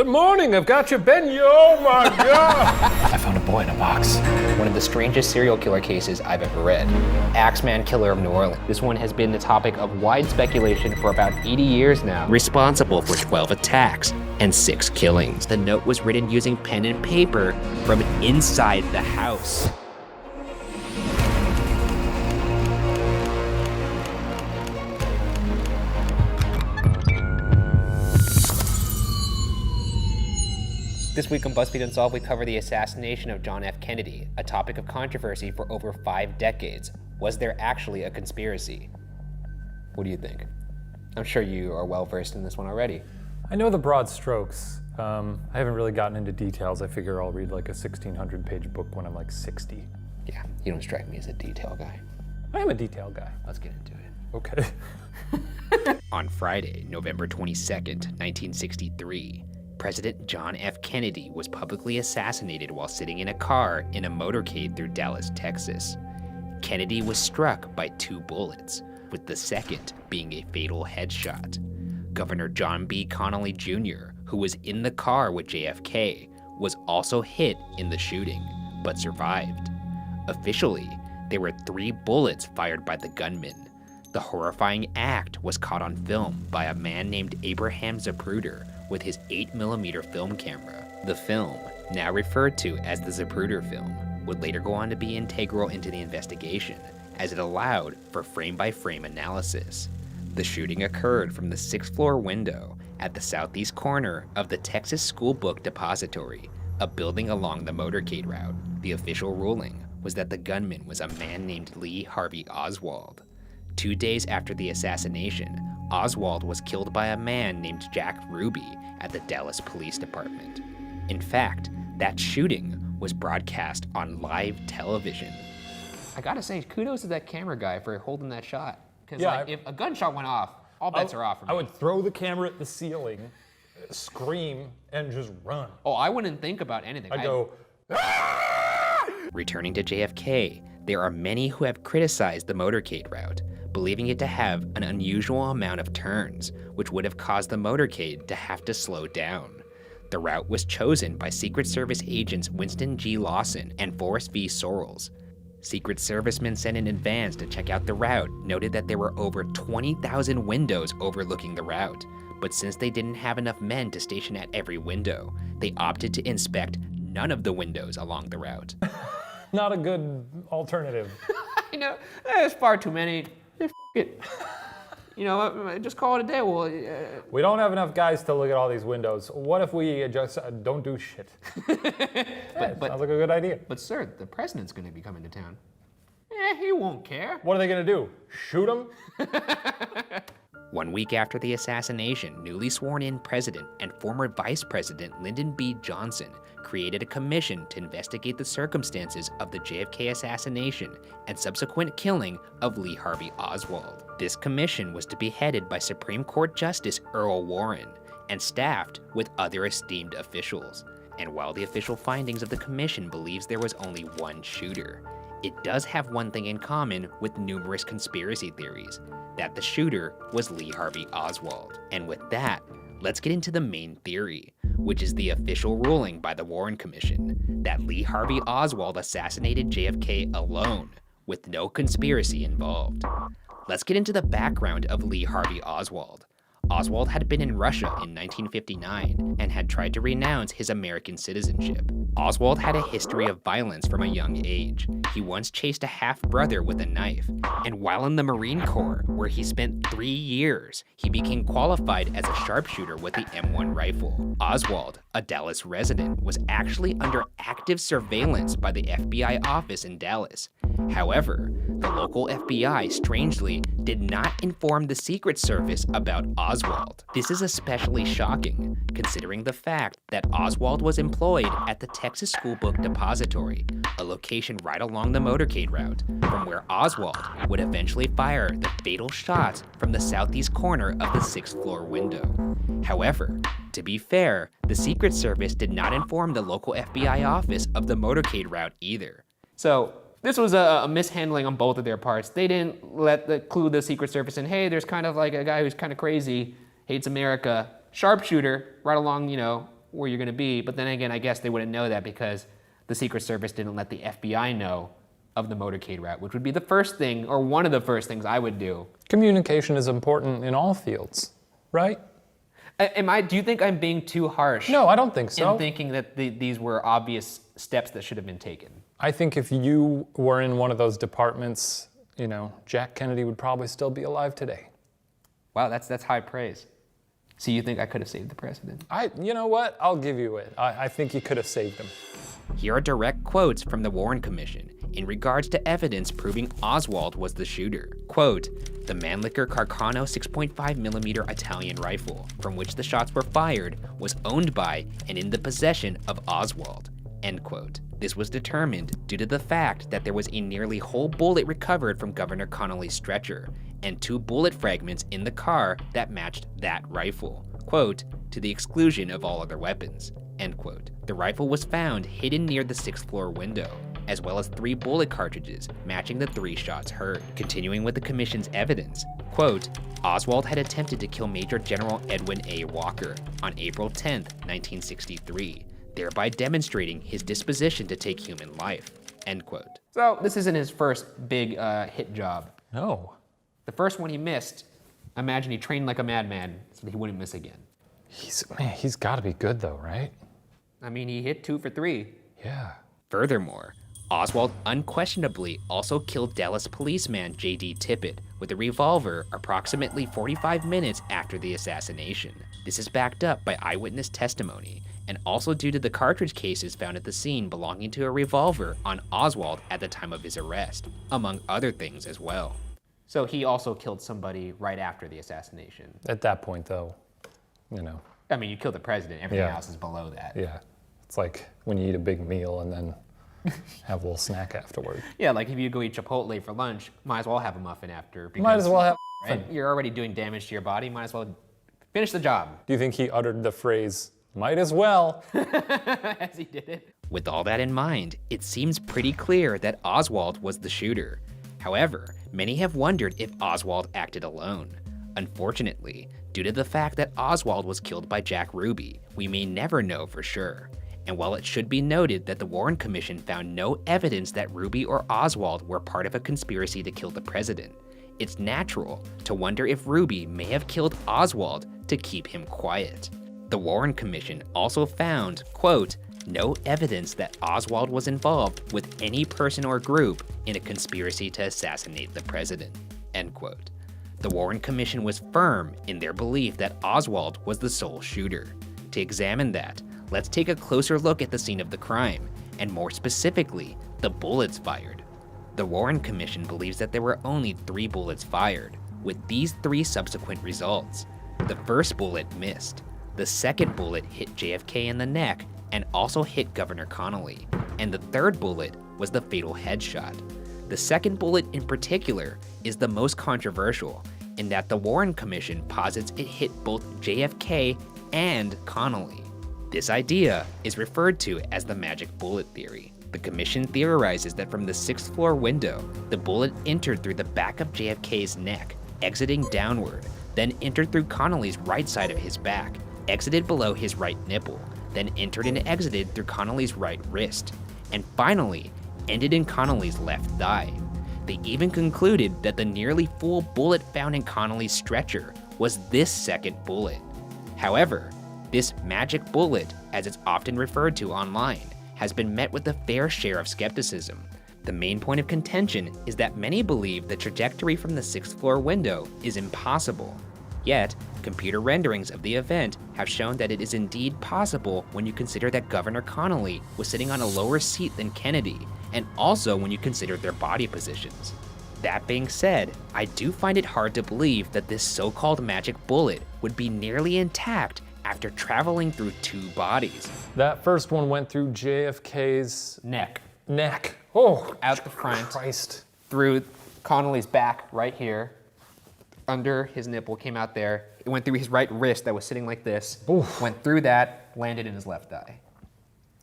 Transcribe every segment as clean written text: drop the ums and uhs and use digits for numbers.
Good morning, I've got your Benny. Oh my God! I found a boy in a box. One of the strangest serial killer cases I've ever read. Axeman killer of New Orleans. This one has been the topic of wide speculation for about 80 years now. Responsible for 12 attacks and 6 killings. The note was written using pen and paper from inside the house. This week on BuzzFeed Unsolved, we cover the assassination of John F. Kennedy, a topic of controversy for over 5 decades. Was there actually a conspiracy? What do you think? I'm sure you are well versed in this one already. I know the broad strokes. I haven't really gotten into details. I figure I'll read like a 1,600-page book when I'm like 60. Yeah, you don't strike me as a detail guy. I am a detail guy. Let's get into it. Okay. On Friday, November 22nd, 1963, President John F. Kennedy was publicly assassinated while sitting in a car in a motorcade through Dallas, Texas. Kennedy was struck by 2 bullets, with the second being a fatal headshot. Governor John B. Connally Jr., who was in the car with JFK, was also hit in the shooting, but survived. Officially, there were 3 bullets fired by the gunman. The horrifying act was caught on film by a man named Abraham Zapruder with his 8mm film camera. The film, now referred to as the Zapruder film, would later go on to be integral into the investigation, as it allowed for frame-by-frame analysis. The shooting occurred from the 6th floor window at the southeast corner of the Texas School Book Depository, a building along the motorcade route. The official ruling was that the gunman was a man named Lee Harvey Oswald. 2 days after the assassination, Oswald was killed by a man named Jack Ruby at the Dallas Police Department. In fact, that shooting was broadcast on live television. I gotta say, kudos to that camera guy for holding that shot. Because if a gunshot went off, all bets are off for me. I would throw the camera at the ceiling, scream, and just run. Oh, I wouldn't think about anything. I'd go, Returning to JFK, there are many who have criticized the motorcade route, believing it to have an unusual amount of turns, which would have caused the motorcade to have to slow down. The route was chosen by Secret Service agents Winston G. Lawson and Forrest V. Sorrells. Secret Servicemen sent in advance to check out the route noted that there were over 20,000 windows overlooking the route, but since they didn't have enough men to station at every window, they opted to inspect none of the windows along the route. Not a good alternative. I know, there's far too many. It. You know, just call it a day. Well, we don't have enough guys to look at all these windows. What if we just don't do shit? Sounds like a good idea. But sir, the president's going to be coming to town. He won't care. What are they going to do? Shoot him? 1 week after the assassination, newly sworn-in president and former vice president Lyndon B. Johnson created a commission to investigate the circumstances of the JFK assassination and subsequent killing of Lee Harvey Oswald. This commission was to be headed by Supreme Court Justice Earl Warren and staffed with other esteemed officials. And while the official findings of the commission believes there was only one shooter, it does have one thing in common with numerous conspiracy theories, that the shooter was Lee Harvey Oswald. And with that, let's get into the main theory, which is the official ruling by the Warren Commission, that Lee Harvey Oswald assassinated JFK alone, with no conspiracy involved. Let's get into the background of Lee Harvey Oswald. Oswald had been in Russia in 1959 and had tried to renounce his American citizenship. Oswald had a history of violence from a young age. He once chased a half-brother with a knife, and while in the Marine Corps, where he spent 3 years, he became qualified as a sharpshooter with the M1 rifle. Oswald, a Dallas resident, was actually under active surveillance by the FBI office in Dallas. However, the local FBI strangely did not inform the Secret Service about Oswald. This is especially shocking, considering the fact that Oswald was employed at the Texas School Book Depository, a location right along the motorcade route, from where Oswald would eventually fire the fatal shots from the southeast corner of the 6th floor window. However, to be fair, the Secret Service did not inform the local FBI office of the motorcade route either. So, this was a mishandling on both of their parts. They didn't let clue the Secret Service in, hey, there's kind of like a guy who's kind of crazy, hates America, sharpshooter, right along, where you're gonna be. But then again, I guess they wouldn't know that because the Secret Service didn't let the FBI know of the motorcade route, which would be the first thing, or one of the first things I would do. Communication is important in all fields, right? Do you think I'm being too harsh? No, I don't think so. In thinking that these were obvious steps that should have been taken. I think if you were in one of those departments, you know, Jack Kennedy would probably still be alive today. Wow, that's high praise. So you think I could have saved the president? You know what? I'll give you it. I think you could have saved him. Here are direct quotes from the Warren Commission in regards to evidence proving Oswald was the shooter. Quote, the Mannlicher Carcano 6.5mm Italian rifle, from which the shots were fired, was owned by and in the possession of Oswald. End quote. This was determined due to the fact that there was a nearly whole bullet recovered from Governor Connolly's stretcher, and 2 bullet fragments in the car that matched that rifle. Quote, to the exclusion of all other weapons. End quote. The rifle was found hidden near the 6th floor window, as well as 3 bullet cartridges matching the 3 shots heard. Continuing with the commission's evidence, quote, Oswald had attempted to kill Major General Edwin A. Walker on April 10, 1963, thereby demonstrating his disposition to take human life, end quote. So this isn't his first big hit job. No. The first one he missed, imagine he trained like a madman so that he wouldn't miss again. He's got to be good though, right? I mean, he hit 2 for 3. Yeah. Furthermore, Oswald unquestionably also killed Dallas policeman J.D. Tippit with a revolver approximately 45 minutes after the assassination. This is backed up by eyewitness testimony, and also due to the cartridge cases found at the scene belonging to a revolver on Oswald at the time of his arrest, among other things as well. So he also killed somebody right after the assassination. At that point though, you know. I mean, you killed the president, everything else is below that. Yeah. It's like when you eat a big meal and then have a little snack afterward. Yeah, like if you go eat Chipotle for lunch, might as well have a muffin after. Because, might as well have right? You're already doing damage to your body, might as well finish the job. Do you think he uttered the phrase, might as well? As he did it. With all that in mind, it seems pretty clear that Oswald was the shooter. However, many have wondered if Oswald acted alone. Unfortunately, due to the fact that Oswald was killed by Jack Ruby, we may never know for sure. And while it should be noted that the Warren Commission found no evidence that Ruby or Oswald were part of a conspiracy to kill the president, it's natural to wonder if Ruby may have killed Oswald to keep him quiet. The Warren Commission also found, quote, no evidence that Oswald was involved with any person or group in a conspiracy to assassinate the president, end quote. The Warren Commission was firm in their belief that Oswald was the sole shooter. To examine that, let's take a closer look at the scene of the crime, and more specifically, the bullets fired. The Warren Commission believes that there were only 3 bullets fired, with these 3 subsequent results. The first bullet missed. The second bullet hit JFK in the neck and also hit Governor Connolly, and the third bullet was the fatal headshot. The second bullet in particular is the most controversial in that the Warren Commission posits it hit both JFK and Connolly. This idea is referred to as the magic bullet theory. The commission theorizes that from the 6th floor window, the bullet entered through the back of JFK's neck, exiting downward, then entered through Connolly's right side of his back, exited below his right nipple, then entered and exited through Connolly's right wrist, and finally ended in Connolly's left thigh. They even concluded that the nearly full bullet found in Connolly's stretcher was this second bullet. However, this magic bullet, as it's often referred to online, has been met with a fair share of skepticism. The main point of contention is that many believe the trajectory from the 6th floor window is impossible. Yet, computer renderings of the event have shown that it is indeed possible when you consider that Governor Connolly was sitting on a lower seat than Kennedy, and also when you consider their body positions. That being said, I do find it hard to believe that this so-called magic bullet would be nearly intact after traveling through 2 bodies. That first one went through JFK's Neck. Oh, Out the front. Christ. Through Connolly's back right here. Under his nipple, came out there. It went through his right wrist that was sitting like this. Oof. Went through that, landed in his left eye,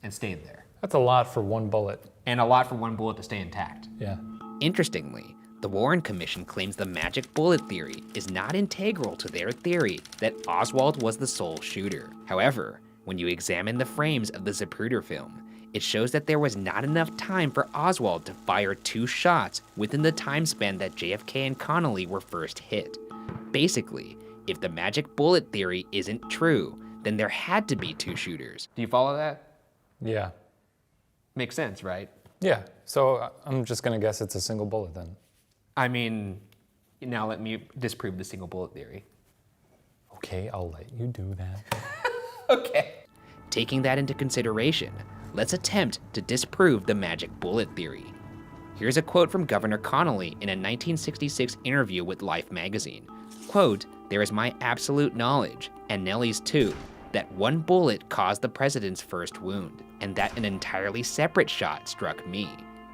and stayed there. That's a lot for one bullet. And a lot for one bullet to stay intact. Yeah. Interestingly, the Warren Commission claims the magic bullet theory is not integral to their theory that Oswald was the sole shooter. However, When you examine the frames of the Zapruder film, it shows that there was not enough time for Oswald to fire 2 shots within the time span that JFK and Connolly were first hit. Basically, if the magic bullet theory isn't true, then there had to be 2 shooters. Do you follow that? Yeah. Makes sense, right? Yeah, so I'm just gonna guess it's a single bullet then. I mean, now let me disprove the single bullet theory. Okay, I'll let you do that. Okay. Taking that into consideration, let's attempt to disprove the magic bullet theory. Here's a quote from Governor Connolly in a 1966 interview with Life magazine. Quote, "There is my absolute knowledge, and Nellie's too, that 1 bullet caused the president's first wound, and that an entirely separate shot struck me."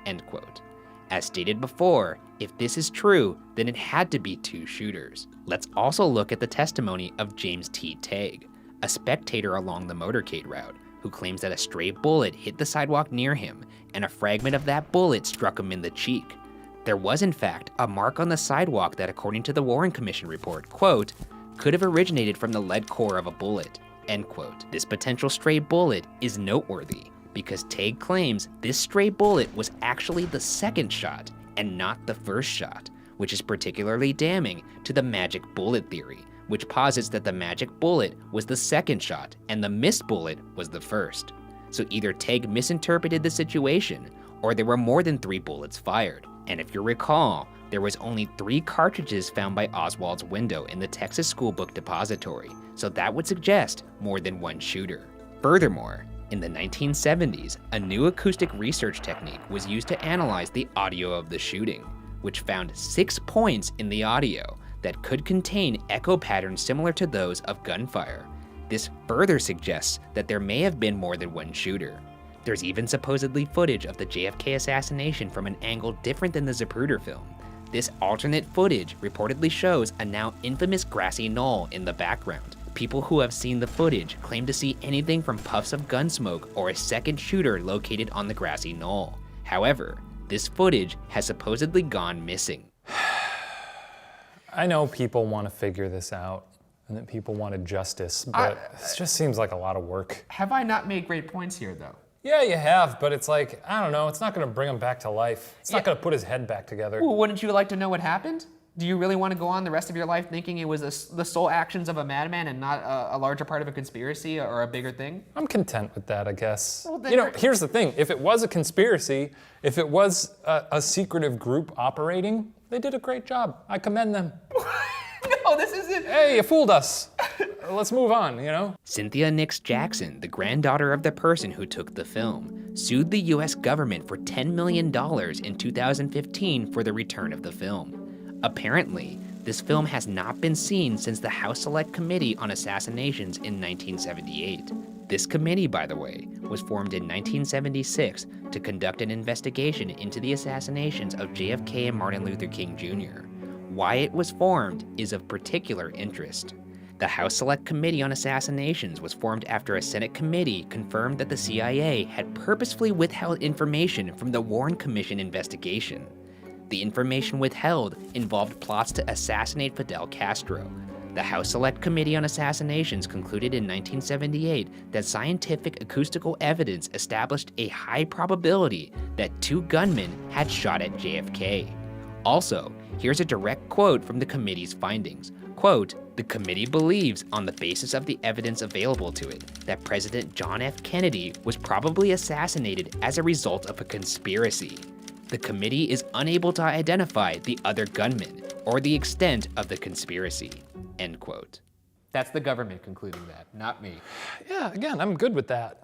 End quote. As stated before, if this is true, then it had to be 2 shooters. Let's also look at the testimony of James T. Tague, a spectator along the motorcade route, who claims that a stray bullet hit the sidewalk near him, and a fragment of that bullet struck him in the cheek. There was in fact a mark on the sidewalk that, according to the Warren Commission report, quote, "could have originated from the lead core of a bullet," end quote. This potential stray bullet is noteworthy because Tague claims this stray bullet was actually the second shot and not the first shot, which is particularly damning to the magic bullet theory, which posits that the magic bullet was the second shot and the missed bullet was the first. So either Tague misinterpreted the situation or there were more than 3 bullets fired. And if you recall, there was only 3 cartridges found by Oswald's window in the Texas School Book Depository, so that would suggest more than 1 shooter. Furthermore, in the 1970s, a new acoustic research technique was used to analyze the audio of the shooting, which found 6 points in the audio that could contain echo patterns similar to those of gunfire. This further suggests that there may have been more than 1 shooter. There's even supposedly footage of the JFK assassination from an angle different than the Zapruder film. This alternate footage reportedly shows a now infamous grassy knoll in the background. People who have seen the footage claim to see anything from puffs of gun smoke or a second shooter located on the grassy knoll. However, this footage has supposedly gone missing. I know people want to figure this out and that people wanted justice, but it just seems like a lot of work. Have I not made great points here, though? Yeah, you have, but it's like, I don't know, it's not gonna bring him back to life. It's not gonna put his head back together. Well, wouldn't you like to know what happened? Do you really want to go on the rest of your life thinking it was the sole actions of a madman and not a larger part of a conspiracy or a bigger thing? I'm content with that, I guess. Well, then you know, here's the thing. If it was a conspiracy, if it was a secretive group operating, they did a great job. I commend them. No, this isn't. Hey, you fooled us. Let's move on, you know? Cynthia Nix Jackson, the granddaughter of the person who took the film, sued the US government for $10 million in 2015 for the return of the film. Apparently, this film has not been seen since the House Select Committee on Assassinations in 1978. This committee, by the way, was formed in 1976 to conduct an investigation into the assassinations of JFK and Martin Luther King Jr. Why it was formed is of particular interest. The House Select Committee on Assassinations was formed after a Senate committee confirmed that the CIA had purposefully withheld information from the Warren Commission investigation. The information withheld involved plots to assassinate Fidel Castro. The House Select Committee on Assassinations concluded in 1978 that scientific acoustical evidence established a high probability that 2 gunmen had shot at JFK. Also, here's a direct quote from the committee's findings. Quote, "The committee believes, on the basis of the evidence available to it, that President John F. Kennedy was probably assassinated as a result of a conspiracy. The committee is unable to identify the other gunmen or the extent of the conspiracy." End quote. That's the government concluding that, not me. Yeah, again, I'm good with that.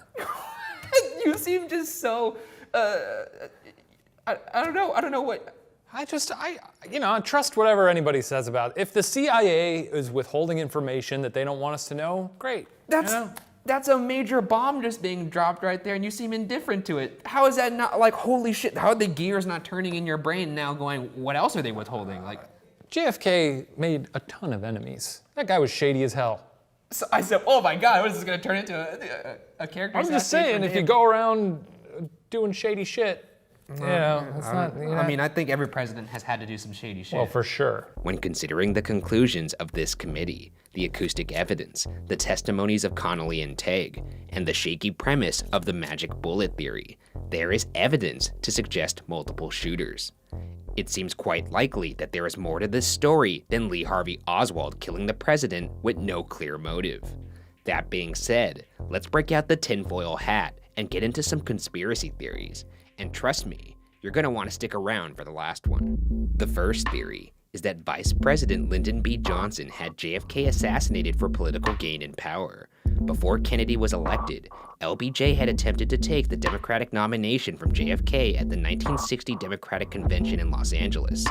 You seem just so, I don't know what. I trust whatever anybody says about it. If the CIA is withholding information that they don't want us to know, great. That's a major bomb just being dropped right there, and you seem indifferent to it. How is that not like, holy shit, how are the gears not turning in your brain now going, what else are they withholding? Like, JFK made a ton of enemies. That guy was shady as hell. So I said, oh my God, what is this gonna turn into a character? I'm just saying, if you go around doing shady shit, it's not. I mean, I think every president has had to do some shady shit. Well, for sure. When considering the conclusions of this committee, the acoustic evidence, the testimonies of Connolly and Tegg, and the shaky premise of the magic bullet theory, there is evidence to suggest multiple shooters. It seems quite likely that there is more to this story than Lee Harvey Oswald killing the president with no clear motive. That being said, let's break out the tinfoil hat and get into some conspiracy theories. And trust me, you're gonna want to stick around for the last one. The first theory is that Vice President Lyndon B. Johnson had JFK assassinated for political gain and power. Before Kennedy was elected, LBJ had attempted to take the Democratic nomination from JFK at the 1960 Democratic Convention in Los Angeles.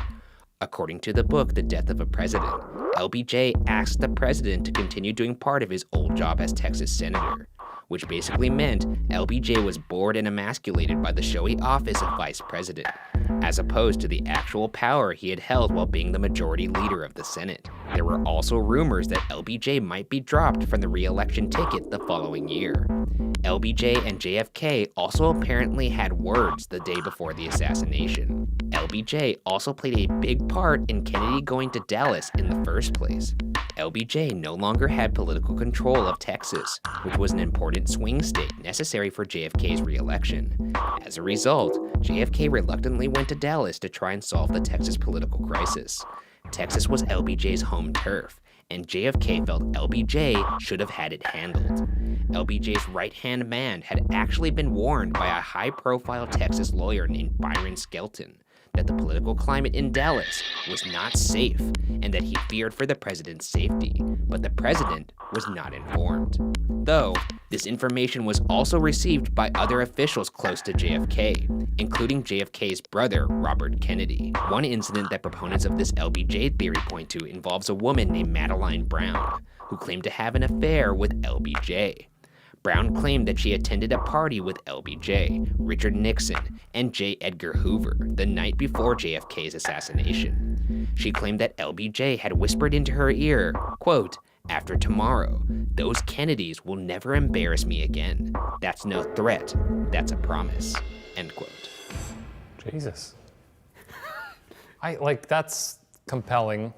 According to the book The Death of a President, LBJ asked the president to continue doing part of his old job as Texas senator, which basically meant LBJ was bored and emasculated by the showy office of vice president, as opposed to the actual power he had held while being the majority leader of the Senate. There were also rumors that LBJ might be dropped from the re-election ticket the following year. LBJ and JFK also apparently had words the day before the assassination. LBJ also played a big part in Kennedy going to Dallas in the first place. LBJ no longer had political control of Texas, which was an important swing state necessary for JFK's re-election. As a result, JFK reluctantly went to Dallas to try and solve the Texas political crisis. Texas was LBJ's home turf, and JFK felt LBJ should have had it handled. LBJ's right-hand man had actually been warned by a high-profile Texas lawyer named Byron Skelton that the political climate in Dallas was not safe and that he feared for the president's safety, but the president was not informed. Though, this information was also received by other officials close to JFK, including JFK's brother, Robert Kennedy. One incident that proponents of this LBJ theory point to involves a woman named Madeline Brown, who claimed to have an affair with LBJ. Brown claimed that she attended a party with LBJ, Richard Nixon, and J. Edgar Hoover the night before JFK's assassination. She claimed that LBJ had whispered into her ear, quote, "After tomorrow, those Kennedys will never embarrass me again. That's no threat, that's a promise," end quote. Jesus. That's compelling.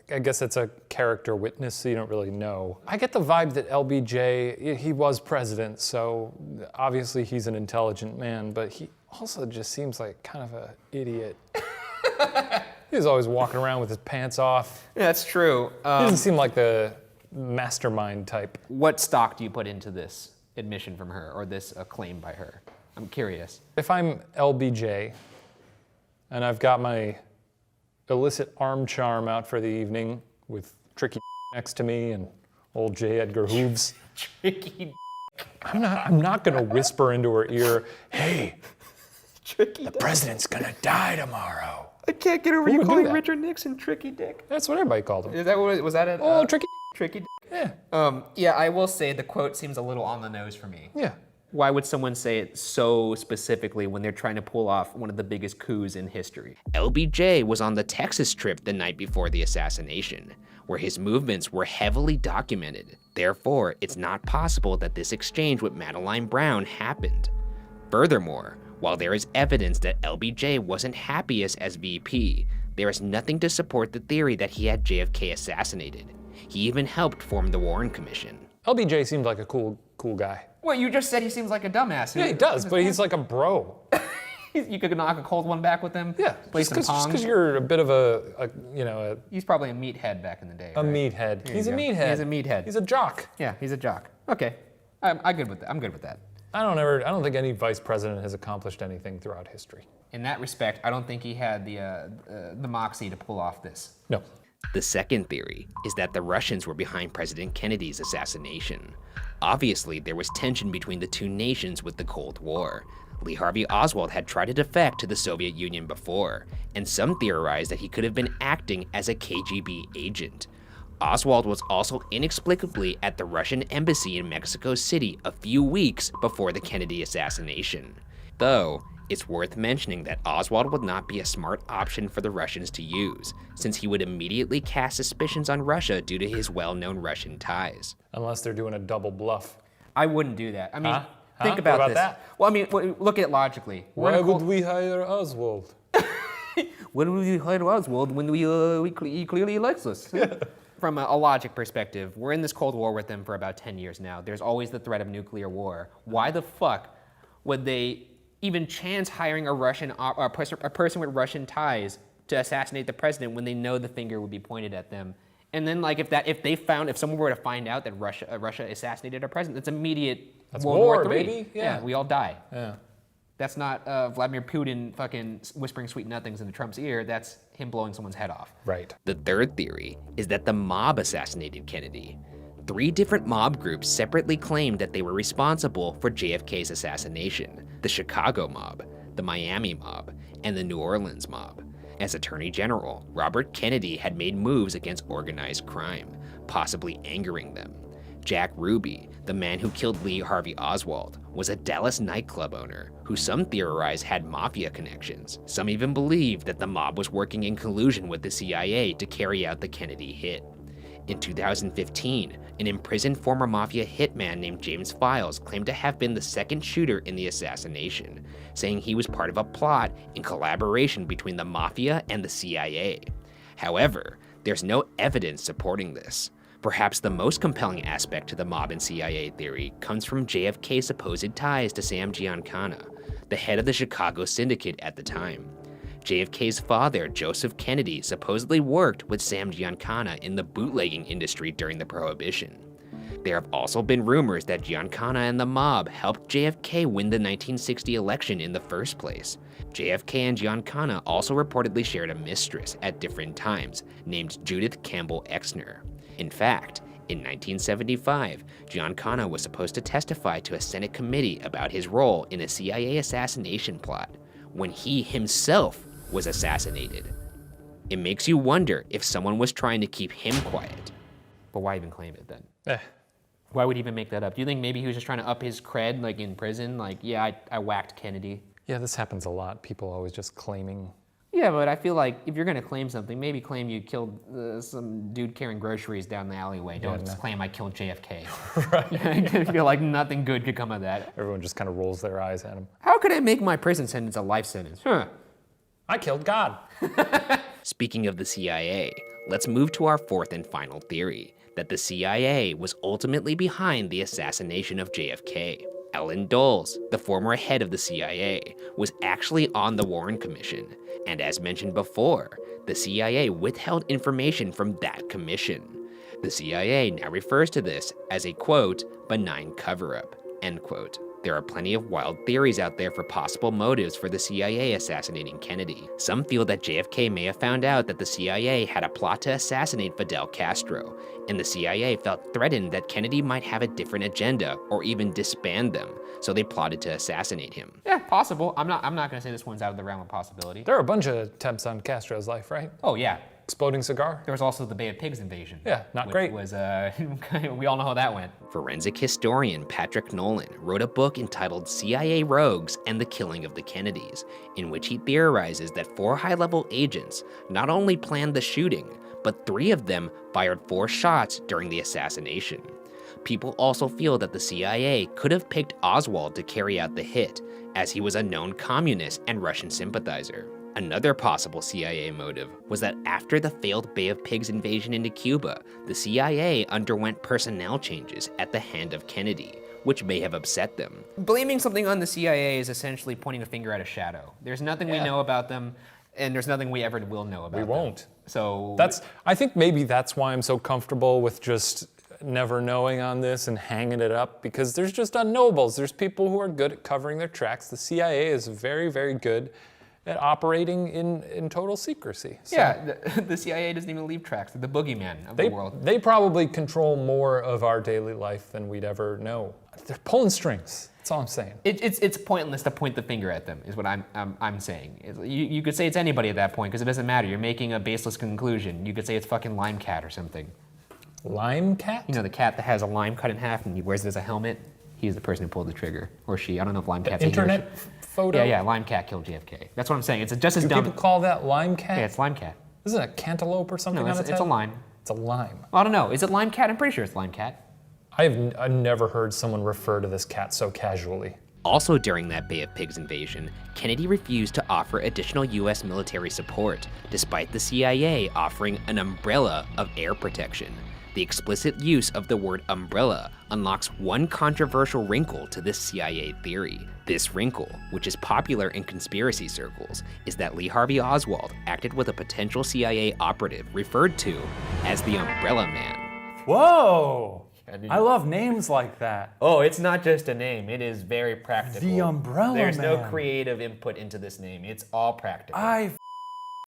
I guess it's a character witness, so you don't really know. I get the vibe that LBJ, he was president, so obviously he's an intelligent man, but he also just seems like kind of an idiot. He's always walking around with his pants off. Yeah, that's true. He doesn't seem like the mastermind type. What stock do you put into this admission from her, or this claim by her? I'm curious. If I'm LBJ, and I've got my illicit arm charm out for the evening with Tricky next to me and old J. Edgar Hooves. Tricky. I'm not gonna whisper into her ear, "Hey, Tricky. the president's gonna die tomorrow." I can't get over Who you would do calling that? Richard Nixon Tricky Dick. That's what everybody called him. Is that what was that it? Oh, Tricky. Tricky Dick. Yeah. Yeah, I will say the quote seems a little on the nose for me. Yeah. Why would someone say it so specifically when they're trying to pull off one of the biggest coups in history? LBJ was on the Texas trip the night before the assassination, where his movements were heavily documented. Therefore, it's not possible that this exchange with Madeline Brown happened. Furthermore, while there is evidence that LBJ wasn't happiest as VP, there is nothing to support the theory that he had JFK assassinated. He even helped form the Warren Commission. LBJ seemed like a cool guy. Well, you just said he seems like a dumbass. Yeah, he does, but he's like a bro. You could knock a cold one back with him. Yeah, Play some just pong. because you're a bit of a He's probably a meathead back in the day. a right? meathead. There He's a you go. meathead. He's a meathead. He's a jock. Yeah, he's a jock. Okay, I'm good with that. I'm good with that. I don't think any vice president has accomplished anything throughout history. In that respect, I don't think he had the moxie to pull off this. No. The second theory is that the Russians were behind President Kennedy's assassination. Obviously, there was tension between the two nations with the Cold War. Lee Harvey Oswald had tried to defect to the Soviet Union before, and some theorized that he could have been acting as a KGB agent. Oswald was also inexplicably at the Russian embassy in Mexico City a few weeks before the Kennedy assassination. Though, it's worth mentioning that Oswald would not be a smart option for the Russians to use, since he would immediately cast suspicions on Russia due to his well-known Russian ties. Unless they're doing a double bluff. I wouldn't do that. I mean, Think about, what about this. that? Well, I mean, look at it logically. Why would we hire Oswald? When we hire Oswald when he clearly likes us? From a logic perspective, we're in this Cold War with them for about 10 years now. There's always the threat of nuclear war. Why the fuck would they even chance hiring a person with Russian ties to assassinate the president when they know the finger would be pointed at them? And then, like, if someone were to find out that Russia assassinated our president, that's immediate World War III. Baby. Yeah, we all die. Yeah. That's not Vladimir Putin fucking whispering sweet nothings into Trump's ear. That's him blowing someone's head off. Right. The third theory is that the mob assassinated Kennedy. 3 different mob groups separately claimed that they were responsible for JFK's assassination: the Chicago mob, the Miami mob, and the New Orleans mob. As Attorney General, Robert Kennedy had made moves against organized crime, possibly angering them. Jack Ruby, the man who killed Lee Harvey Oswald, was a Dallas nightclub owner who some theorize had mafia connections. Some even believe that the mob was working in collusion with the CIA to carry out the Kennedy hit. In 2015, an imprisoned former mafia hitman named James Files claimed to have been the second shooter in the assassination, saying he was part of a plot in collaboration between the mafia and the CIA. However, there's no evidence supporting this. Perhaps the most compelling aspect to the mob and CIA theory comes from JFK's supposed ties to Sam Giancana, the head of the Chicago syndicate at the time. JFK's father, Joseph Kennedy, supposedly worked with Sam Giancana in the bootlegging industry during the Prohibition. There have also been rumors that Giancana and the mob helped JFK win the 1960 election in the first place. JFK and Giancana also reportedly shared a mistress at different times, named Judith Campbell Exner. In fact, in 1975, Giancana was supposed to testify to a Senate committee about his role in a CIA assassination plot, when he himself was assassinated. It makes you wonder if someone was trying to keep him quiet. But why even claim it then? Eh. Why would he even make that up? Do you think maybe he was just trying to up his cred, like in prison? Like, yeah, I whacked Kennedy. Yeah, this happens a lot. People always just claiming. Yeah, but I feel like if you're gonna claim something, maybe claim you killed some dude carrying groceries down the alleyway. Don't just claim I killed JFK. Right. I feel like nothing good could come of that. Everyone just kind of rolls their eyes at him. How could I make my prison sentence a life sentence? I killed God. Speaking of the CIA, let's move to our fourth and final theory, that the CIA was ultimately behind the assassination of JFK. Ellen Dulles, the former head of the CIA, was actually on the Warren Commission, and as mentioned before, the CIA withheld information from that commission. The CIA now refers to this as a, quote, benign cover-up, end quote. There are plenty of wild theories out there for possible motives for the CIA assassinating Kennedy. Some feel that JFK may have found out that the CIA had a plot to assassinate Fidel Castro, and the CIA felt threatened that Kennedy might have a different agenda or even disband them, so they plotted to assassinate him. Yeah, possible. I'm not gonna say this one's out of the realm of possibility. There are a bunch of attempts on Castro's life, right? Oh yeah. Exploding cigar? There was also the Bay of Pigs invasion. Yeah, not great. Was we all know how that went. Forensic historian Patrick Nolan wrote a book entitled CIA Rogues and the Killing of the Kennedys, in which he theorizes that 4 high-level agents not only planned the shooting, but 3 of them fired 4 shots during the assassination. People also feel that the CIA could have picked Oswald to carry out the hit, as he was a known communist and Russian sympathizer. Another possible CIA motive was that after the failed Bay of Pigs invasion into Cuba, the CIA underwent personnel changes at the hand of Kennedy, which may have upset them. Blaming something on the CIA is essentially pointing a finger at a shadow. There's nothing we know about them, and there's nothing we ever will know about them. We won't. So I think maybe that's why I'm so comfortable with just never knowing on this and hanging it up, because there's just unknowables. There's people who are good at covering their tracks. The CIA is very, very good at operating in total secrecy. So yeah, the CIA doesn't even leave tracks. They're the boogeyman of the world. They probably control more of our daily life than we'd ever know. They're pulling strings. That's all I'm saying. It's pointless to point the finger at them, is what I'm saying. You could say it's anybody at that point, because it doesn't matter. You're making a baseless conclusion. You could say it's fucking Lime Cat or something. Lime Cat? You know, the cat that has a lime cut in half and he wears it as a helmet? He's the person who pulled the trigger. Or she. I don't know if Lime Cat's a Internet photo? Yeah, Lime Cat killed JFK. That's what I'm saying. It's just as Do dumb. people call that Lime Cat? Yeah, it's Lime Cat. Isn't it a cantaloupe or something No, on its it's head? a lime. It's a lime. I don't know. Is it Lime Cat? I'm pretty sure it's Lime Cat. I've never heard someone refer to this cat so casually. Also during that Bay of Pigs invasion, Kennedy refused to offer additional US military support, despite the CIA offering an umbrella of air protection. The explicit use of the word umbrella unlocks one controversial wrinkle to this CIA theory. This wrinkle, which is popular in conspiracy circles, is that Lee Harvey Oswald acted with a potential CIA operative referred to as the Umbrella Man. Whoa! I love names like that. Oh, it's not just a name. It is very practical. The Umbrella There's Man. no creative input into this name. It's all practical. I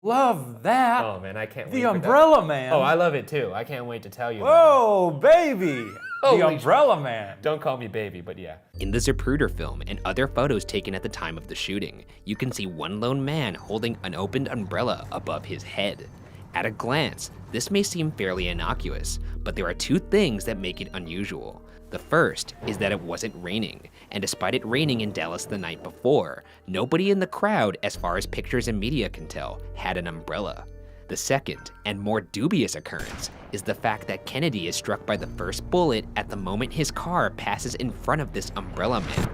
love that. Oh man, I can't wait. The for Umbrella that. Man. Oh, I love it too. I can't wait to tell you. Whoa, baby! Holy The Umbrella Man. Don't call me baby, but yeah. In the Zapruder film and other photos taken at the time of the shooting, you can see one lone man holding an opened umbrella above his head. At a glance, this may seem fairly innocuous, but there are two things that make it unusual. The first is that it wasn't raining, and despite it raining in Dallas the night before, nobody in the crowd, as far as pictures and media can tell, had an umbrella. The second, and more dubious occurrence, is the fact that Kennedy is struck by the first bullet at the moment his car passes in front of this Umbrella Man.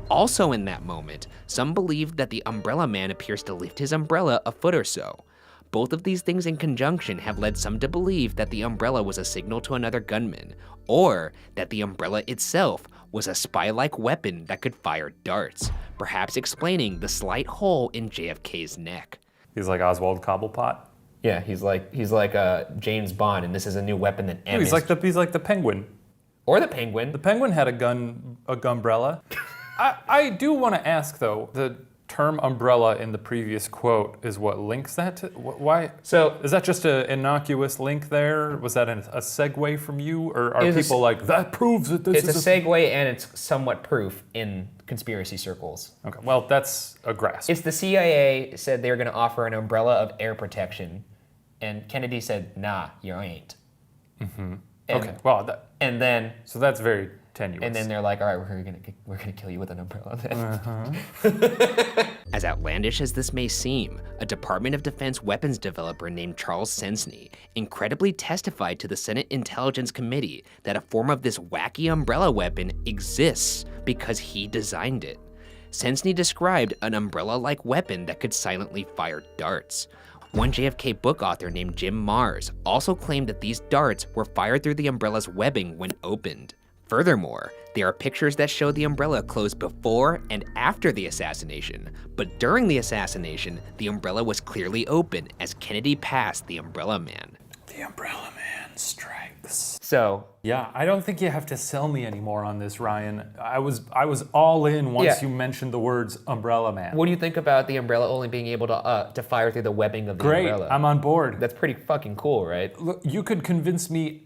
Also in that moment, some believe that the Umbrella Man appears to lift his umbrella a foot or so. Both of these things in conjunction have led some to believe that the umbrella was a signal to another gunman, or that the umbrella itself was a spy-like weapon that could fire darts, perhaps explaining the slight hole in JFK's neck. He's like Oswald Cobblepot. Yeah, he's like James Bond, and this is a new weapon that M He's like the Penguin. or the Penguin. The Penguin had a gunbrella. I do want to ask though, the term umbrella in the previous quote is what links that to, why? So Is that just an innocuous link there? Was that a segue from you? Or are people like, that proves that this it's is a segue, and it's somewhat proof in conspiracy circles. Okay, well, that's a grasp. It's the CIA said they were going to offer an umbrella of air protection, and Kennedy said, nah, you ain't. Mm-hmm. And, Okay, well, and then so that's very tenuous. and then they're like, all right, we're gonna kill you with an umbrella then. As outlandish as this may seem, a Department of Defense weapons developer named Charles Sensney incredibly testified to the Senate Intelligence Committee that a form of this wacky umbrella weapon exists because he designed it. Sensney described an umbrella-like weapon that could silently fire darts. One JFK book author named Jim Mars also claimed that these darts were fired through the umbrella's webbing when opened. Furthermore, there are pictures that show the umbrella closed before and after the assassination, but during the assassination, the umbrella was clearly open as Kennedy passed the Umbrella Man. the Umbrella Man strikes. So Yeah, I don't think you have to sell me anymore on this, Ryan. I was all in once Yeah. you mentioned the words Umbrella Man. what do you think about the umbrella only being able to fire through the webbing of the Great, umbrella? I'm on board. That's pretty fucking cool, right? Look, you could convince me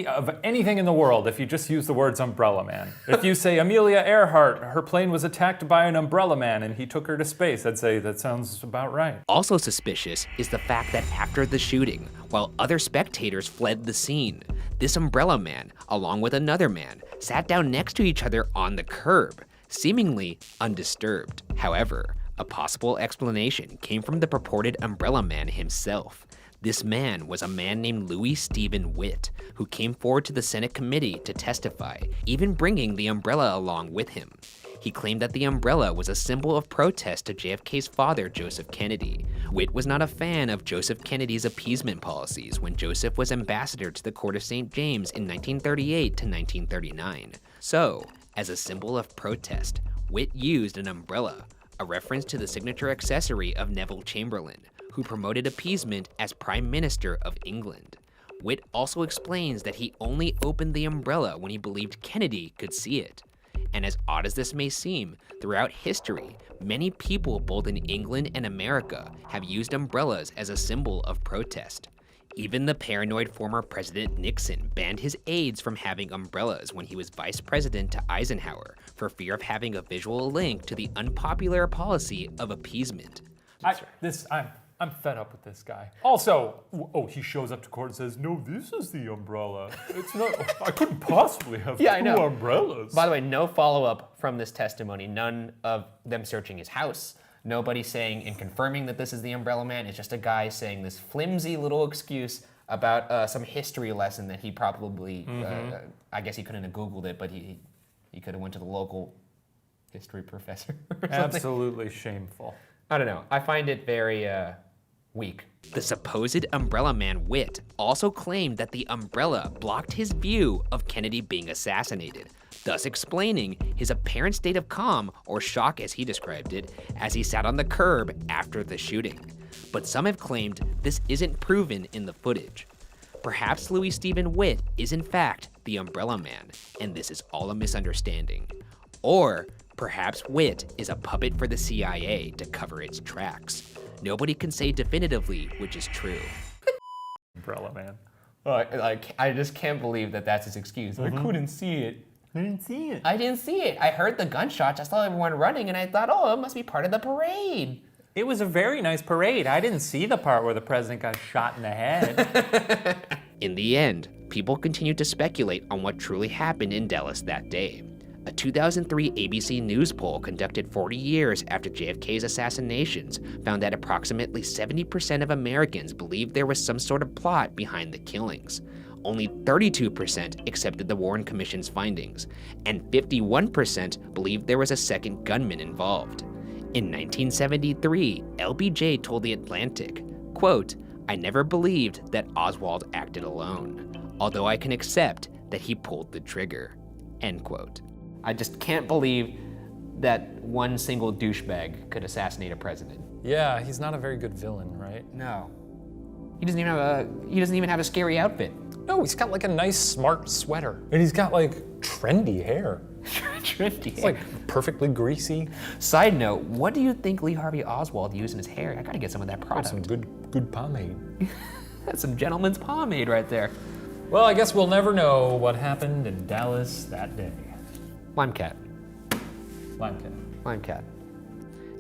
of anything in the world if you just use the words Umbrella Man. If you say Amelia Earhart, her plane was attacked by an Umbrella Man and he took her to space, I'd say that sounds about right. Also suspicious is the fact that after the shooting, while other spectators fled the scene, this Umbrella Man, along with another man, sat down next to each other on the curb, seemingly undisturbed. However, a possible explanation came from the purported Umbrella Man himself. This man was a man named Louis Stephen Witt, who came forward to the Senate committee to testify, even bringing the umbrella along with him. He claimed that the umbrella was a symbol of protest to JFK's father, Joseph Kennedy. Witt was not a fan of Joseph Kennedy's appeasement policies when Joseph was ambassador to the court of St. James in 1938 to 1939. So, as a symbol of protest, Witt used an umbrella, a reference to the signature accessory of Neville Chamberlain, who promoted appeasement as Prime Minister of England. Witt also explains that he only opened the umbrella when he believed Kennedy could see it. And as odd as this may seem, throughout history, many people both in England and America have used umbrellas as a symbol of protest. Even the paranoid former President Nixon banned his aides from having umbrellas when he was vice president to Eisenhower for fear of having a visual link to the unpopular policy of appeasement. I'm fed up with this guy. Also, he shows up to court and says, "No, this is the umbrella. It's not. I couldn't possibly have Yeah, I two know. umbrellas." By the way, no follow-up from this testimony. None of them searching his house. Nobody saying and confirming that this is the Umbrella Man. It's just a guy saying this flimsy little excuse. about some history lesson that he probably, I guess he couldn't have Googled it, but he could have went to the local history professor or something. Absolutely shameful. I don't know. I find it very weak. The supposed Umbrella Man Witt also claimed that the umbrella blocked his view of Kennedy being assassinated, thus explaining his apparent state of calm, or shock as he described it, as he sat on the curb after the shooting. But some have claimed this isn't proven in the footage. Perhaps Louis Stephen Witt is in fact the Umbrella Man, and this is all a misunderstanding. Or perhaps Witt is a puppet for the CIA to cover its tracks. Nobody can say definitively which is true. Umbrella Man. I just can't believe that that's his excuse. I couldn't see it. I didn't see it. I didn't see it. I heard the gunshots. I saw everyone running, and I thought, oh, it must be part of the parade. It was a very nice parade. I didn't see the part where the president got shot in the head. In the end, people continued to speculate on what truly happened in Dallas that day. A 2003 ABC News poll conducted 40 years after JFK's assassinations found that approximately 70% of Americans believed there was some sort of plot behind the killings. Only 32% accepted the Warren Commission's findings, and 51% believed there was a second gunman involved. In 1973, LBJ told The Atlantic, quote, "I never believed that Oswald acted alone, although I can accept that he pulled the trigger," end quote. I just can't believe that one single douchebag could assassinate a president. Yeah, he's not a very good villain, right? No. He doesn't even have a scary outfit. No, he's got like a nice, smart sweater. And he's got like trendy hair. Trendy. It's like perfectly greasy. Side note, what do you think Lee Harvey Oswald used in his hair? I gotta get some of that product. Some good pomade. That's some gentleman's pomade right there. Well, I guess we'll never know what happened in Dallas that day. Lime cat. Lime cat. Lime cat.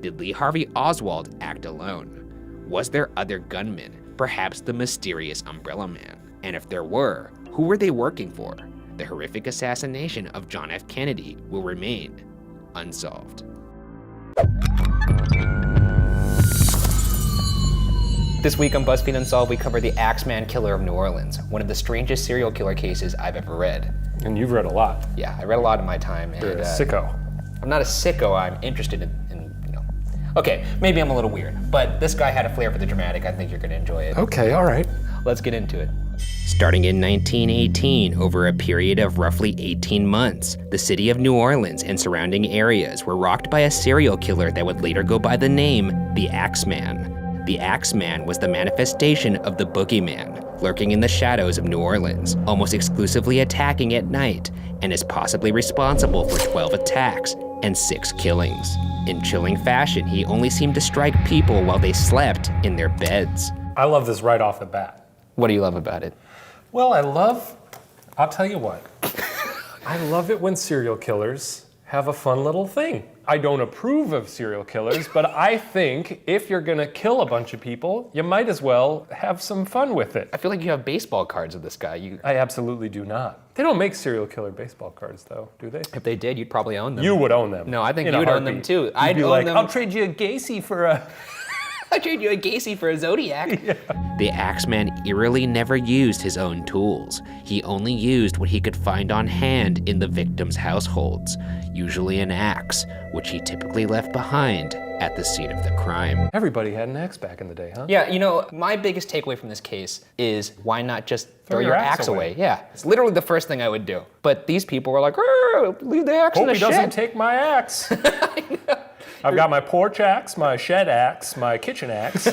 Did Lee Harvey Oswald act alone? Was there other gunmen, perhaps the mysterious Umbrella Man? And if there were, who were they working for? The horrific assassination of John F. Kennedy will remain unsolved. This week on BuzzFeed Unsolved, we cover the Axeman killer of New Orleans, one of the strangest serial killer cases I've ever read. And you've read a lot. Yeah, I read a lot in my time. You're and, a sicko. I'm not a sicko, I'm interested in, you know. Okay, maybe I'm a little weird, but this guy had a flair for the dramatic. I think you're gonna enjoy it. Okay, all right. Let's get into it. Starting in 1918, over a period of roughly 18 months, the city of New Orleans and surrounding areas were rocked by a serial killer that would later go by the name the Axeman. The Axeman was the manifestation of the boogeyman, lurking in the shadows of New Orleans, almost exclusively attacking at night, and is possibly responsible for 12 attacks and 6 killings. In chilling fashion, he only seemed to strike people while they slept in their beds. I love this right off the bat. What do you love about it? Well, I'll tell you what. I love it when serial killers have a fun little thing. I don't approve of serial killers, but I think if you're gonna kill a bunch of people, you might as well have some fun with it. I feel like you have baseball cards of this guy. I absolutely do not. They don't make serial killer baseball cards though, do they? If they did, you'd probably own them. You would own them. No, I think in you a would own them heartbeat. too. You'd I'd be own like, them. I'll trade you a Gacy for a... I trade you a Gacy for a Zodiac. Yeah. The Axeman eerily never used his own tools. He only used what he could find on hand in the victims' households, usually an axe, which he typically left behind at the scene of the crime. Everybody had an axe back in the day, huh? Yeah, you know, my biggest takeaway from this case is why not just throw your your axe axe away. away? Yeah, it's literally the first thing I would do. But these people were like, leave the axe in Hope the he doesn't shed. take my axe. I've got my porch axe, my shed axe, my kitchen axe.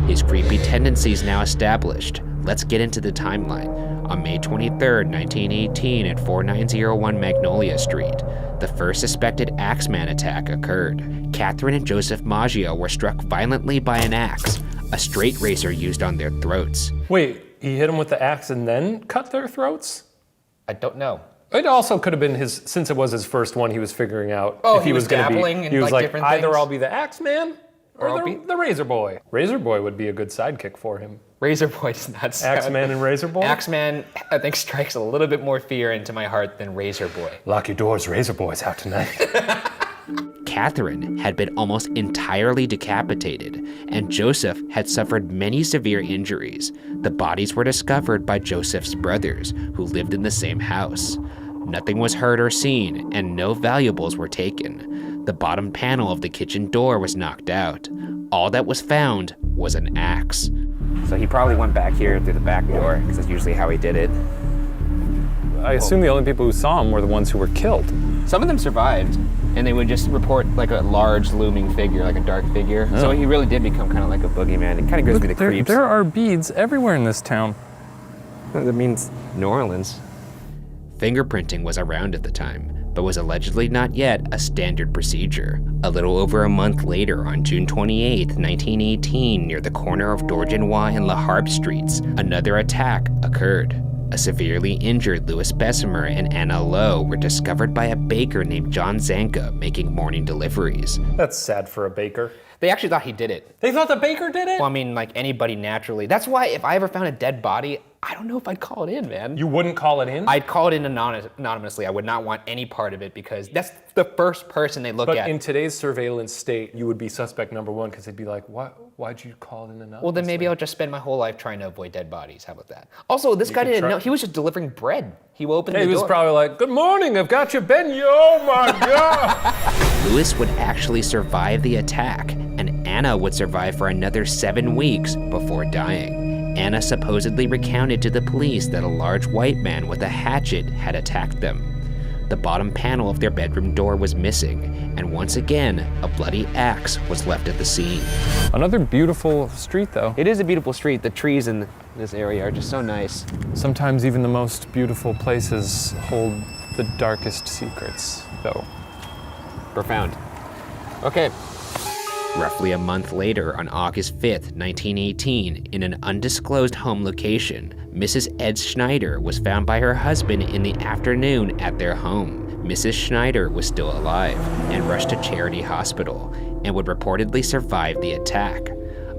His creepy tendencies now established, let's get into the timeline. On May 23rd, 1918 at 4901 Magnolia Street, the first suspected Axeman attack occurred. Catherine and Joseph Maggio were struck violently by an axe, a straight razor used on their throats. Wait, he hit him with the axe and then cut their throats? I don't know. It also could have been his, since it was his first one, he was figuring out Oh, if he was gonna dabbling in, he was like, like, different either things? I'll be the Axeman Or or I'll be- the Razor Boy. Razor Boy would be a good sidekick for him. Razor Boy does not sound... Axeman and Razor Boy? Axeman, I think, strikes a little bit more fear into my heart than Razor Boy. Lock your doors, Razor Boy's out tonight. Catherine had been almost entirely decapitated, and Joseph had suffered many severe injuries. The bodies were discovered by Joseph's brothers, who lived in the same house. Nothing was heard or seen, and no valuables were taken. The bottom panel of the kitchen door was knocked out. All that was found was an axe. So he probably went back here through the back door, because that's usually how he did it. I assume the only people who saw him were the ones who were killed. Some of them survived, and they would just report like a large looming figure, like a dark figure. Oh. So he really did become kind of like a boogeyman. It kind of gives me the creeps. There are beads everywhere in this town. That means New Orleans. Fingerprinting was around at the time, but was allegedly not yet a standard procedure. A little over a month later, on June 28, 1918, near the corner of Dorgenois and La Harpe Streets, another attack occurred. A severely injured Louis Bessemer and Anna Lowe were discovered by a baker named John Zanka making morning deliveries. That's sad for a baker. They actually thought he did it. They thought the baker did it? Well, I mean, like anybody naturally. That's why if I ever found a dead body, I don't know if I'd call it in, man. You wouldn't call it in? I'd call it in anonymously. I would not want any part of it because that's the first person they look at. But in today's surveillance state, you would be suspect number one because they'd be like, why'd you call it in anonymously? Well, then maybe I'll just spend my whole life trying to avoid dead bodies. How about that? Also, this guy didn't know. He was just delivering bread. He opened the door. He was probably like, good morning, I've got your beignet. Oh my God. Louis would actually survive the attack, and Anna would survive for another 7 weeks before dying. Anna supposedly recounted to the police that a large white man with a hatchet had attacked them. The bottom panel of their bedroom door was missing, and once again, a bloody axe was left at the scene. Another beautiful street, though. It is a beautiful street. The trees in this area are just so nice. Sometimes even the most beautiful places hold the darkest secrets, though. Profound. Okay. Roughly a month later, on August 5th, 1918, in an undisclosed home location, Mrs. Ed Schneider was found by her husband in the afternoon at their home. Mrs. Schneider was still alive and rushed to Charity Hospital and would reportedly survive the attack.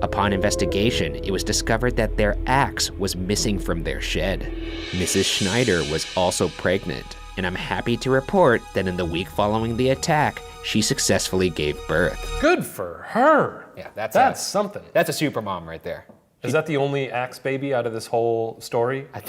Upon investigation, it was discovered that their axe was missing from their shed. Mrs. Schneider was also pregnant, and I'm happy to report that in the week following the attack, she successfully gave birth. Good for her. Yeah, that's something. That's a super mom right there. Is that the only axe baby out of this whole story? I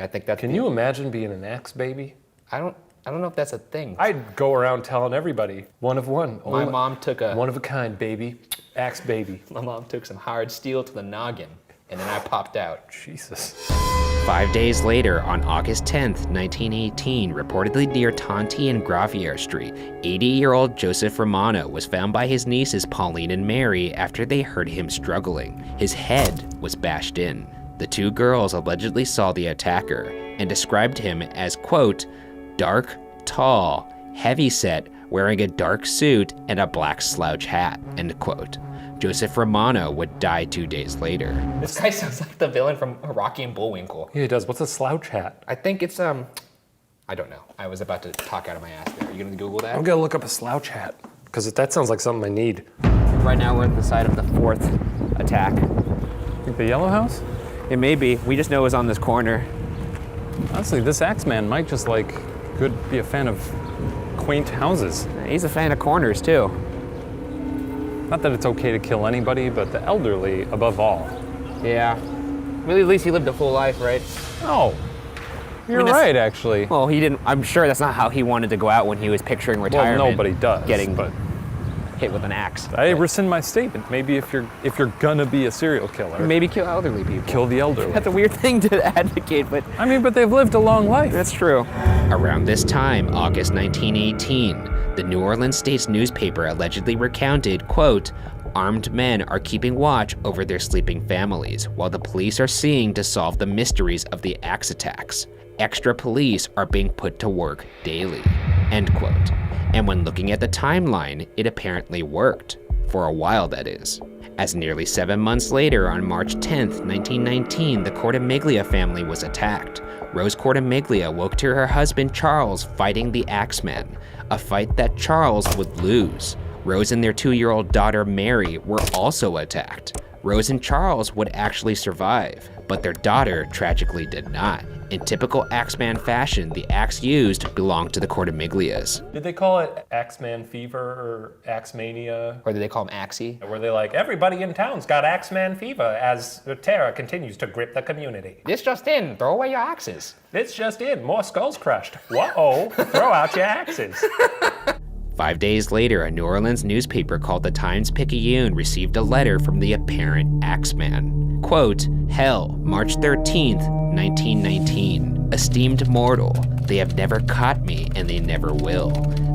think that's. Can you imagine being an axe baby? I don't know if that's a thing. I'd go around telling everybody, one of one. My mom took a one of a kind baby, axe baby. My mom took some hard steel to the noggin, and then I popped out. Jesus. 5 days later, on August 10th, 1918, reportedly near Tonty and Gravier Street, 80-year-old Joseph Romano was found by his nieces Pauline and Mary after they heard him struggling. His head was bashed in. The two girls allegedly saw the attacker and described him as, quote, dark, tall, heavy-set, wearing a dark suit and a black slouch hat, end quote. Joseph Romano would die 2 days later. This guy sounds like the villain from Rocky and Bullwinkle. Yeah, he does. What's a slouch hat? I think it's, I don't know. I was about to talk out of my ass there. Are you gonna Google that? I'm gonna look up a slouch hat, because that sounds like something I need. Right now we're at the site of the fourth attack. Think the yellow house? It may be. We just know it was on this corner. Honestly, this Axeman might just be a fan of quaint houses. He's a fan of corners too. Not that it's okay to kill anybody, but the elderly above all. Yeah. Really, at least he lived a full life, right? Oh, you're right, actually. Well, he didn't. I'm sure that's not how he wanted to go out when he was picturing retirement. Well, nobody does. Getting hit with an axe. I rescind my statement. Maybe if you're gonna be a serial killer, maybe kill elderly people. Kill the elderly. That's a weird thing to advocate, but I mean, but they've lived a long life. That's true. Around this time, August 1918, the New Orleans State's newspaper allegedly recounted, quote, armed men are keeping watch over their sleeping families, while the police are seeing to solve the mysteries of the axe attacks. Extra police are being put to work daily, end quote. And when looking at the timeline, it apparently worked. For a while, that is. As nearly 7 months later, on March 10th, 1919, the Cortimiglia family was attacked. Rose Cortimiglia woke to her husband Charles fighting the Axeman, a fight that Charles would lose. Rose and their 2-year-old daughter Mary were also attacked. Rose and Charles would actually survive, but their daughter tragically did not. In typical Axeman fashion, the axe used belonged to the Cortamiglias. Did they call it Axeman fever or Axemania? Or do they call him Axie? Were they like, everybody in town's got Axeman fever as the terror continues to grip the community? This just in, throw away your axes. It's just in, more skulls crushed. Whoa, throw out your axes. 5 days later, a New Orleans newspaper called the Times-Picayune received a letter from the apparent Axeman. Quote, Hell, March 13th, 1919. Esteemed mortal, they have never caught me and they never will.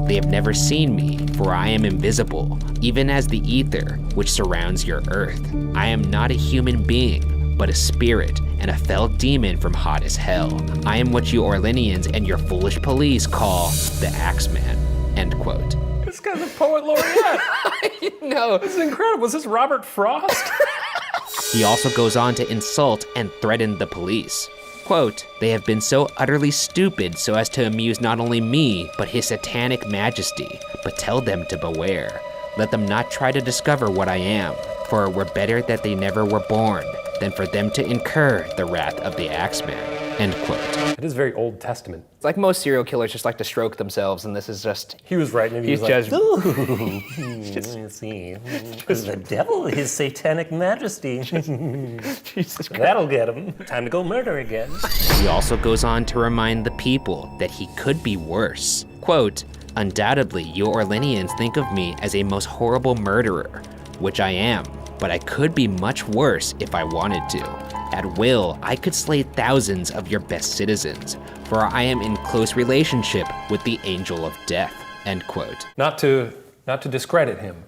They have never seen me, for I am invisible, even as the ether which surrounds your earth. I am not a human being, but a spirit and a fell demon from hot as hell. I am what you Orleanians and your foolish police call the Axeman. End quote. This guy's a poet laureate. No. This is incredible. Was this Robert Frost? He also goes on to insult and threaten the police. Quote, They have been so utterly stupid so as to amuse not only me, but his satanic majesty. But tell them to beware. Let them not try to discover what I am, for it were better that they never were born than for them to incur the wrath of the Axeman. End quote. It is very Old Testament. It's like most serial killers just like to stroke themselves, and this is just... He was writing it. He's just... Let's see. The devil, his satanic majesty. Jesus Christ. That'll get him. Time to go murder again. He also goes on to remind the people that he could be worse. Quote, Undoubtedly, you Orleanians think of me as a most horrible murderer, which I am, but I could be much worse if I wanted to. At will, I could slay thousands of your best citizens, for I am in close relationship with the angel of death. End quote. Not to discredit him,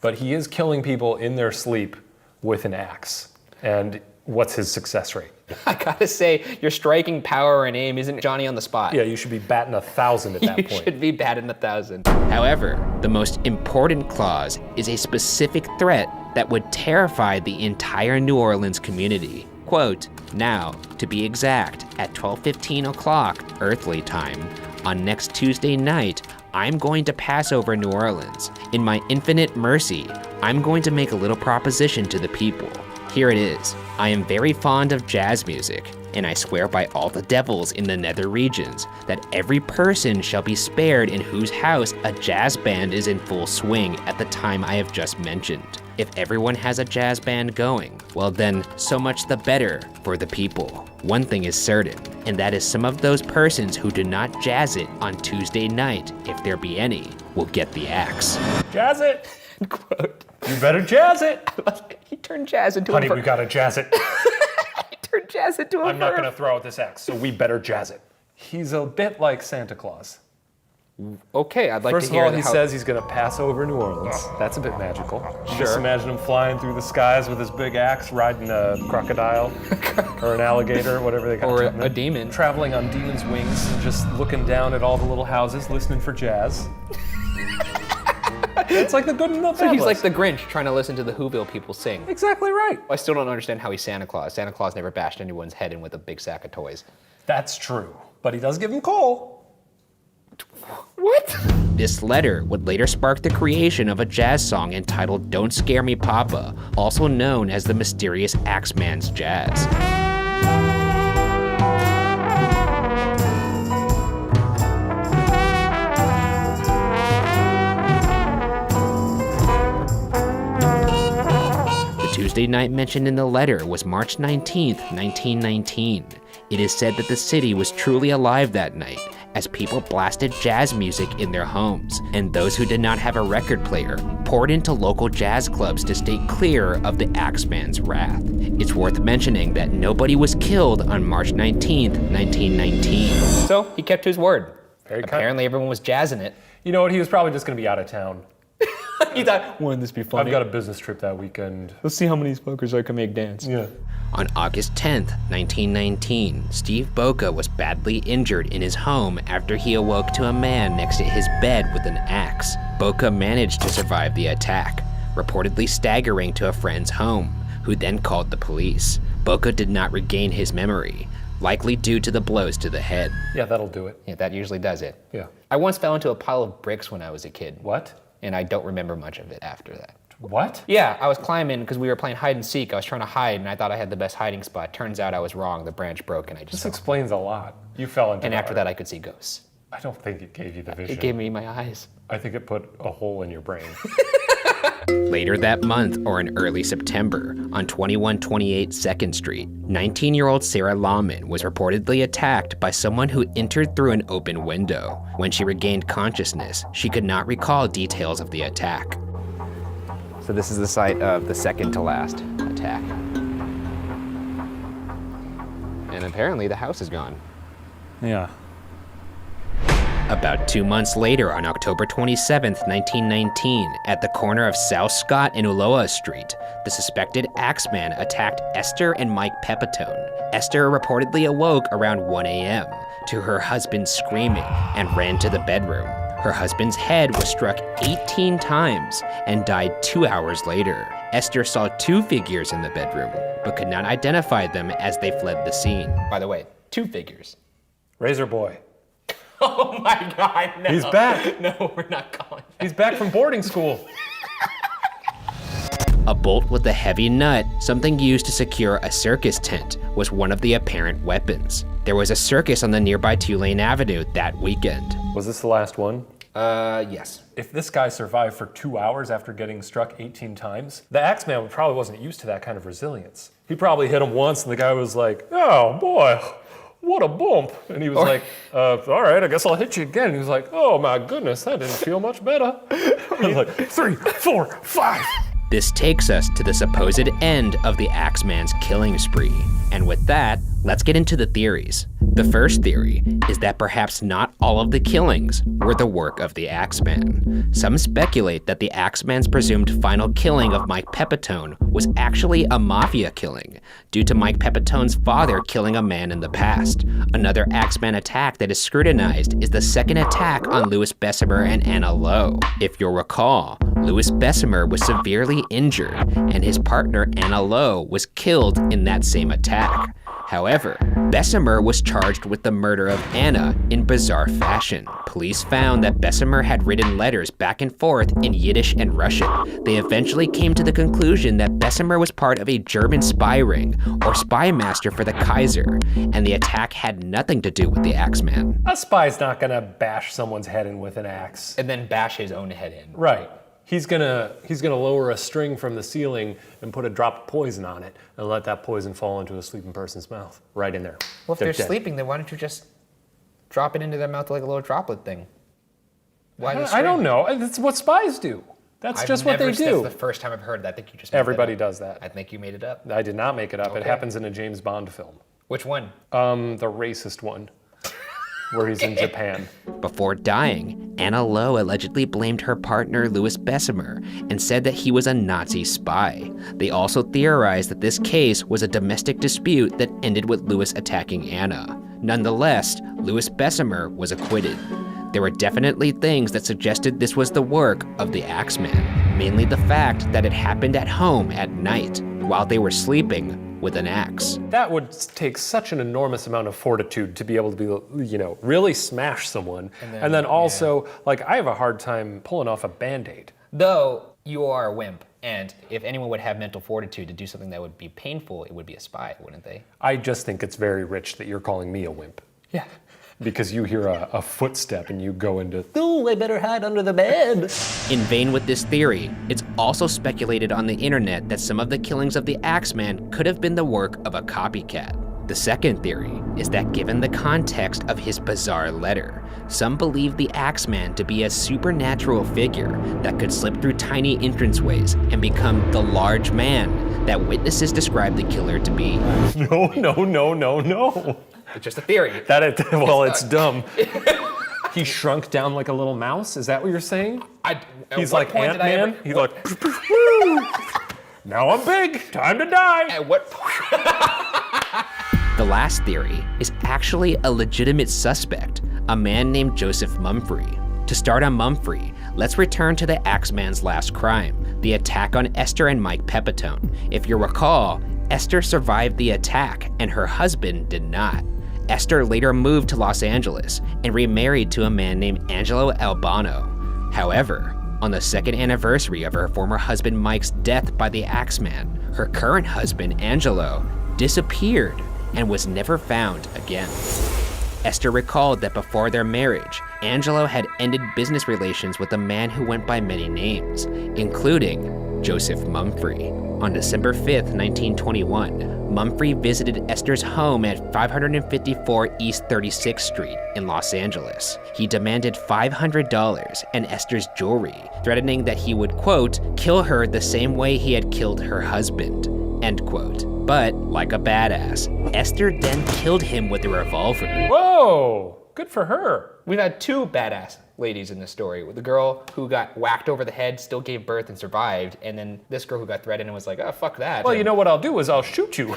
but he is killing people in their sleep with an axe. And what's his success rate? I gotta say, your striking power and aim isn't Johnny on the spot. Yeah, you should be batting 1,000 at that You point. should be batting 1,000. However, the most important clause is a specific threat that would terrify the entire New Orleans community. Quote, Now, to be exact, at 12:15 o'clock earthly time, on next Tuesday night, I'm going to pass over New Orleans. In my infinite mercy, I'm going to make a little proposition to the people. Here it is. I am very fond of jazz music, and I swear by all the devils in the nether regions that every person shall be spared in whose house a jazz band is in full swing at the time I have just mentioned. If everyone has a jazz band going, well then, so much the better for the people. One thing is certain, and that is some of those persons who do not jazz it on Tuesday night, if there be any, will get the axe. Jazz it! Quote. You better jazz it! He turned jazz into Honey, a verb. we gotta jazz it. He turned jazz into a I'm not verb. gonna throw out this axe, so we better jazz it. He's a bit like Santa Claus. Okay, I'd like First to of hear all, he how... says he's gonna pass over New Orleans. That's a bit magical. Just imagine him flying through the skies with his big axe, riding a crocodile or an alligator, whatever they got. Or to a demon. Traveling on demon's wings and just looking down at all the little houses, listening for jazz. It's like the good and the bad. So he's list. like the Grinch trying to listen to the Whoville people sing. Exactly right. I still don't understand how he's Santa Claus. Santa Claus never bashed anyone's head in with a big sack of toys. That's true. But he does give him coal. What? This letter would later spark the creation of a jazz song entitled Don't Scare Me Papa, also known as the mysterious Axeman's Jazz. The Tuesday night mentioned in the letter was March 19th, 1919. It is said that the city was truly alive that night, as people blasted jazz music in their homes, and those who did not have a record player poured into local jazz clubs to stay clear of the Axeman's wrath. It's worth mentioning that nobody was killed on March 19th, 1919. So he kept his word. Very kind. Apparently everyone was jazzing it. You know what? He was probably just gonna be out of town. He thought, wouldn't this be funny? I've got a business trip that weekend. Let's see how many smokers I can make dance. Yeah. On August 10th, 1919, Steve Boca was badly injured in his home after he awoke to a man next to his bed with an axe. Boca managed to survive the attack, reportedly staggering to a friend's home, who then called the police. Boca did not regain his memory, likely due to the blows to the head. Yeah, that'll do it. Yeah, that usually does it. Yeah. I once fell into a pile of bricks when I was a kid. What? And I don't remember much of it after that. What? Yeah, I was climbing because we were playing hide and seek. I was trying to hide, and I thought I had the best hiding spot. Turns out I was wrong. The branch broke, and I just This fell. explains a lot. You fell into And the after arc. that, I could see ghosts. I don't think it gave you the vision. It gave me my eyes. I think it put a hole in your brain. Later that month, or in early September, on 2128 2nd Street, 19-year-old Sarah Lawman was reportedly attacked by someone who entered through an open window. When she regained consciousness, she could not recall details of the attack. So this is the site of the second to last attack. And apparently the house is gone. Yeah. About 2 months later, on October 27th, 1919, at the corner of South Scott and Ulloa Street, the suspected Axeman attacked Esther and Mike Pepitone. Esther reportedly awoke around 1 a.m. to her husband screaming and ran to the bedroom. Her husband's head was struck 18 times and died 2 hours later. Esther saw 2 figures in the bedroom, but could not identify them as they fled the scene. By the way, 2 figures. Razor Boy. Oh my God, no. He's back. No, we're not calling that. He's back from boarding school. A bolt with a heavy nut, something used to secure a circus tent, was one of the apparent weapons. There was a circus on the nearby Tulane Avenue that weekend. Was this the last one? Yes. If this guy survived for 2 hours after getting struck 18 times, the Axeman probably wasn't used to that kind of resilience. He probably hit him once and the guy was like, oh boy, what a bump. And he was like, all right, I guess I'll hit you again. And he was like, oh my goodness, that didn't feel much better. He was like, 3, 4, 5. This takes us to the supposed end of the Axeman's killing spree. And with that, let's get into the theories. The first theory is that perhaps not all of the killings were the work of the Axeman. Some speculate that the Axeman's presumed final killing of Mike Pepitone was actually a mafia killing, due to Mike Pepitone's father killing a man in the past. Another Axeman attack that is scrutinized is the second attack on Louis Bessemer and Anna Lowe. If you'll recall, Louis Bessemer was severely injured, and his partner Anna Lowe was killed in that same attack. However, Bessemer was charged with the murder of Anna in bizarre fashion. Police found that Bessemer had written letters back and forth in Yiddish and Russian. They eventually came to the conclusion that Bessemer was part of a German spy ring or spy master for the Kaiser, and the attack had nothing to do with the Axeman. A spy's not gonna bash someone's head in with an axe. And then bash his own head in. Right. He's gonna lower a string from the ceiling and put a drop of poison on it and let that poison fall into a sleeping person's mouth. Right in there. Well, if they're dead. sleeping, then why don't you just drop it into their mouth like a little droplet thing? Why the I don't string? know. That's what spies do. That's just what they That's do. the first time I've heard that. I think you just made Everybody that up. does that. I think you made it up. I did not make it up. It Okay. happens in a James Bond film. Which one? The racist one, where he's in Japan. Before dying, Anna Lowe allegedly blamed her partner Louis Bessemer and said that he was a Nazi spy. They also theorized that this case was a domestic dispute that ended with Louis attacking Anna. Nonetheless, Louis Bessemer was acquitted. There were definitely things that suggested this was the work of the Axeman, mainly the fact that it happened at home at night while they were sleeping with an axe. That would take such an enormous amount of fortitude to be able to be, really smash someone. And then also, like, I have a hard time pulling off a Band-Aid. Though you are a wimp, and if anyone would have mental fortitude to do something that would be painful, it would be a spy, wouldn't they? I just think it's very rich that you're calling me a wimp. Yeah. Because you hear a footstep and you go into, oh, I better hide under the bed. In vain with this theory, it's also speculated on the internet that some of the killings of the Axeman could have been the work of a copycat. The second theory is that given the context of his bizarre letter, some believe the Axeman to be a supernatural figure that could slip through tiny entranceways and become the large man that witnesses describe the killer to be. No. It's just a theory. It's dumb. He shrunk down like a little mouse? Is that what you're saying? He's like Ant-Man? He's like, now I'm big, time to die. At what point? The last theory is actually a legitimate suspect, a man named Joseph Mumphrey. To start on Mumphrey, let's return to the Axeman's last crime, the attack on Esther and Mike Pepitone. If you recall, Esther survived the attack and her husband did not. Esther later moved to Los Angeles and remarried to a man named Angelo Albano. However, On the second anniversary of her former husband Mike's death by the Axeman, her current husband, Angelo, disappeared and was never found again. Esther recalled that before their marriage, Angelo had ended business relations with a man who went by many names, including Joseph Mumfree. On December 5th, 1921, Mumfree visited Esther's home at 554 East 36th Street in Los Angeles. He demanded $500 and Esther's jewelry, threatening that he would, quote, kill her the same way he had killed her husband, end quote. But, like a badass, Esther then killed him with a revolver. Whoa, good for her. We've had two badass ladies in this story. The girl who got whacked over the head still gave birth and survived, and then this girl who got threatened and was like, oh, fuck that. Well, you know what I'll do is I'll shoot you.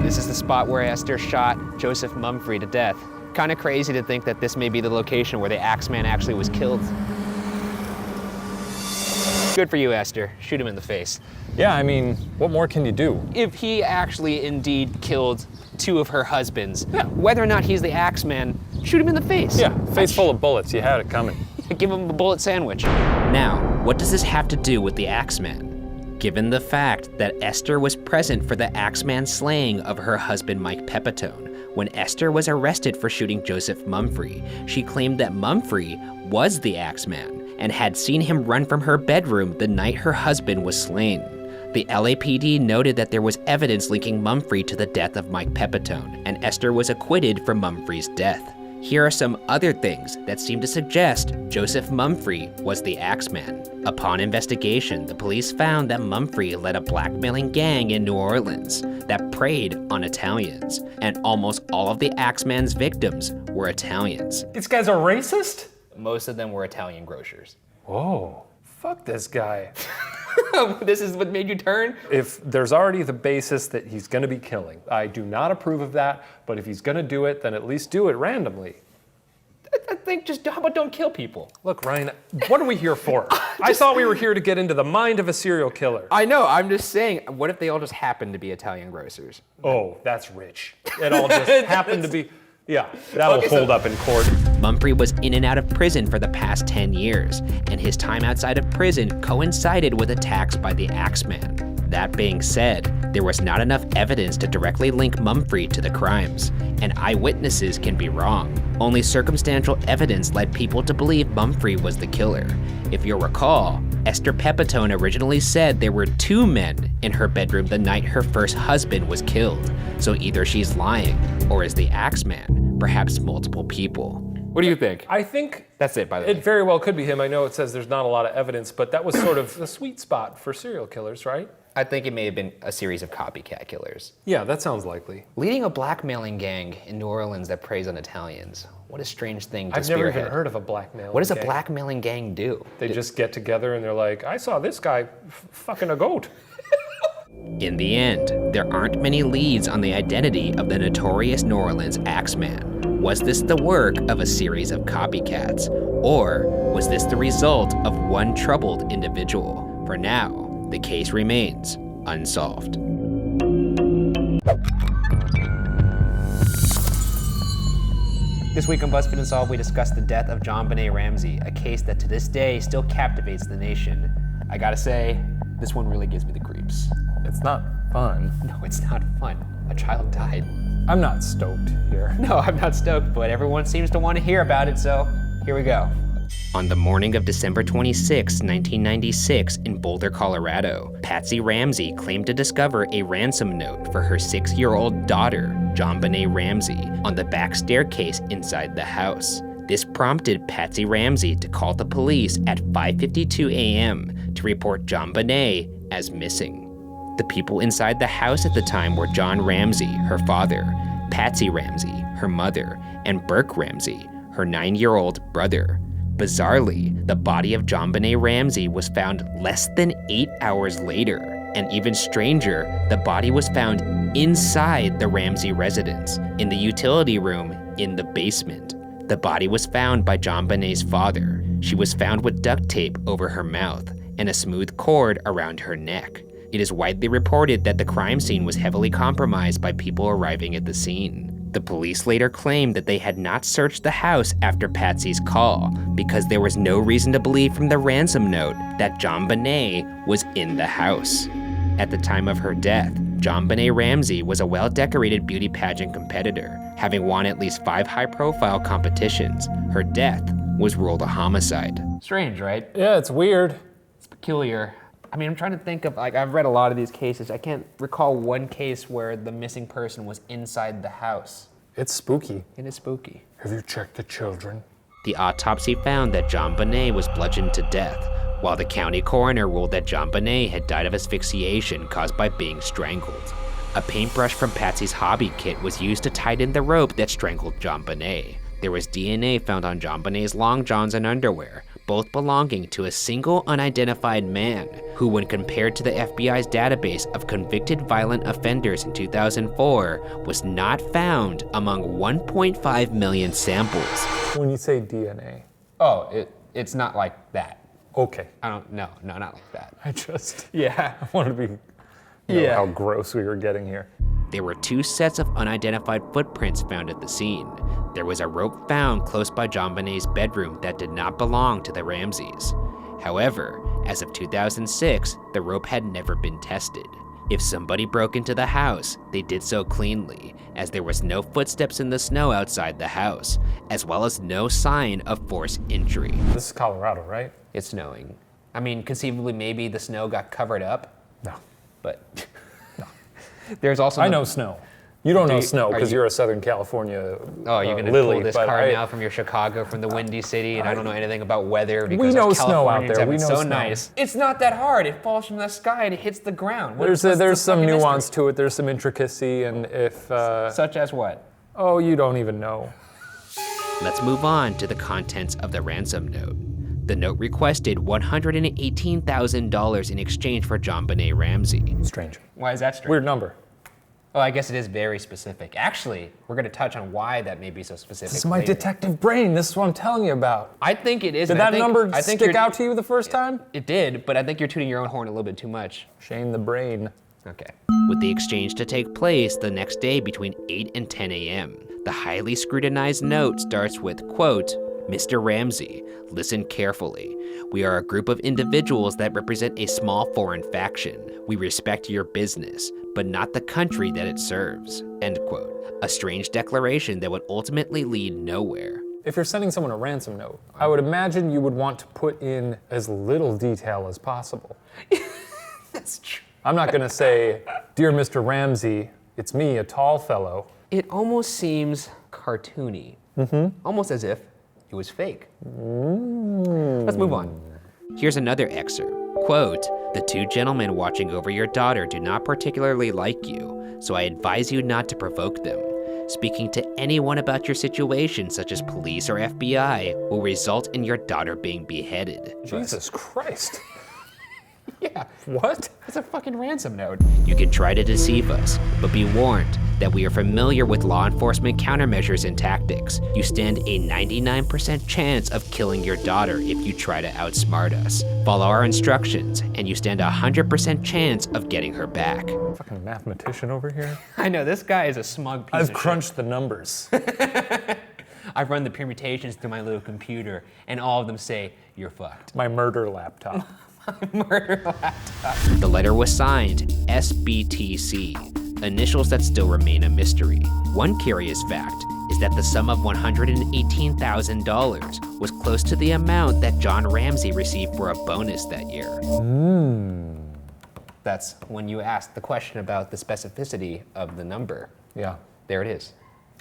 This is the spot where Esther shot Joseph Mumfree to death. Kind of crazy to think that this may be the location where the Axeman actually was killed. Good for you, Esther. Shoot him in the face. Yeah, I mean, what more can you do? If he actually indeed killed two of her husbands, whether or not he's the Axeman, shoot him in the face. Yeah, face full of bullets, you had it coming. Give him a bullet sandwich. Now, what does this have to do with the Axeman? Given the fact that Esther was present for the Axeman slaying of her husband Mike Pepitone, when Esther was arrested for shooting Joseph Mumfree, she claimed that Mumfree was the Axeman and had seen him run from her bedroom the night her husband was slain. The LAPD noted that there was evidence linking Mumfree to the death of Mike Pepitone, and Esther was acquitted for Mumfree's death. Here are some other things that seem to suggest Joseph Mumfree was the Axeman. Upon investigation, the police found that Mumfree led a blackmailing gang in New Orleans that preyed on Italians, and almost all of the Axeman's victims were Italians. These guys are racist? Most of them were Italian grocers. Whoa, fuck this guy. This is what made you turn? If there's already the basis that he's gonna be killing, I do not approve of that, but if he's gonna do it, then at least do it randomly. I think just, how about don't kill people? Look, Ryan, what are we here for? I thought we were here to get into the mind of a serial killer. I know, I'm just saying, what if they all just happen to be Italian grocers? Oh, that's rich. It all just happened to be, yeah, that'll hold up in court. Mumfree was in and out of prison for the past 10 years, and his time outside of prison coincided with attacks by the Axeman. That being said, there was not enough evidence to directly link Mumfree to the crimes, and eyewitnesses can be wrong. Only circumstantial evidence led people to believe Mumfree was the killer. If you'll recall, Esther Pepitone originally said there were 2 men in her bedroom the night her first husband was killed, so either she's lying, or is the Axeman, perhaps multiple people. What do you think? I think That's it, by the way. it very well could be him. I know it says there's not a lot of evidence, but that was sort of the sweet spot for serial killers, right? I think it may have been a series of copycat killers. Yeah, that sounds likely. Leading a blackmailing gang in New Orleans that preys on Italians. What a strange thing to I've never spearhead. even heard of a blackmailing What does a gang. blackmailing gang do? They just get together and they're like, I saw this guy fucking a goat. In the end, there aren't many leads on the identity of the notorious New Orleans Axeman. Was this the work of a series of copycats? Or was this the result of one troubled individual? For now, the case remains unsolved. This week on BuzzFeed Unsolved, we discussed the death of JonBenét Ramsey, a case that to this day still captivates the nation. I gotta say, this one really gives me the creeps. It's not fun. No, it's not fun. A child died. I'm not stoked here. No, I'm not stoked, but everyone seems to want to hear about it, so here we go. On the morning of December 26, 1996, in Boulder, Colorado, Patsy Ramsey claimed to discover a ransom note for her 6-year-old daughter, JonBenét Ramsey, on the back staircase inside the house. This prompted Patsy Ramsey to call the police at 5:52 a.m. to report JonBenét as missing. The people inside the house at the time were John Ramsey, her father, Patsy Ramsey, her mother, and Burke Ramsey, her 9-year-old brother. Bizarrely, the body of JonBenét Ramsey was found less than 8 hours later, and even stranger, the body was found inside the Ramsey residence, in the utility room in the basement. The body was found by JonBenét's father. She was found with duct tape over her mouth and a smooth cord around her neck. It is widely reported that the crime scene was heavily compromised by people arriving at the scene. The police later claimed that they had not searched the house after Patsy's call because there was no reason to believe from the ransom note that JonBenét was in the house. At the time of her death, JonBenét Ramsey was a well-decorated beauty pageant competitor, having won at least 5 high-profile competitions. Her death was ruled a homicide. Strange, right? Yeah, it's weird. It's peculiar. I mean, I'm trying to think of, like, I've read a lot of these cases. I can't recall one case where the missing person was inside the house. It's spooky. It is spooky. Have you checked the children? The autopsy found that JonBenét was bludgeoned to death, while the county coroner ruled that JonBenét had died of asphyxiation caused by being strangled. A paintbrush from Patsy's hobby kit was used to tighten the rope that strangled JonBenét. There was DNA found on JonBenét's long johns and underwear, both belonging to a single unidentified man, who, when compared to the FBI's database of convicted violent offenders in 2004, was not found among 1.5 million samples. When you say DNA. Oh, it's not like that. Okay. I don't, no, not like that. I just Yeah. wanted to be, Yeah. how gross we were getting here. There were 2 sets of unidentified footprints found at the scene. There was a rope found close by JonBenét's bedroom that did not belong to the Ramseys. However, as of 2006, the rope had never been tested. If somebody broke into the house, they did so cleanly, as there was no footsteps in the snow outside the house, as well as no sign of forced entry. This is Colorado, right? It's snowing. I mean, conceivably, maybe the snow got covered up, No. but there's also I know snow. You don't know you- snow are because you- you're a Southern California Oh, you're gonna Lily, pull this but card I- now from your Chicago, from the Windy City, and I don't know anything about weather because We know us snow out Californians there. have We it know so snow. nice. It's not that hard. It falls from the sky and it hits the ground. There's some nuance to it. There's some intricacy, and if Such as what? oh, you don't even know. Let's move on to the contents of the ransom note. The note requested $118,000 in exchange for JonBenét Ramsey. Strange. Why is that strange? Weird number. Oh, I guess it is very specific. Actually, we're going to touch on why that may be so specific. This is my later. detective brain. This is what I'm telling you about. I think it is. Did and I that think- number I think stick you're- out to you the first time? It did, but I think you're tooting your own horn a little bit too much. Shane the brain. Okay. With the exchange to take place the next day between 8 and 10 a.m. The highly scrutinized note starts with, quote, "Mr. Ramsey, listen carefully. We are a group of individuals that represent a small foreign faction. We respect your business, but not the country that it serves," end quote. A strange declaration that would ultimately lead nowhere. If you're sending someone a ransom note, I would imagine you would want to put in as little detail as possible. That's true. I'm not going to say, "Dear Mr. Ramsey, it's me, a tall fellow." It almost seems cartoony. Almost as if it was fake. Let's move on. Here's another excerpt. Quote, "The 2 gentlemen watching over your daughter do not particularly like you, so I advise you not to provoke them. Speaking to anyone about your situation, such as police or FBI, will result in your daughter being beheaded. Jesus Christ. Yeah, What? it's a fucking ransom note. You can try to deceive us, but be warned that we are familiar with law enforcement countermeasures and tactics. You stand a 99% chance of killing your daughter if you try to outsmart us. Follow our instructions, and you stand a 100% chance of getting her back." Fucking mathematician over here. I know, this guy is a smug piece I've of crunched the numbers. shit. I've run the permutations through my little computer, and all of them say, you're fucked. My murder laptop. Murder laptop. The letter was signed SBTC, initials that still remain a mystery. One curious fact is that the sum of $118,000 was close to the amount that John Ramsey received for a bonus that year. That's when you asked the question about the specificity of the number. Yeah. There it is.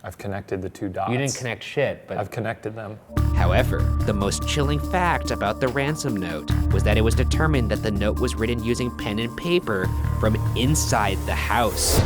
I've connected the 2 dots. You didn't connect shit, but I've connected them. However, the most chilling fact about the ransom note was that it was determined that the note was written using pen and paper from inside the house.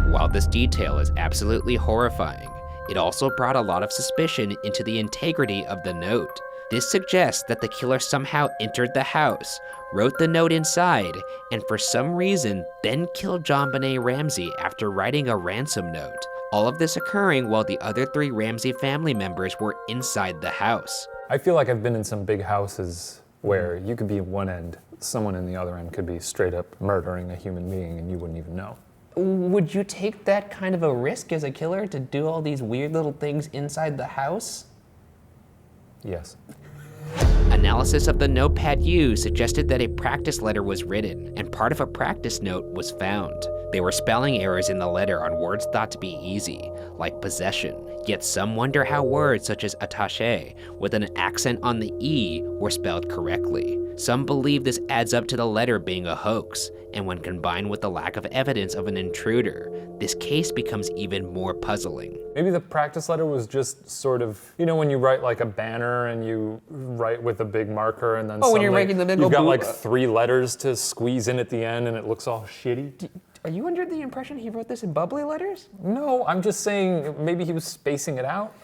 While this detail is absolutely horrifying, it also brought a lot of suspicion into the integrity of the note. This suggests that the killer somehow entered the house, wrote the note inside, and for some reason then killed JonBenét Ramsey after writing a ransom note. All of this occurring while the other 3 Ramsey family members were inside the house. I feel like I've been in some big houses where you could be at one end, someone in the other end could be straight up murdering a human being and you wouldn't even know. Would you take that kind of a risk as a killer to do all these weird little things inside the house? Yes. Analysis of the notepad used suggested that a practice letter was written, and part of a practice note was found. There were spelling errors in the letter on words thought to be easy, like possession, yet some wonder how words such as attaché, with an accent on the E, were spelled correctly. Some believe this adds up to the letter being a hoax, and when combined with the lack of evidence of an intruder, this case becomes even more puzzling. Maybe the practice letter was just sort of, you know, when you write like a banner and you write with a big marker and then when you're suddenly making the big you've old got blue- like 3 letters to squeeze in at the end and it looks all shitty. Are you under the impression he wrote this in bubbly letters? No, I'm just saying maybe he was spacing it out.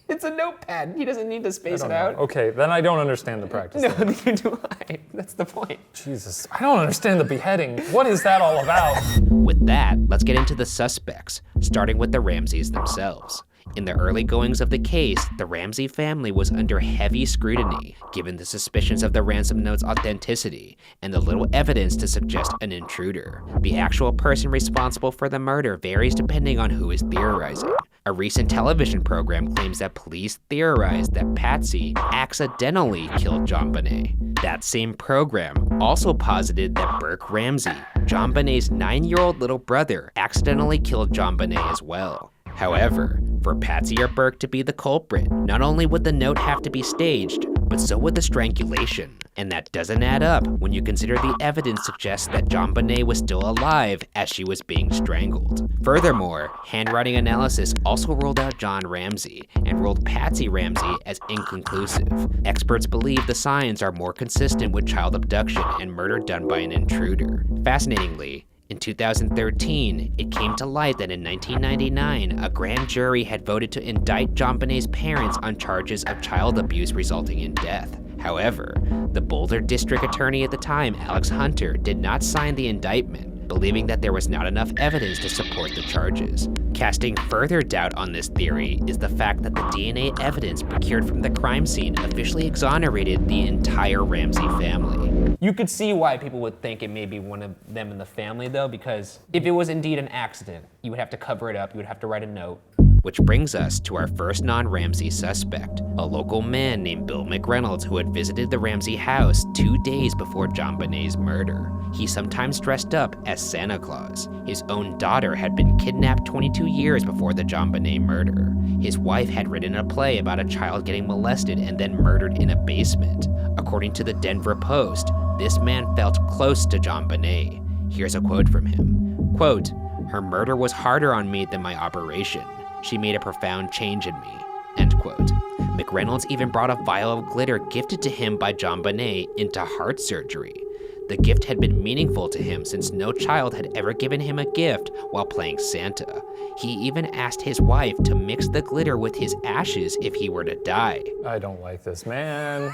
It's a notepad. He doesn't need to space it I don't out. know. Okay, then I don't understand the practice No, letter. neither do I. That's the point. Jesus, I don't understand the beheading. What is that all about? With that, let's get into the suspects, starting with the Ramseys themselves. In the early goings of the case, the Ramsey family was under heavy scrutiny, given the suspicions of the ransom note's authenticity and the little evidence to suggest an intruder. The actual person responsible for the murder varies depending on who is theorizing. A recent television program claims that police theorized that Patsy accidentally killed JonBenét. That same program also posited that Burke Ramsey, JonBenét's 9-year-old little brother, accidentally killed JonBenét as well. However, for Patsy or Burke to be the culprit, not only would the note have to be staged, but so would the strangulation. And that doesn't add up when you consider the evidence suggests that JonBenét was still alive as she was being strangled. Furthermore, handwriting analysis also ruled out John Ramsey and ruled Patsy Ramsey as inconclusive. Experts believe the signs are more consistent with child abduction and murder done by an intruder. Fascinatingly, in 2013, it came to light that in 1999, a grand jury had voted to indict JonBenét's parents on charges of child abuse resulting in death. However, the Boulder District Attorney at the time, Alex Hunter, did not sign the indictment, believing that there was not enough evidence to support the charges. Casting further doubt on this theory is the fact that the DNA evidence procured from the crime scene officially exonerated the entire Ramsey family. You could see why people would think it may be one of them in the family, though, because if it was indeed an accident, you would have to cover it up, you would have to write a note. Which brings us to our first non-Ramsey suspect, a local man named Bill McReynolds who had visited the Ramsey house 2 days before JonBenét's murder. He sometimes dressed up as Santa Claus. His own daughter had been kidnapped 22 years before the JonBenét murder. His wife had written a play about a child getting molested and then murdered in a basement. According to the Denver Post, this man felt close to JonBenét. Here's a quote from him. Quote, "Her murder was harder on me than my operation. She made a profound change in me." End quote. McReynolds even brought a vial of glitter gifted to him by JonBenét into heart surgery. The gift had been meaningful to him since no child had ever given him a gift while playing Santa. He even asked his wife to mix the glitter with his ashes if he were to die. I don't like this man.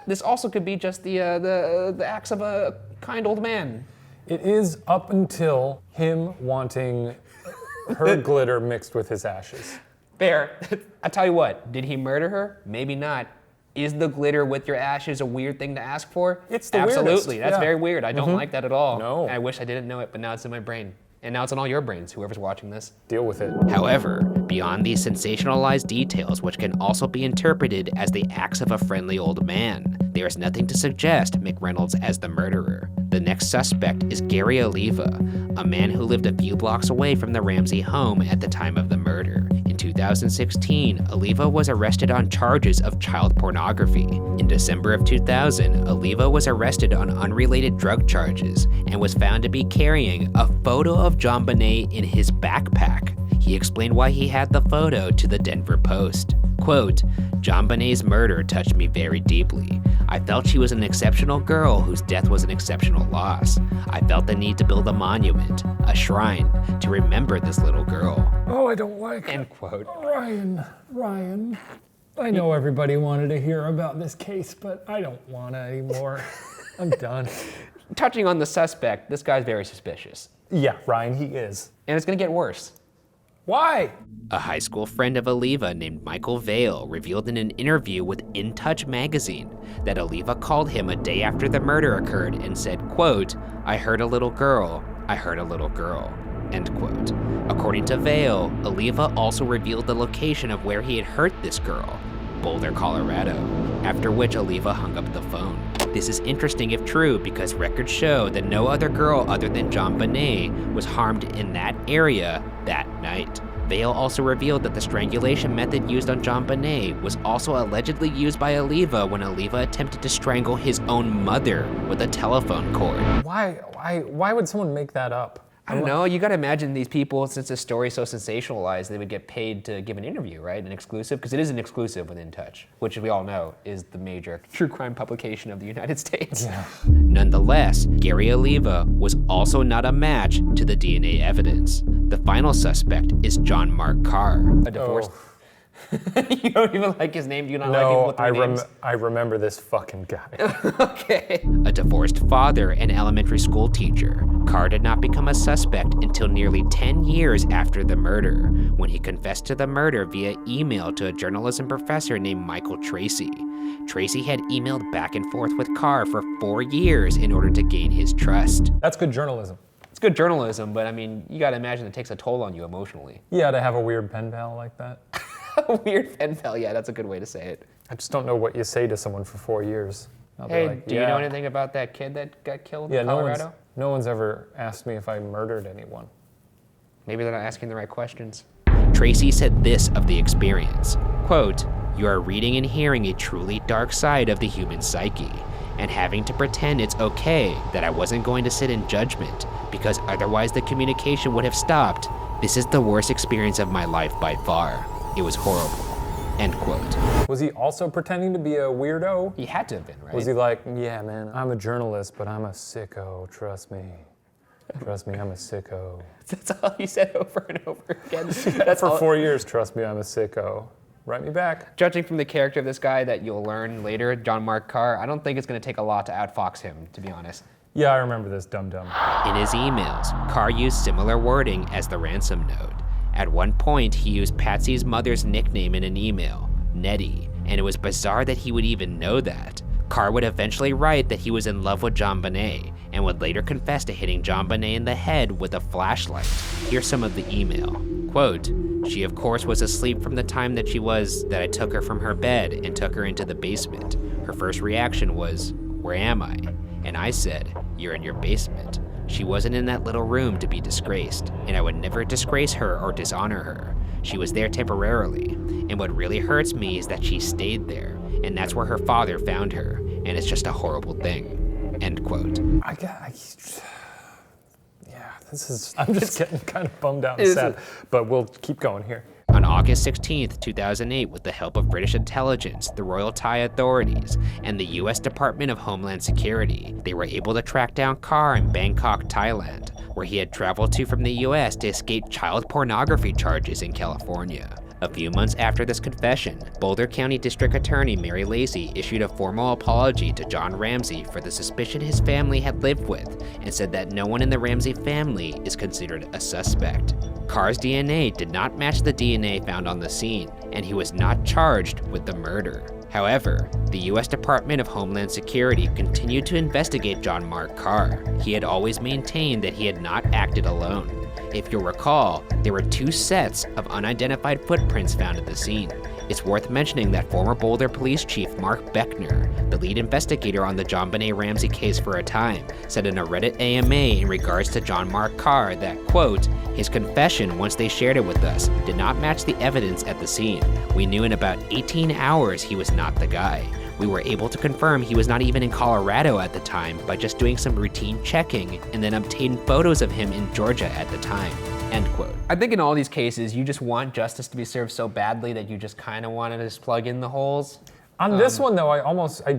This also could be just the acts of a kind old man. It is up until him wanting her glitter mixed with his ashes. Fair. I tell you what, did he murder her? Maybe not. Is the glitter with your ashes a weird thing to ask for? It's the Absolutely. weirdest, That's yeah. very weird. I don't like that at all. No. I wish I didn't know it, but now it's in my brain. And now it's in all your brains, whoever's watching this. Deal with it. However, beyond these sensationalized details, which can also be interpreted as the acts of a friendly old man, there is nothing to suggest McReynolds as the murderer. The next suspect is Gary Oliva, a man who lived a few blocks away from the Ramsey home at the time of the murder. In 2016, Oliva was arrested on charges of child pornography. In December of 2000, Oliva was arrested on unrelated drug charges and was found to be carrying a photo of JonBenét in his backpack. He explained why he had the photo to the Denver Post. Quote, "JonBenét's murder touched me very deeply. I felt she was an exceptional girl whose death was an exceptional loss. I felt the need to build a monument, a shrine, to remember this little girl." Oh, I don't like End quote. Ryan. I know everybody wanted to hear about this case, but I don't want to anymore. I'm done. Touching on the suspect, this guy's very suspicious. Yeah, Ryan, he is. And it's gonna get worse. Why? A high school friend of Oliva named Michael Vale revealed in an interview with In Touch magazine that Oliva called him a day after the murder occurred and said, quote, "I heard a little girl. I heard a little girl, end quote. According to Vail, Oliva also revealed the location of where he had hurt this girl, Boulder, Colorado, after which Oliva hung up the phone. This is interesting if true because records show that no other girl other than JonBenét was harmed in that area that night. Vail also revealed that the strangulation method used on JonBenét was also allegedly used by Oliva when Oliva attempted to strangle his own mother with a telephone cord. Why would someone make that up? I don't know, you gotta imagine these people, since the story's so sensationalized, they would get paid to give an interview, right? An exclusive, because it is an exclusive with In Touch, which we all know is the major true crime publication of the United States. Yeah. Nonetheless, Gary Oliva was also not a match to the DNA evidence. The final suspect is John Mark Carr. A divorced. You don't even like his name? Do you not like him No, with three names? I remember this fucking guy. Okay. A divorced father and elementary school teacher, Carr did not become a suspect until nearly 10 years after the murder, when he confessed to the murder via email to a journalism professor named Michael Tracy. Tracy had emailed back and forth with Carr for 4 years in order to gain his trust. That's good journalism. It's good journalism, but I mean, you gotta imagine it takes a toll on you emotionally. Yeah, to have a weird pen pal like that. Weird pen pal, yeah, that's a good way to say it. I just don't know what you say to someone for 4 years. I'll be Hey, like, do you know "Yeah." anything about that kid that got killed Yeah, in no Colorado? one's ever asked me if I murdered anyone. Maybe they're not asking the right questions. Tracy said this of the experience, quote, "You are reading and hearing a truly dark side of the human psyche, and having to pretend it's okay that I wasn't going to sit in judgment, because otherwise the communication would have stopped. This is the worst experience of my life by far. It was horrible," end quote. Was he also pretending to be a weirdo? He had to have been, right? Was he like, yeah, man, I'm a journalist, but I'm a sicko, trust me. Trust me, I'm a sicko. That's all he said over and over again. That's For all. 4 years, trust me, I'm a sicko. Write me back. Judging from the character of this guy that you'll learn later, John Mark Carr, I don't think it's gonna take a lot to outfox him, to be honest. Yeah, I remember this dum-dum. In his emails, Carr used similar wording as the ransom note. At one point, he used Patsy's mother's nickname in an email, Nettie, and it was bizarre that he would even know that. Carr would eventually write that he was in love with JonBenét, and would later confess to hitting JonBenét in the head with a flashlight. Here's some of the email. Quote, "She of course was asleep from the time that I took her from her bed and took her into the basement. Her first reaction was, 'Where am I?' And I said, 'You're in your basement.' She wasn't in that little room to be disgraced, and I would never disgrace her or dishonor her. She was there temporarily, and what really hurts me is that she stayed there, and that's where her father found her, and it's just a horrible thing," end quote. I'm just getting kind of bummed out and Is sad, it? but we'll keep going here. On August 16th, 2008, with the help of British intelligence, the Royal Thai authorities, and the US Department of Homeland Security, they were able to track down Carr in Bangkok, Thailand, where he had traveled to from the US to escape child pornography charges in California. A few months after this confession, Boulder County District Attorney Mary Lacey issued a formal apology to John Ramsey for the suspicion his family had lived with, and said that no one in the Ramsey family is considered a suspect. Carr's DNA did not match the DNA found on the scene, and he was not charged with the murder. However, the US Department of Homeland Security continued to investigate John Mark Carr. He had always maintained that he had not acted alone. If you'll recall, there were 2 sets of unidentified footprints found at the scene. It's worth mentioning that former Boulder Police Chief Mark Beckner, the lead investigator on the JonBenét Ramsey case for a time, said in a Reddit AMA in regards to John Mark Carr that, quote, "His confession, once they shared it with us, did not match the evidence at the scene. We knew in about 18 hours he was not the guy. We were able to confirm he was not even in Colorado at the time by just doing some routine checking and then obtained photos of him in Georgia at the time," end quote. I think in all these cases, you just want justice to be served so badly that you just kind of want to just plug in the holes. On this one, though, I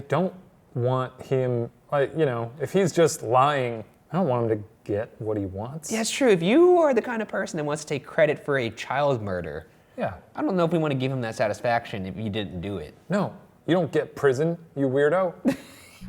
don't want him, if he's just lying, I don't want him to get what he wants. Yeah, it's true. If you are the kind of person that wants to take credit for a child murder, Yeah. I don't know if we want to give him that satisfaction if you didn't do it. No, you don't get prison, you weirdo.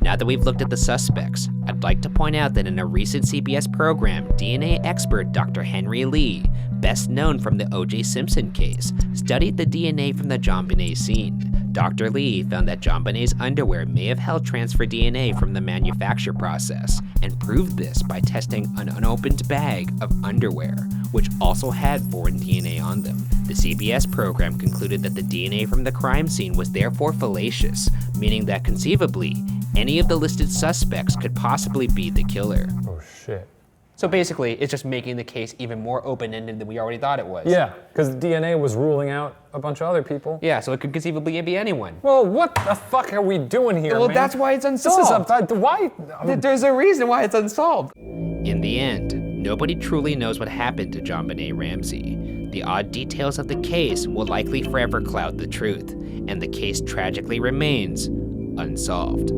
Now that we've looked at the suspects, I'd like to point out that in a recent CBS program, DNA expert Dr. Henry Lee, best known from the O.J. Simpson case, studied the DNA from the JonBenét scene. Dr. Lee found that JonBenét's underwear may have held transfer DNA from the manufacture process, and proved this by testing an unopened bag of underwear, which also had foreign DNA on them. The CBS program concluded that the DNA from the crime scene was therefore fallacious, meaning that conceivably, any of the listed suspects could possibly be the killer. Oh shit. So basically, it's just making the case even more open-ended than we already thought it was. Yeah, because the DNA was ruling out a bunch of other people. Yeah, so it could conceivably be anyone. Well, what the fuck are we doing here, Well, man? that's why it's This unsolved. is why? There's a reason why it's unsolved. In the end, nobody truly knows what happened to JonBenét Ramsey. The odd details of the case will likely forever cloud the truth, and the case tragically remains unsolved.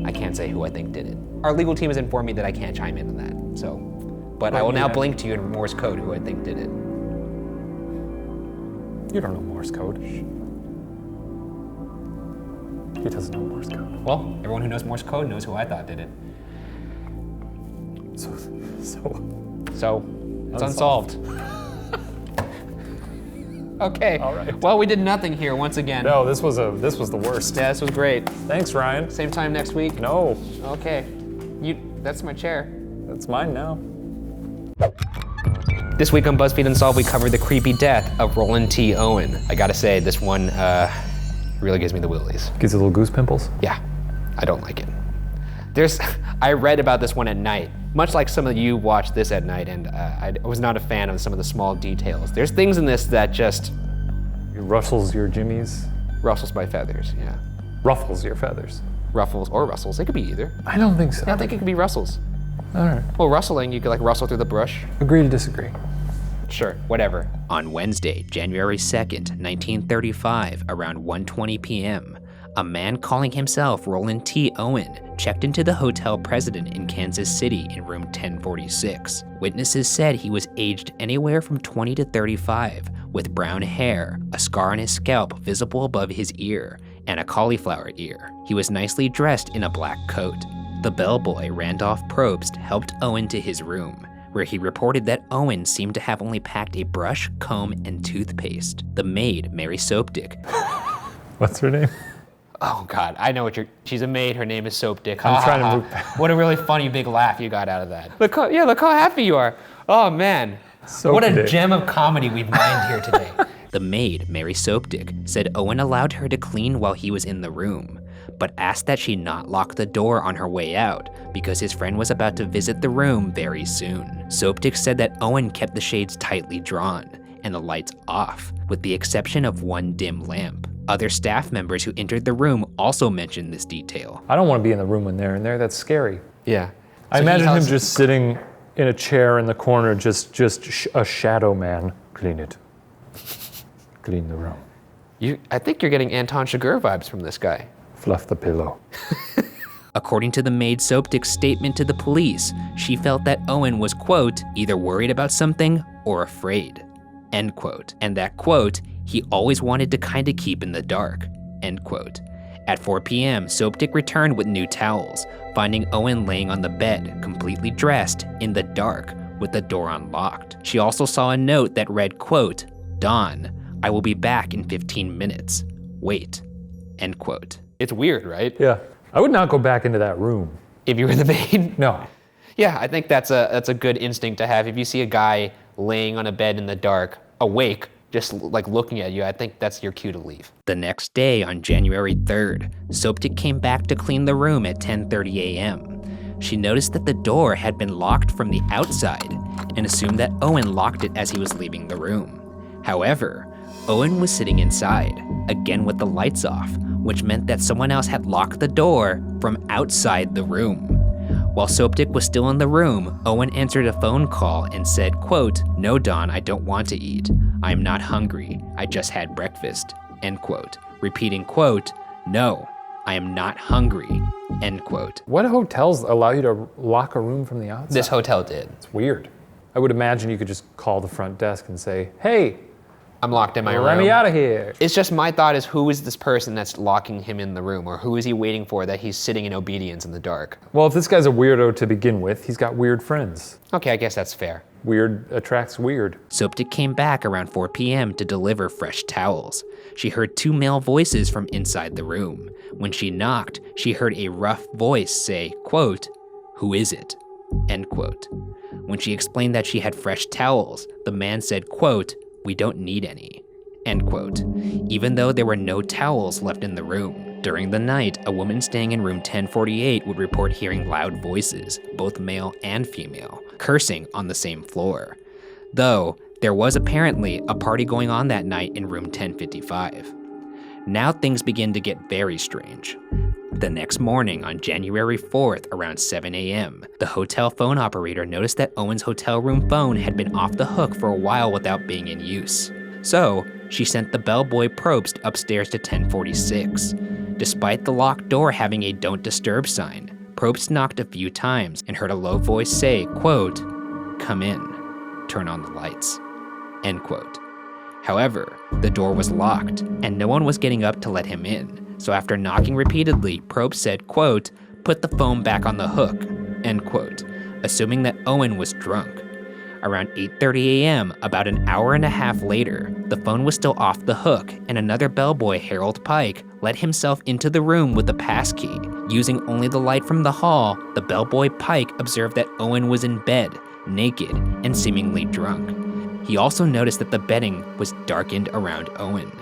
I can't say who I think did it. Our legal team has informed me that I can't chime in on that, so. But I will now blink to you in Morse code who I think did it. You don't know Morse code. He doesn't know Morse code. Well, everyone who knows Morse code knows who I thought did it. So, it's unsolved. Okay. All right. Well, we did nothing here once again. No, this was the worst. Yeah, this was great. Thanks, Ryan. Same time next week? No, Okay. That's my chair. that's mine now. This week on BuzzFeed Unsolved, we covered the creepy death of Roland T. Owen. I gotta say, this one really gives me the willies. Gives you little goose pimples. Yeah, I don't like it. I read about this one at night. Much like some of you watched this at night, and I was not a fan of some of the small details. There's things in this that just It rustles your jimmies. rustles my feathers, yeah. Ruffles your feathers. Ruffles or rustles, it could be either. I don't think so. I think it could be rustles. All right. Well, rustling, you could like rustle through the brush. Agree to disagree. Sure, whatever. On Wednesday, January 2nd, 1935, around 1:20 p.m., a man calling himself Roland T. Owen checked into the Hotel President in Kansas City in room 1046. Witnesses said he was aged anywhere from 20 to 35, with brown hair, a scar on his scalp visible above his ear, and a cauliflower ear. He was nicely dressed in a black coat. The bellboy, Randolph Probst, helped Owen to his room, where he reported that Owen seemed to have only packed a brush, comb, and toothpaste. The maid, Mary Soapdick, What's her name? Oh God, I know she's a maid, her name is Soap Dick. I'm trying to move. What a really funny big laugh you got out of that. Look how happy you are. Oh man. Soap What a Dick. gem of comedy we've mined here today. the maid, Mary Soapdick, said Owen allowed her to clean while he was in the room, but asked that she not lock the door on her way out because his friend was about to visit the room very soon. Soapdick said that Owen kept the shades tightly drawn and the lights off, with the exception of one dim lamp. Other staff members who entered the room also mentioned this detail. I don't want to be in the room when they're in there. That's scary. Yeah. I imagine him just sitting in a chair in the corner, just a shadow man. Clean it. Clean the room. I think you're getting Anton Chigurh vibes from this guy. Fluff the pillow. According to the maid Soapdick's statement to the police, she felt that Owen was, quote, either worried about something or afraid, end quote, and that, quote, he always wanted to kind of keep in the dark, end quote. At 4 p.m., Soapdick returned with new towels, finding Owen laying on the bed, completely dressed, in the dark, with the door unlocked. She also saw a note that read, quote, Dawn, I will be back in 15 minutes. Wait, end quote. It's weird, right? Yeah. I would not go back into that room. If you were the maid. No. Yeah, I think that's a good instinct to have. If you see a guy laying on a bed in the dark, awake, just like looking at you, I think that's your cue to leave. The next day, on January 3rd, Soapdick came back to clean the room at 10:30 a.m. She noticed that the door had been locked from the outside and assumed that Owen locked it as he was leaving the room. However, Owen was sitting inside, again with the lights off, which meant that someone else had locked the door from outside the room. While Soapdick was still in the room, Owen answered a phone call and said, quote, no, Dawn, I don't want to eat. I'm not hungry. I just had breakfast, end quote. Repeating, quote, no, I am not hungry, end quote. What hotels allow you to lock a room from the outside? This hotel did. It's weird. I would imagine you could just call the front desk and say, hey, I'm locked in my room. Let me out of here. It's just my thought is, who is this person that's locking him in the room? Or who is he waiting for that he's sitting in obedience in the dark? Well, if this guy's a weirdo to begin with, he's got weird friends. Okay, I guess that's fair. Weird attracts weird. Soapdick came back around 4 p.m. to deliver fresh towels. She heard 2 male voices from inside the room. When she knocked, she heard a rough voice say, quote, "Who is it?" End quote. When she explained that she had fresh towels, the man said, quote, "We don't need any." End quote. Even though there were no towels left in the room. During the night, a woman staying in room 1048 would report hearing loud voices, both male and female, cursing on the same floor. Though, there was apparently a party going on that night in room 1055. Now things begin to get very strange. The next morning, on January 4th, around 7 a.m., the hotel phone operator noticed that Owen's hotel room phone had been off the hook for a while without being in use. So, she sent the bellboy Probst upstairs to 1046. Despite the locked door having a "Don't Disturb" sign, Probst knocked a few times and heard a low voice say, quote, "Come in, turn on the lights." End quote. However, the door was locked, and no one was getting up to let him in. So after knocking repeatedly, Probst said, quote, "Put the phone back on the hook," end quote, assuming that Owen was drunk. Around 8:30 a.m., about an hour and a half later, the phone was still off the hook, and another bellboy, Harold Pike, let himself into the room with a passkey. Using only the light from the hall, the bellboy Pike observed that Owen was in bed, naked, and seemingly drunk. He also noticed that the bedding was darkened around Owen.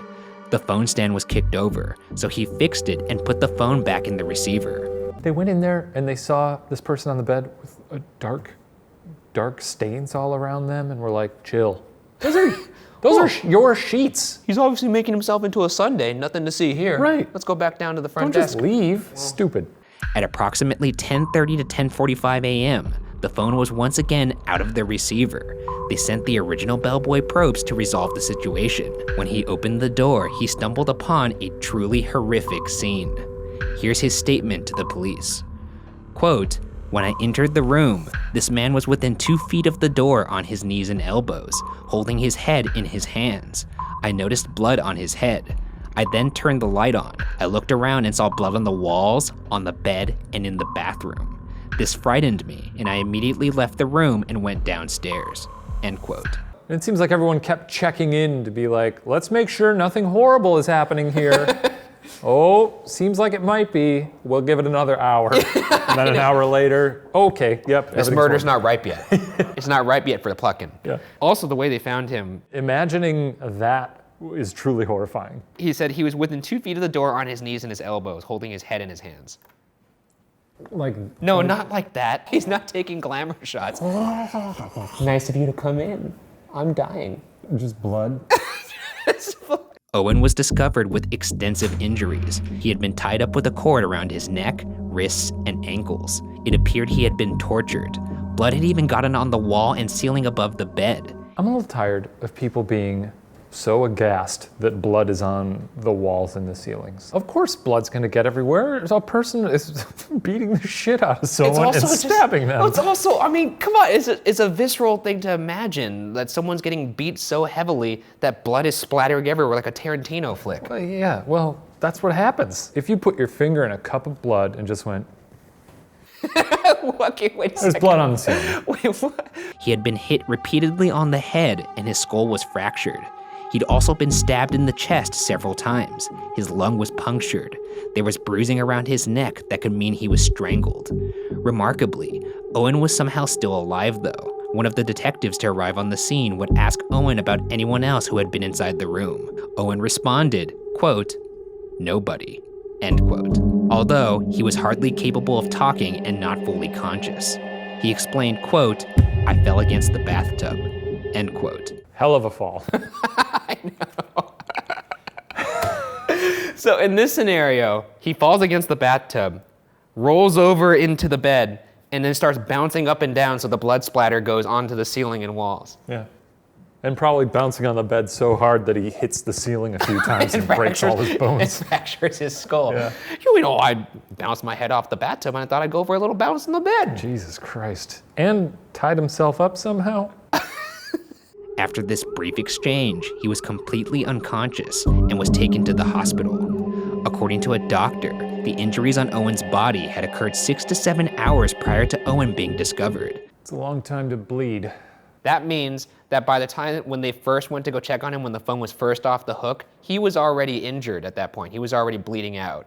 The phone stand was kicked over, so he fixed it and put the phone back in the receiver. They went in there and they saw this person on the bed with a dark stains all around them, and were like, chill. Those are your sheets. He's obviously making himself into a Sunday, nothing to see here. Right. Let's go back down to the front Don't desk. just leave. Stupid. At approximately 10:30 to 10:45 a.m., the phone was once again out of the receiver. They sent the original bellboy Probst to resolve the situation. When he opened the door, he stumbled upon a truly horrific scene. Here's his statement to the police. Quote, "When I entered the room, this man was within 2 feet of the door on his knees and elbows, holding his head in his hands. I noticed blood on his head. I then turned the light on. I looked around and saw blood on the walls, on the bed, and in the bathroom. This frightened me, and I immediately left the room and went downstairs." End quote. And it seems like everyone kept checking in to be like, let's make sure nothing horrible is happening here. Oh, seems like it might be. We'll give it another hour. And then an hour later, okay, yep. This murder's not ripe yet. It's not ripe yet for the plucking. Yeah. Also, the way they found him, Imagining that is truly horrifying. he said he was within 2 feet of the door on his knees and his elbows, holding his head in his hands. Like, No, not like that. He's not taking glamour shots. Nice of you to come in. I'm dying. just blood. Owen was discovered with extensive injuries. He had been tied up with a cord around his neck, wrists, and ankles. It appeared he had been tortured. Blood had even gotten on the wall and ceiling above the bed. I'm a little tired of people being so aghast that blood is on the walls and the ceilings. Of course blood's gonna get everywhere. A person is beating the shit out of someone and stabbing them. It's also, I mean, come on, it's a visceral thing to imagine that someone's getting beat so heavily that blood is splattering everywhere like a Tarantino flick. Yeah, well, that's what happens. If you put your finger in a cup of blood and just went, Okay, wait a there's second. blood on the ceiling. Wait, what? He had been hit repeatedly on the head and his skull was fractured. He'd also been stabbed in the chest several times. His lung was punctured. There was bruising around his neck that could mean he was strangled. Remarkably, Owen was somehow still alive though. One of the detectives to arrive on the scene would ask Owen about anyone else who had been inside the room. Owen responded, quote, "Nobody," end quote. Although he was hardly capable of talking and not fully conscious. He explained, quote, "I fell against the bathtub," end quote. Hell of a fall. I know. So in this scenario, he falls against the bathtub, rolls over into the bed, and then starts bouncing up and down so the blood splatter goes onto the ceiling and walls. Yeah. And probably bouncing on the bed so hard that he hits the ceiling a few times and breaks all his And bones. fractures his skull. Yeah. You know, I bounced my head off the bathtub and I thought I'd go for a little bounce in the bed. Jesus Christ. And tied himself up somehow? After this brief exchange, he was completely unconscious and was taken to the hospital. According to a doctor, the injuries on Owen's body had occurred 6 to 7 hours prior to Owen being discovered. It's a long time to bleed. That means that by the time when they first went to go check on him, when the phone was first off the hook, he was already injured at that point. He was already bleeding out.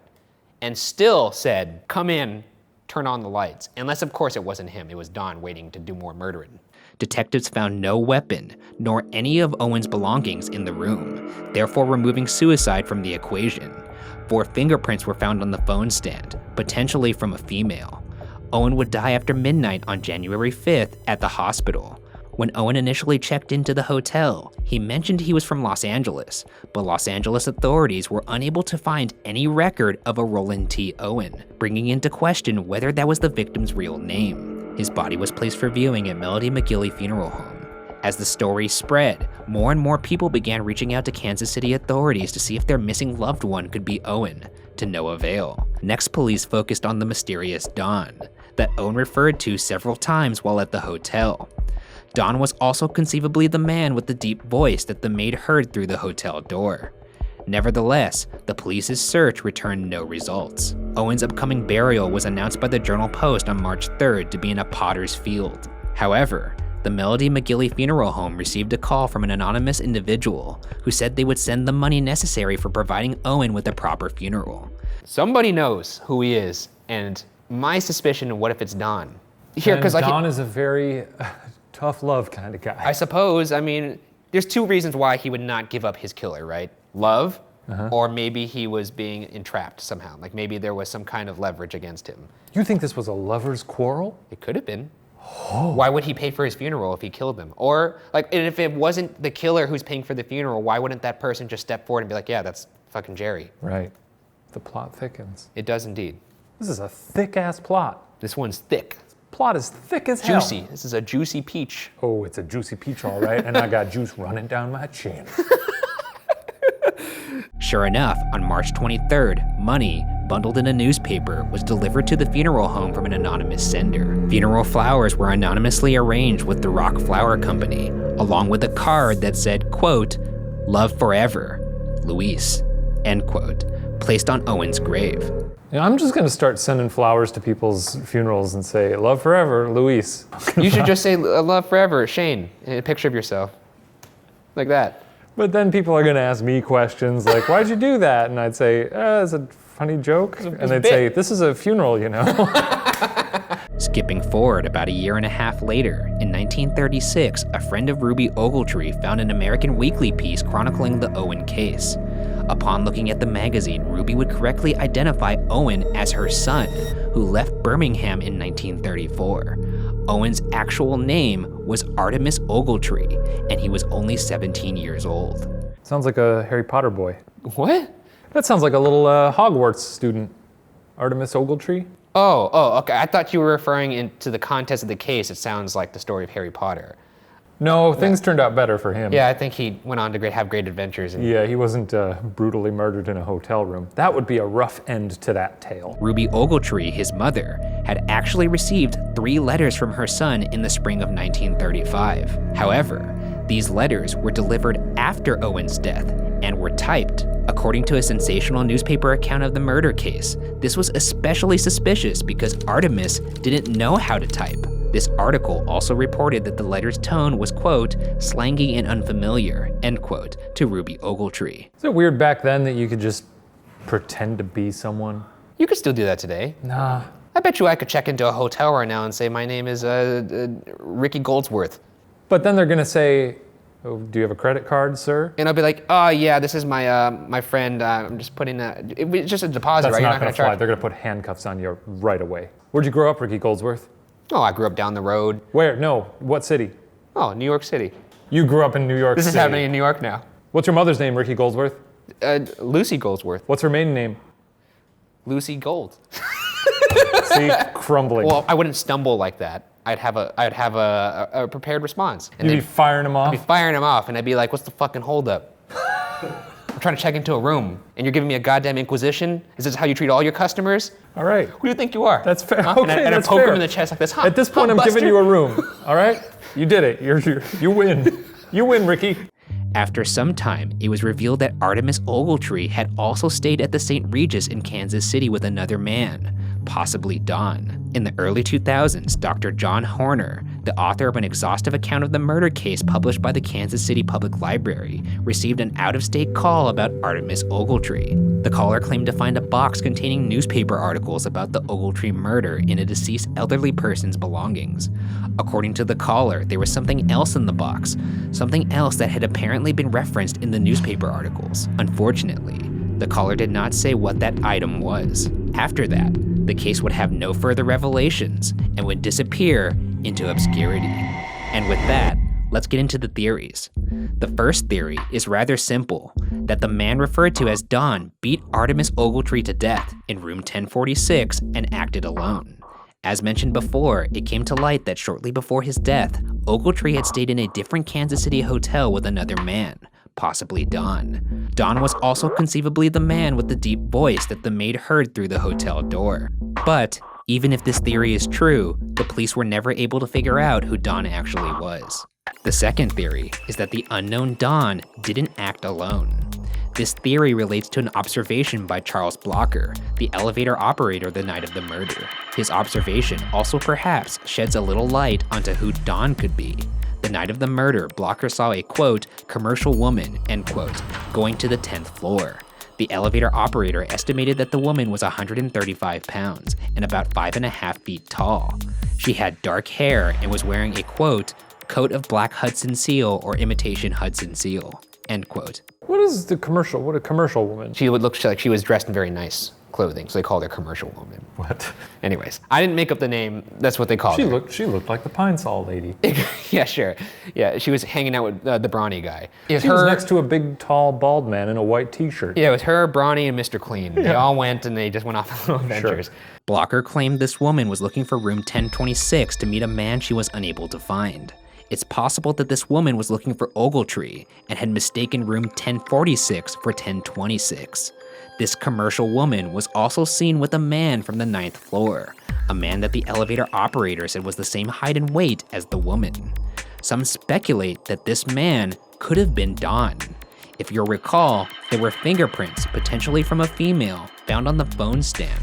And still said, come in, turn on the lights. Unless, of course, it wasn't him. It was Don waiting to do more murdering. Detectives found no weapon, nor any of Owen's belongings in the room, therefore removing suicide from the equation. 4 fingerprints were found on the phone stand, potentially from a female. Owen would die after midnight on January 5th at the hospital. When Owen initially checked into the hotel, he mentioned he was from Los Angeles, but Los Angeles authorities were unable to find any record of a Roland T. Owen, bringing into question whether that was the victim's real name. His body was placed for viewing at Melody McGilley Funeral Home. As the story spread, more and more people began reaching out to Kansas City authorities to see if their missing loved one could be Owen, to no avail. Next, police focused on the mysterious Don, that Owen referred to several times while at the hotel. Don was also conceivably the man with the deep voice that the maid heard through the hotel door. Nevertheless, the police's search returned no results. Owen's upcoming burial was announced by the Journal-Post on March 3rd to be in a potter's field. However, the Melody McGilley Funeral Home received a call from an anonymous individual who said they would send the money necessary for providing Owen with a proper funeral. Somebody knows who he is, and my suspicion, what if it's Don? Here, because Don is a very tough love kind of guy. I suppose, I mean, there's 2 reasons why he would not give up his killer, right? Love, or maybe he was being entrapped somehow. Like maybe there was some kind of leverage against him. You think this was a lover's quarrel? It could have been. Why would he pay for his funeral if he killed them? Or, like, and if it wasn't the killer who's paying for the funeral, why wouldn't that person just step forward and be like, yeah, that's fucking Jerry? Right. The plot thickens. It does indeed. This is a thick-ass plot. This one's thick. Plot is thick as hell. Juicy. This is a juicy peach. Oh, it's a juicy peach, all right, and I got juice running down my chin. Sure enough, on March 23rd, money, bundled in a newspaper, was delivered to the funeral home from an anonymous sender. Funeral flowers were anonymously arranged with the Rock Flower Company, along with a card that said, quote, "Love forever, Luis," end quote, placed on Owen's grave. You know, I'm just gonna start sending flowers to people's funerals and say, "Love forever, Luis." You should just say, "Love forever, Shane," and a picture of yourself. Like that. But then people are gonna ask me questions like, "Why'd you do that?" And I'd say, "It's a funny joke." And they'd say, "This is a funeral, you know." Skipping forward about a year and a half later, in 1936, a friend of Ruby Ogletree found an American Weekly piece chronicling the Owen case. Upon looking at the magazine, Ruby would correctly identify Owen as her son, who left Birmingham in 1934. Owen's actual name was Artemis Ogletree, and he was only 17 years old. Sounds like a Harry Potter boy. What? That sounds like a little Hogwarts student. Artemis Ogletree? Oh, okay. I thought you were referring to the context of the case. It sounds like the story of Harry Potter. No, things turned out better for him. Yeah, I think he went on to have great adventures. Yeah, he wasn't brutally murdered in a hotel room. That would be a rough end to that tale. Ruby Ogletree, his mother, had actually received 3 letters from her son in the spring of 1935. However, these letters were delivered after Owen's death and were typed. According to a sensational newspaper account of the murder case, this was especially suspicious because Artemis didn't know how to type. This article also reported that the letter's tone was, quote, "slangy and unfamiliar," end quote, to Ruby Ogletree. Is it weird back then that you could just pretend to be someone? You could still do that today. Nah. I bet you I could check into a hotel right now and say, my name is Ricky Goldsworth. But then they're gonna say, "Oh, do you have a credit card, sir?" And I'll be like, oh yeah, this is my my friend. I'm just putting it's just a deposit, That's right? You're not gonna fly. charge. They're gonna put handcuffs on you right away. Where'd you grow up, Ricky Goldsworth? Oh, I grew up down the road. Where? No, what city? Oh, New York City. You grew up in New York This City. is happening in New York now. What's your mother's name, Ricky Goldsworth? Lucy Goldsworth. What's her maiden name? Lucy Gold. See, crumbling. Well, I wouldn't stumble like that. I'd have a prepared response. And You'd be firing them I'd off? be firing them off, and I'd be like, what's the fucking holdup? I'm trying to check into a room, and you're giving me a goddamn inquisition? Is this how you treat all your customers? All right. Who do you think you are? That's fair. Huh? Okay, and I that's poke fair. him in the chest like this. At this point, I'm giving you a room. All right? You did it. You win. You win, Ricky. After some time, it was revealed that Artemis Ogletree had also stayed at the St. Regis in Kansas City with another man, possibly Don. In the early 2000s, Dr. John Horner, the author of an exhaustive account of the murder case published by the Kansas City Public Library, received an out-of-state call about Artemis Ogletree. The caller claimed to find a box containing newspaper articles about the Ogletree murder in a deceased elderly person's belongings. According to the caller, there was something else in the box, something else that had apparently been referenced in the newspaper articles. Unfortunately, the caller did not say what that item was. After that, the case would have no further revelations and would disappear into obscurity. And with that, let's get into the theories. The first theory is rather simple, that the man referred to as Don beat Artemis Ogletree to death in room 1046 and acted alone. As mentioned before, it came to light that shortly before his death, Ogletree had stayed in a different Kansas City hotel with another man, possibly Don. Don was also conceivably the man with the deep voice that the maid heard through the hotel door. But even if this theory is true, the police were never able to figure out who Don actually was. The second theory is that the unknown Don didn't act alone. This theory relates to an observation by Charles Blocker, the elevator operator the night of the murder. His observation also perhaps sheds a little light onto who Don could be. The night of the murder, Blocker saw a, quote, commercial woman, end quote, going to the 10th floor. The elevator operator estimated that the woman was 135 pounds and about 5.5 feet tall. She had dark hair and was wearing a, quote, coat of black Hudson seal or imitation Hudson seal, end quote. What is the commercial? What a commercial woman? She would look like she was dressed in very nice clothing, so they called her commercial woman. What? Anyways, I didn't make up the name. That's what they called her. She looked like the Pine Sol lady. Yeah, sure. Yeah, she was hanging out with the Brawny guy. It was She was next to a big, tall, bald man in a white t-shirt. Yeah, it was her, Brawny, and Mr. Clean. They all went and they just went off on little adventures. Sure. Blocker claimed this woman was looking for room 1026 to meet a man she was unable to find. It's possible that this woman was looking for Ogletree and had mistaken room 1046 for 1026. This commercial woman was also seen with a man from the 9th floor, a man that the elevator operator said was the same height and weight as the woman. Some speculate that this man could have been Don. If you'll recall, there were fingerprints, potentially from a female, found on the phone stand,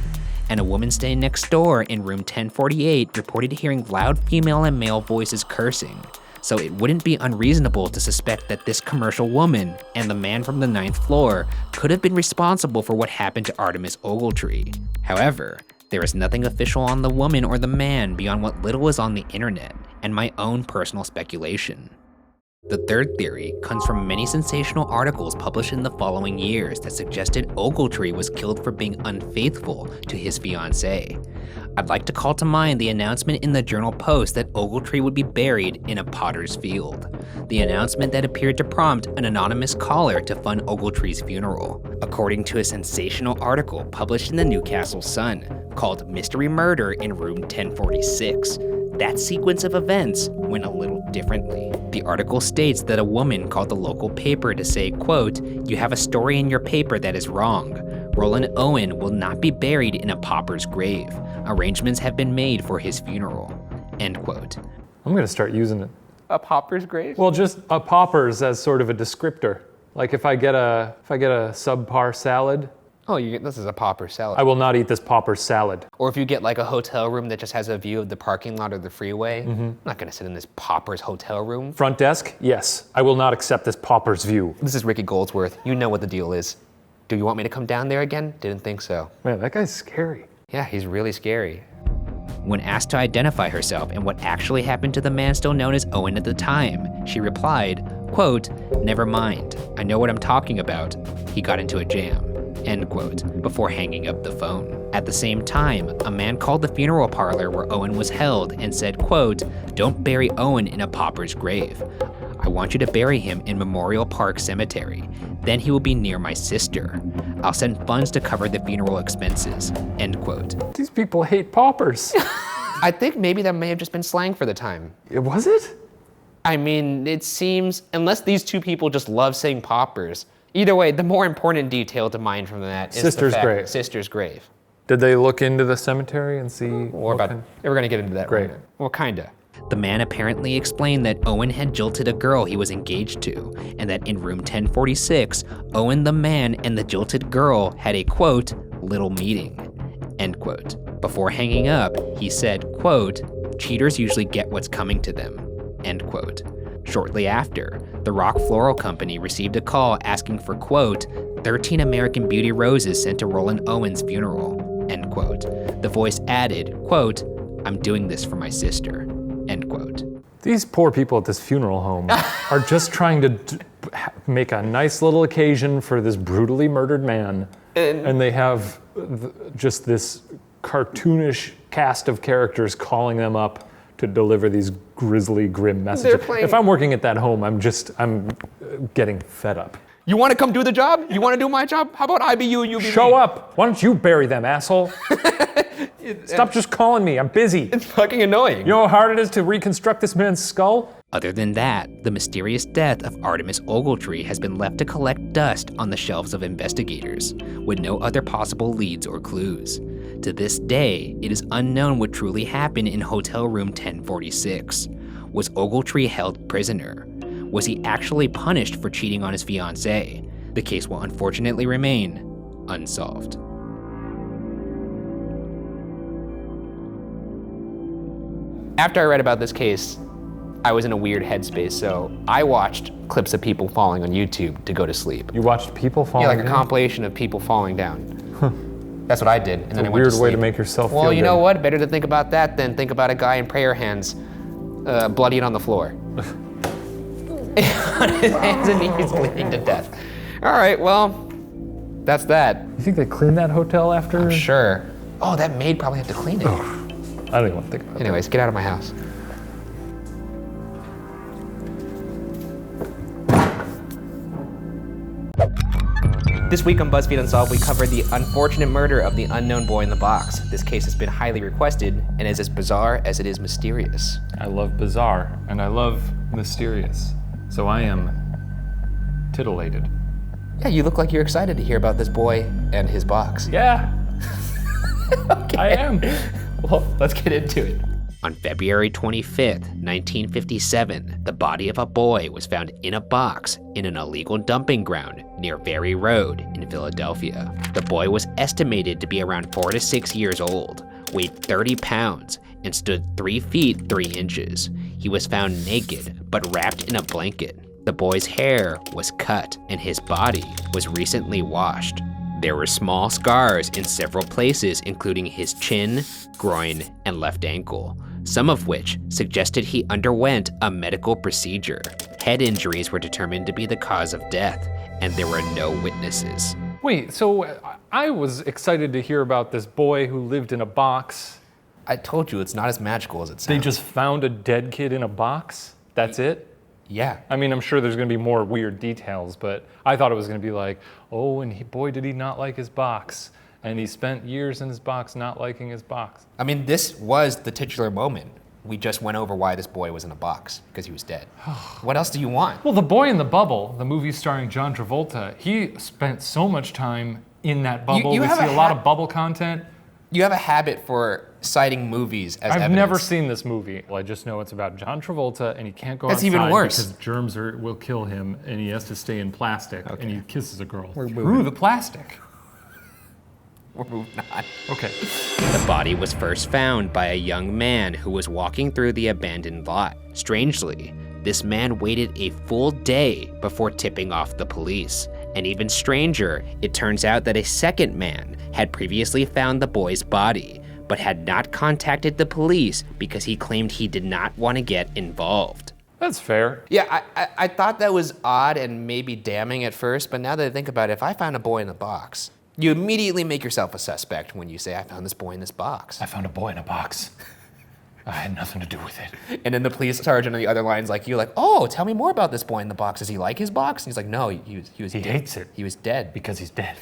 and a woman staying next door in room 1048 reported hearing loud female and male voices cursing. So it wouldn't be unreasonable to suspect that this commercial woman and the man from the 9th floor could have been responsible for what happened to Artemis Ogletree. However, there is nothing official on the woman or the man beyond what little is on the internet and my own personal speculation. The third theory comes from many sensational articles published in the following years that suggested Ogletree was killed for being unfaithful to his fiancée. I'd like to call to mind the announcement in the Journal Post that Ogletree would be buried in a potter's field. The announcement that appeared to prompt an anonymous caller to fund Ogletree's funeral. According to a sensational article published in the Newcastle Sun called Mystery Murder in Room 1046, that sequence of events went a little differently. The article states that a woman called the local paper to say, quote, "You have a story in your paper that is wrong. Roland Owen will not be buried in a pauper's grave. Arrangements have been made for his funeral," end quote. I'm gonna start using it. A pauper's grave? Well, just a paupers as sort of a descriptor. Like if I get a subpar salad, Oh, this is a pauper salad. I will not eat this pauper salad. Or if you get like a hotel room that just has a view of the parking lot or the freeway, I'm not gonna sit in this pauper's hotel room. Front desk, yes. I will not accept this pauper's view. This is Ricky Goldsworth. You know what the deal is. Do you want me to come down there again? Didn't think so. Man, that guy's scary. Yeah, he's really scary. When asked to identify herself and what actually happened to the man still known as Owen at the time, she replied, quote, "Never mind, I know what I'm talking about. He got into a jam," end quote, before hanging up the phone. At the same time, a man called the funeral parlor where Owen was held and said, quote, "Don't bury Owen in a pauper's grave. I want you to bury him in Memorial Park Cemetery. Then he will be near my sister. I'll send funds to cover the funeral expenses," end quote. These people hate paupers. I think maybe that may have just been slang for the time. Was it? I mean, it seems, unless these two people just love saying paupers. Either way, the more important detail to mine from that is Sister's the fact, grave. Sister's grave. Did they look into the cemetery and see? We're going to get into that. Great. Right now. Well, kinda. The man apparently explained that Owen had jilted a girl he was engaged to, and that in room 1046, Owen the man and the jilted girl had a, quote, little meeting, end quote. Before hanging up, he said, quote, cheaters usually get what's coming to them, end quote. Shortly after, the Rock Floral Company received a call asking for, quote, 13 American Beauty roses sent to Roland Owen's funeral, end quote. The voice added, quote, I'm doing this for my sister, end quote. These poor people at this funeral home are just trying to make a nice little occasion for this brutally murdered man. And they have just this cartoonish cast of characters calling them up to deliver these grisly, grim messages. If I'm working at that home, I'm getting fed up. You want to come do the job? You want to do my job? How about I be you and you be me? Show up. Why don't you bury them, asshole? Stop just calling me. I'm busy. It's fucking annoying. You know how hard it is to reconstruct this man's skull? Other than that, the mysterious death of Artemis Ogletree has been left to collect dust on the shelves of investigators, with no other possible leads or clues. To this day, it is unknown what truly happened in hotel room 1046. Was Ogletree held prisoner? Was he actually punished for cheating on his fiancée? The case will unfortunately remain unsolved. After I read about this case, I was in a weird headspace, so I watched clips of people falling on YouTube to go to sleep. You watched people falling Yeah, like a down? compilation of people falling down. That's what I did, and then I went to Weird sleep. way to make yourself feel Well, you know good. what? Better to think about that than think about a guy in prayer hands, bloodied on the floor. On his hands and knees, bleeding to death. All right, well, that's that. You think they cleaned that hotel after? Sure. Oh, that maid probably had to clean it. I don't even want to think about it. Anyways, get out of my house. This week on BuzzFeed Unsolved, we covered the unfortunate murder of the unknown boy in the box. This case has been highly requested and is as bizarre as it is mysterious. I love bizarre, and I love mysterious. So I am titillated. Yeah, you look like you're excited to hear about this boy and his box. Yeah. Okay. I am. Well, let's get into it. On February 25th, 1957, the body of a boy was found in a box in an illegal dumping ground near Ferry Road in Philadelphia. The boy was estimated to be around 4 to 6 years old, weighed 30 pounds, and stood 3 feet 3 inches. He was found naked, but wrapped in a blanket. The boy's hair was cut, and his body was recently washed. There were small scars in several places, including his chin, groin, and left ankle, some of which suggested he underwent a medical procedure. Head injuries were determined to be the cause of death, and there were no witnesses. Wait, so I was excited to hear about this boy who lived in a box. I told you, it's not as magical as it sounds. They just found a dead kid in a box? That's it? Yeah. I mean, I'm sure there's gonna be more weird details, but I thought it was gonna be like, oh, and boy, did he not like his box. And he spent years in his box not liking his box. I mean, this was the titular moment. We just went over why this boy was in a box, because he was dead. What else do you want? Well, The Boy in the Bubble, the movie starring John Travolta, he spent so much time in that bubble. you We have see a a lot of bubble content. You have a habit for citing movies as I've evidence. never seen this movie. I just know it's about John Travolta, and he can't go That's outside even worse. because germs will kill him, and he has to stay in plastic, and he kisses a girl moving. through the plastic. We're moving on. Okay. The body was first found by a young man who was walking through the abandoned lot. Strangely, this man waited a full day before tipping off the police. And even stranger, it turns out that a second man had previously found the boy's body, but had not contacted the police because he claimed he did not want to get involved. That's fair. Yeah, I thought that was odd and maybe damning at first, but now that I think about it, if I found a boy in a box, you immediately make yourself a suspect when you say, I found this boy in this box. I found a boy in a box. I had nothing to do with it. And then the police sergeant on the other line's like, oh, tell me more about this boy in the box. Does he like his box? And he's like, no, he was He dead. hates it. He was dead. Because he's dead.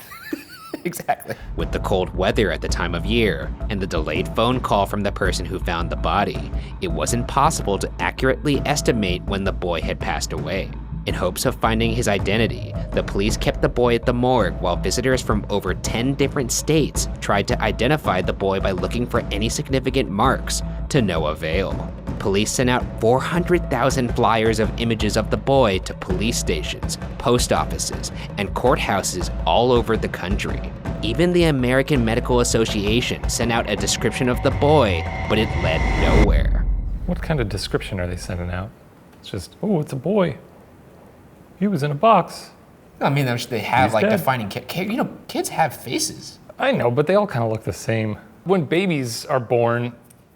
Exactly. With the cold weather at the time of year and the delayed phone call from the person who found the body, it wasn't possible to accurately estimate when the boy had passed away. In hopes of finding his identity, the police kept the boy at the morgue while visitors from over 10 different states tried to identify the boy by looking for any significant marks, to no avail. police sent out 400,000 flyers of images of the boy to police stations, post offices, and courthouses all over the country. Even the American Medical Association sent out a description of the boy, but it led nowhere. What kind of description are they sending out? It's just, oh, it's a boy. He was in a box. I mean, they have He's like dead. defining, kids have faces. I know, but they all kind of look the same. When babies are born,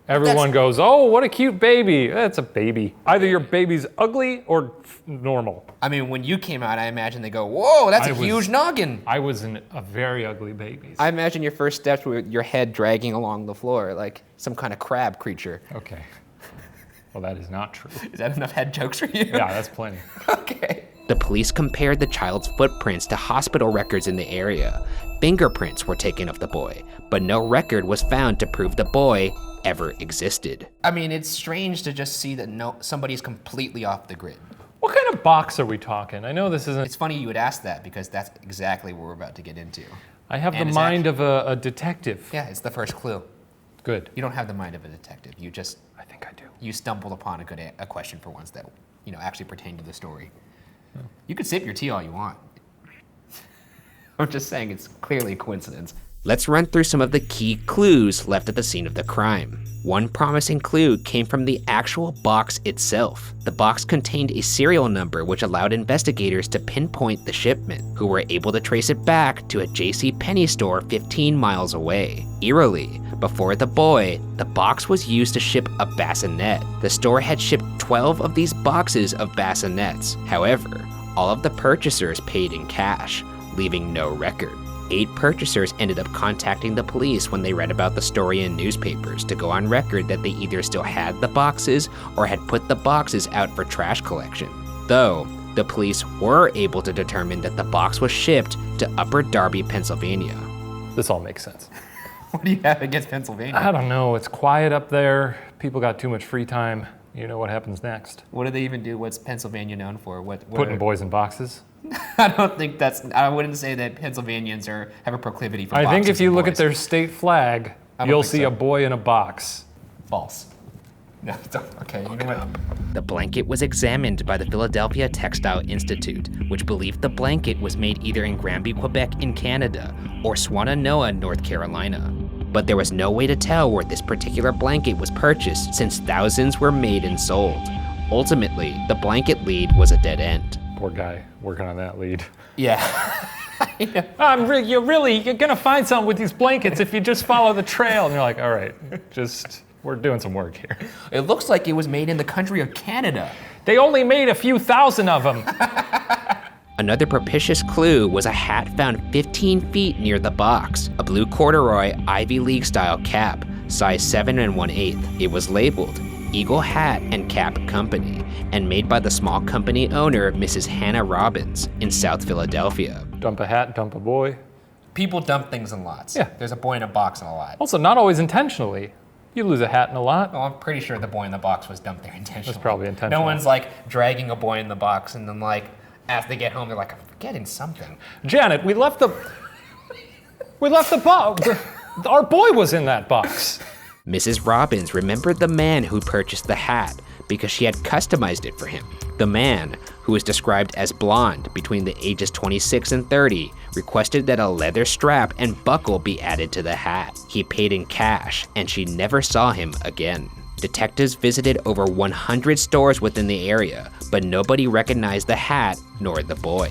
everyone goes, oh, what a cute baby. That's a baby. Either your baby's ugly or normal. I mean, when you came out, I imagine they go, whoa, that's a huge noggin. I was a very ugly baby. I imagine your first steps were your head dragging along the floor like some kind of crab creature. Okay. Well, that is not true. Is that enough head jokes for you? Yeah, that's plenty. Okay. The police compared the child's footprints to hospital records in the area. Fingerprints were taken of the boy, but no record was found to prove the boy ever existed. I mean, it's strange to just see that somebody's completely off the grid. What kind of box are we talking? I know this isn't. It's funny you would ask that because that's exactly what we're about to get into. I have And the it's mind of a detective. Yeah, it's the first clue. Good. You don't have the mind of a detective. You just, I think I do. you stumbled upon a question for once that, actually pertained to the story. You could sip your tea all you want. I'm just saying it's clearly a coincidence. Let's run through some of the key clues left at the scene of the crime. One promising clue came from the actual box itself. The box contained a serial number which allowed investigators to pinpoint the shipment, who were able to trace it back to a JCPenney store 15 miles away. Eerily, before the boy, the box was used to ship a bassinet. The store had shipped 12 of these boxes of bassinets. However, all of the purchasers paid in cash, leaving no record. 8 purchasers ended up contacting the police when they read about the story in newspapers to go on record that they either still had the boxes or had put the boxes out for trash collection. Though, the police were able to determine that the box was shipped to Upper Darby, Pennsylvania. This all makes sense. What do you have against Pennsylvania? I don't know. It's quiet up there. People got too much free time. You know what happens next. What do they even do? What's Pennsylvania known for? Putting boys in boxes. I don't think I wouldn't say that Pennsylvanians have a proclivity for I boxes think if you and look boys. at their state flag, I don't you'll think see so. a boy in a box. False. No, don't. Okay, you know what? The blanket was examined by the Philadelphia Textile Institute, which believed the blanket was made either in Granby, Quebec in Canada, or Swannanoa, North Carolina. But there was no way to tell where this particular blanket was purchased since thousands were made and sold. Ultimately, the blanket lead was a dead end. Poor guy working on that lead. Yeah. You're gonna find something with these blankets if you just follow the trail. And you're like, all right, we're doing some work here. It looks like it was made in the country of Canada. They only made a few thousand of them. Another propitious clue was a hat found 15 feet near the box, a blue corduroy Ivy League style cap, size 7 1/8. It was labeled Eagle Hat and Cap Company, and made by the small company owner, Mrs. Hannah Robbins, in South Philadelphia. Dump a hat, dump a boy. People dump things in lots. Yeah. There's a boy in a box in a lot. Also, not always intentionally. You lose a hat in a lot. Well, I'm pretty sure the boy in the box was dumped there intentionally. That's probably intentional. No one's like dragging a boy in the box and then like, as they get home, they're like, I'm forgetting something. Janet, we left the box. Our boy was in that box. Mrs. Robbins remembered the man who purchased the hat because she had customized it for him. The man, who was described as blonde between the ages 26 and 30, requested that a leather strap and buckle be added to the hat. He paid in cash, and she never saw him again. Detectives visited over 100 stores within the area, but nobody recognized the hat nor the boy.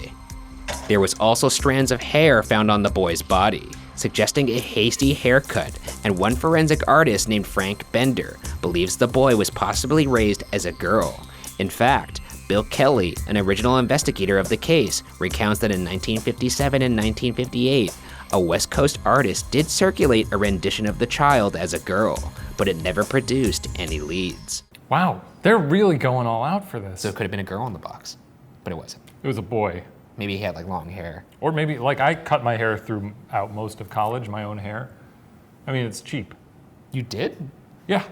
There was also strands of hair found on the boy's body, suggesting a hasty haircut, and one forensic artist named Frank Bender believes the boy was possibly raised as a girl. In fact, Bill Kelly, an original investigator of the case, recounts that in 1957 and 1958, a West Coast artist did circulate a rendition of the child as a girl, but it never produced any leads. Wow, they're really going all out for this. So it could have been a girl in the box, but it wasn't. It was a boy. Maybe he had like long hair. Or maybe, like, I cut my hair throughout most of college, my own hair. I mean, it's cheap. You did? Yeah.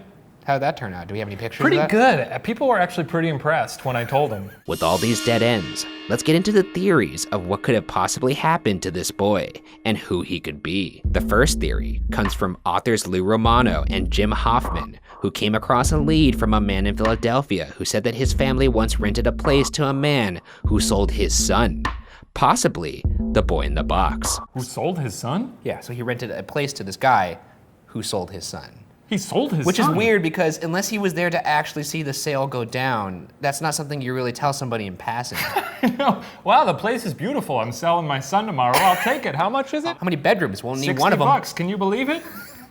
How'd that turn out? Do we have any pictures Pretty of that? good. People were actually pretty impressed when I told them. With all these dead ends, let's get into the theories of what could have possibly happened to this boy and who he could be. The first theory comes from authors Lou Romano and Jim Hoffman, who came across a lead from a man in Philadelphia who said that his family once rented a place to a man who sold his son, possibly the boy in the box. Who sold his son? Yeah, so he rented a place to this guy who sold his son. He sold his Which son? is weird because unless he was there to actually see the sale go down, that's not something you really tell somebody in passing. No. Wow, the place is beautiful. I'm selling my son tomorrow. I'll take it. How much is it? How many bedrooms? We'll need 60 one of them. bucks. Can you believe it?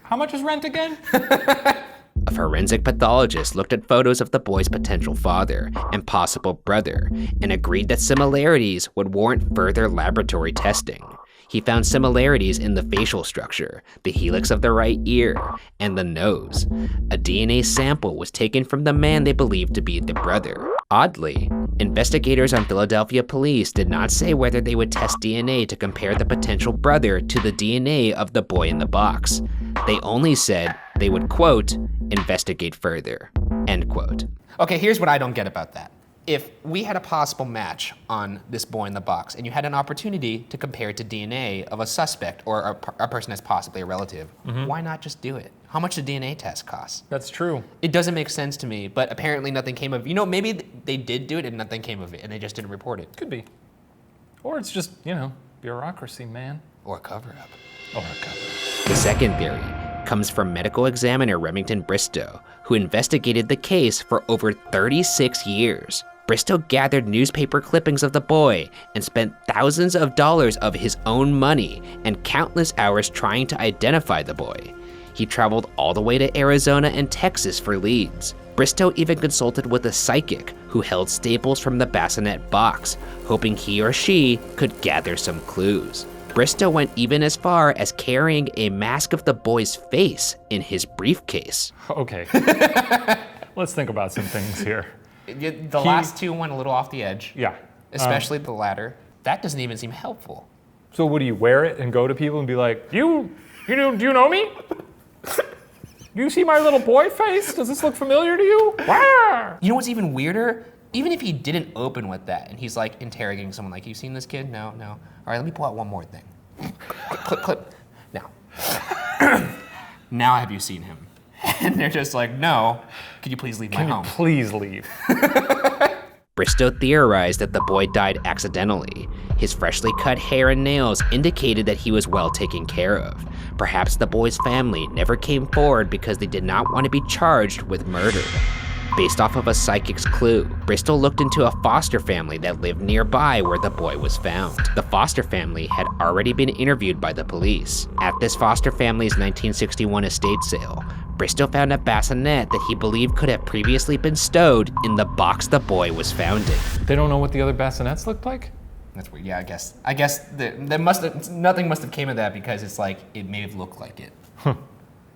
How much is rent again? A forensic pathologist looked at photos of the boy's potential father and possible brother and agreed that similarities would warrant further laboratory testing. He found similarities in the facial structure, the helix of the right ear, and the nose. A DNA sample was taken from the man they believed to be the brother. Oddly, investigators on Philadelphia police did not say whether they would test DNA to compare the potential brother to the DNA of the boy in the box. They only said they would, quote, investigate further, end quote. Okay, here's what I don't get about that. If we had a possible match on this boy in the box and you had an opportunity to compare it to DNA of a suspect or a person that's possibly a relative, why not just do it? How much do DNA tests cost? That's true. It doesn't make sense to me, but apparently nothing came of it. You know, maybe they did do it and nothing came of it and they just didn't report it. Could be. Or it's just, bureaucracy, man. Or a cover-up. Or a cover. The second theory comes from medical examiner Remington Bristow, who investigated the case for over 36 years. Bristow gathered newspaper clippings of the boy and spent thousands of dollars of his own money and countless hours trying to identify the boy. He traveled all the way to Arizona and Texas for leads. Bristow even consulted with a psychic who held staples from the bassinet box, hoping he or she could gather some clues. Bristow went even as far as carrying a mask of the boy's face in his briefcase. Okay. Let's think about some things here. The last two went a little off the edge. Yeah. Especially the latter. That doesn't even seem helpful. So would you wear it and go to people and be like, do you know me? Do you see my little boy face? Does this look familiar to you? Wah! You know what's even weirder? Even if he didn't open with that and he's like interrogating someone like, you seen this kid? No. All right, let me pull out one more thing. Clip. Now. Now have you seen him? And they're just like, no. Could you please leave my Can you home? please leave? Bristow theorized that the boy died accidentally. His freshly cut hair and nails indicated that he was well taken care of. Perhaps the boy's family never came forward because they did not want to be charged with murder. Based off of a psychic's clue, Bristow looked into a foster family that lived nearby where the boy was found. The foster family had already been interviewed by the police. At this foster family's 1961 estate sale, Bristow found a bassinet that he believed could have previously been stowed in the box the boy was found in. They don't know what the other bassinets looked like? That's weird. Yeah, I guess nothing must have came of that because it's like it may have looked like it.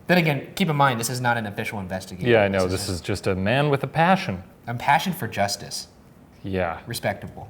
Then again, keep in mind this is not an official investigation. Yeah, I know. This is just a man with a passion. A passion for justice. Yeah. Respectable.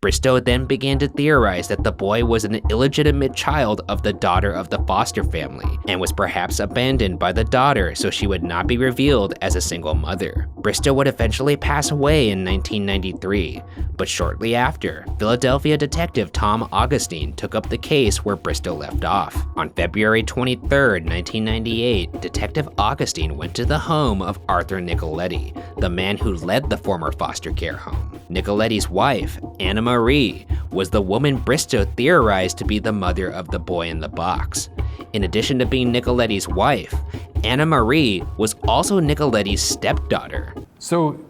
Bristow then began to theorize that the boy was an illegitimate child of the daughter of the foster family and was perhaps abandoned by the daughter so she would not be revealed as a single mother. Bristow would eventually pass away in 1993, but shortly after, Philadelphia detective Tom Augustine took up the case where Bristow left off. On February 23, 1998, Detective Augustine went to the home of Arthur Nicoletti, the man who led the former foster care home. Nicoletti's wife, Anna Marie, was the woman Bristow theorized to be the mother of the boy in the box. In addition to being Nicoletti's wife, Anna Marie was also Nicoletti's stepdaughter. So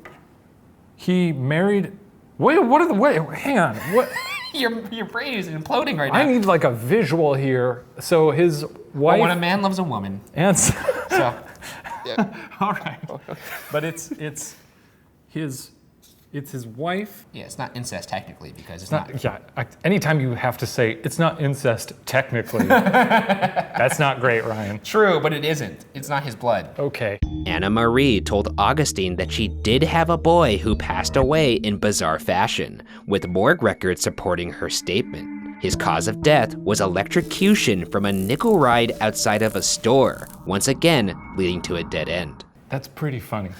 he married. Wait, hang on. What? Your brain is imploding right now. I need like a visual here. So his wife. Well, when a man loves a woman. And So. Yeah. all right. But it's his wife. Yeah, it's not incest technically because it's not. Yeah. Anytime you have to say it's not incest technically, that's not great, Ryan. True, but it isn't. It's not his blood. Okay. Anna Marie told Augustine that she did have a boy who passed away in bizarre fashion, with morgue records supporting her statement. His cause of death was electrocution from a nickel ride outside of a store, once again leading to a dead end. That's pretty funny.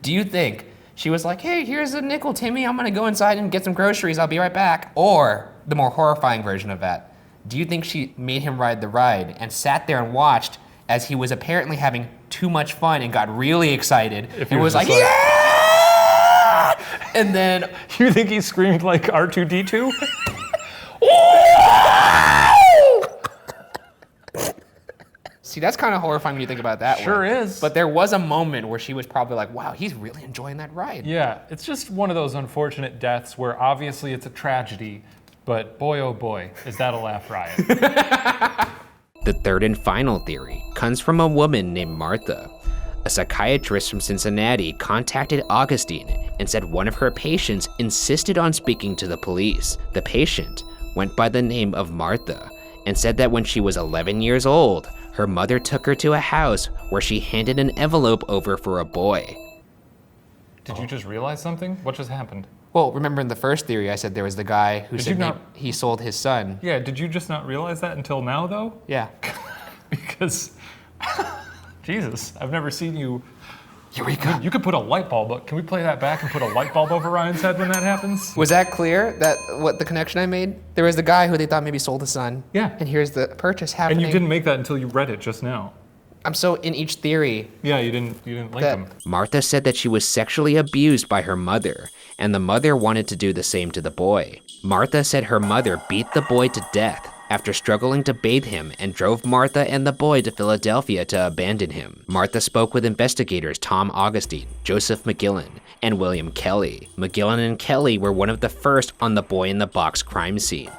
Do you think she was like, hey, here's a nickel, Timmy. I'm gonna go inside and get some groceries. I'll be right back. Or the more horrifying version of that, do you think she made him ride the ride and sat there and watched as he was apparently having too much fun and got really excited and was like, yeah! And then... You think he screamed like R2-D2? See, that's kind of horrifying when you think about it that way. Sure is. But there was a moment where she was probably like, wow, he's really enjoying that ride. Yeah, it's just one of those unfortunate deaths where obviously it's a tragedy, but boy oh boy, is that a laugh riot. The third and final theory comes from a woman named Martha. A psychiatrist from Cincinnati contacted Augustine and said one of her patients insisted on speaking to the police. The patient went by the name of Martha and said that when she was 11 years old, her mother took her to a house where she handed an envelope over for a boy. Did you just realize something? What just happened? Well, remember in the first theory, I said there was the guy who Did said you not- he sold his son. Yeah, did you just not realize that until now though? Yeah. Because, Jesus, I've never seen you. Eureka. You could put a light bulb up. Can we play that back and put a light bulb over Ryan's head when that happens? Was that clear, that what the connection I made? There was the guy who they thought maybe sold his son. Yeah. And here's the purchase happening. And you didn't make that until you read it just now. I'm so in each theory. Yeah, you didn't link That- them. Martha said that she was sexually abused by her mother, and the mother wanted to do the same to the boy. Martha said her mother beat the boy to death after struggling to bathe him and drove Martha and the boy to Philadelphia to abandon him. Martha spoke with investigators Tom Augustine, Joseph McGillen, and William Kelly. McGillen and Kelly were one of the first on the boy in the box crime scene.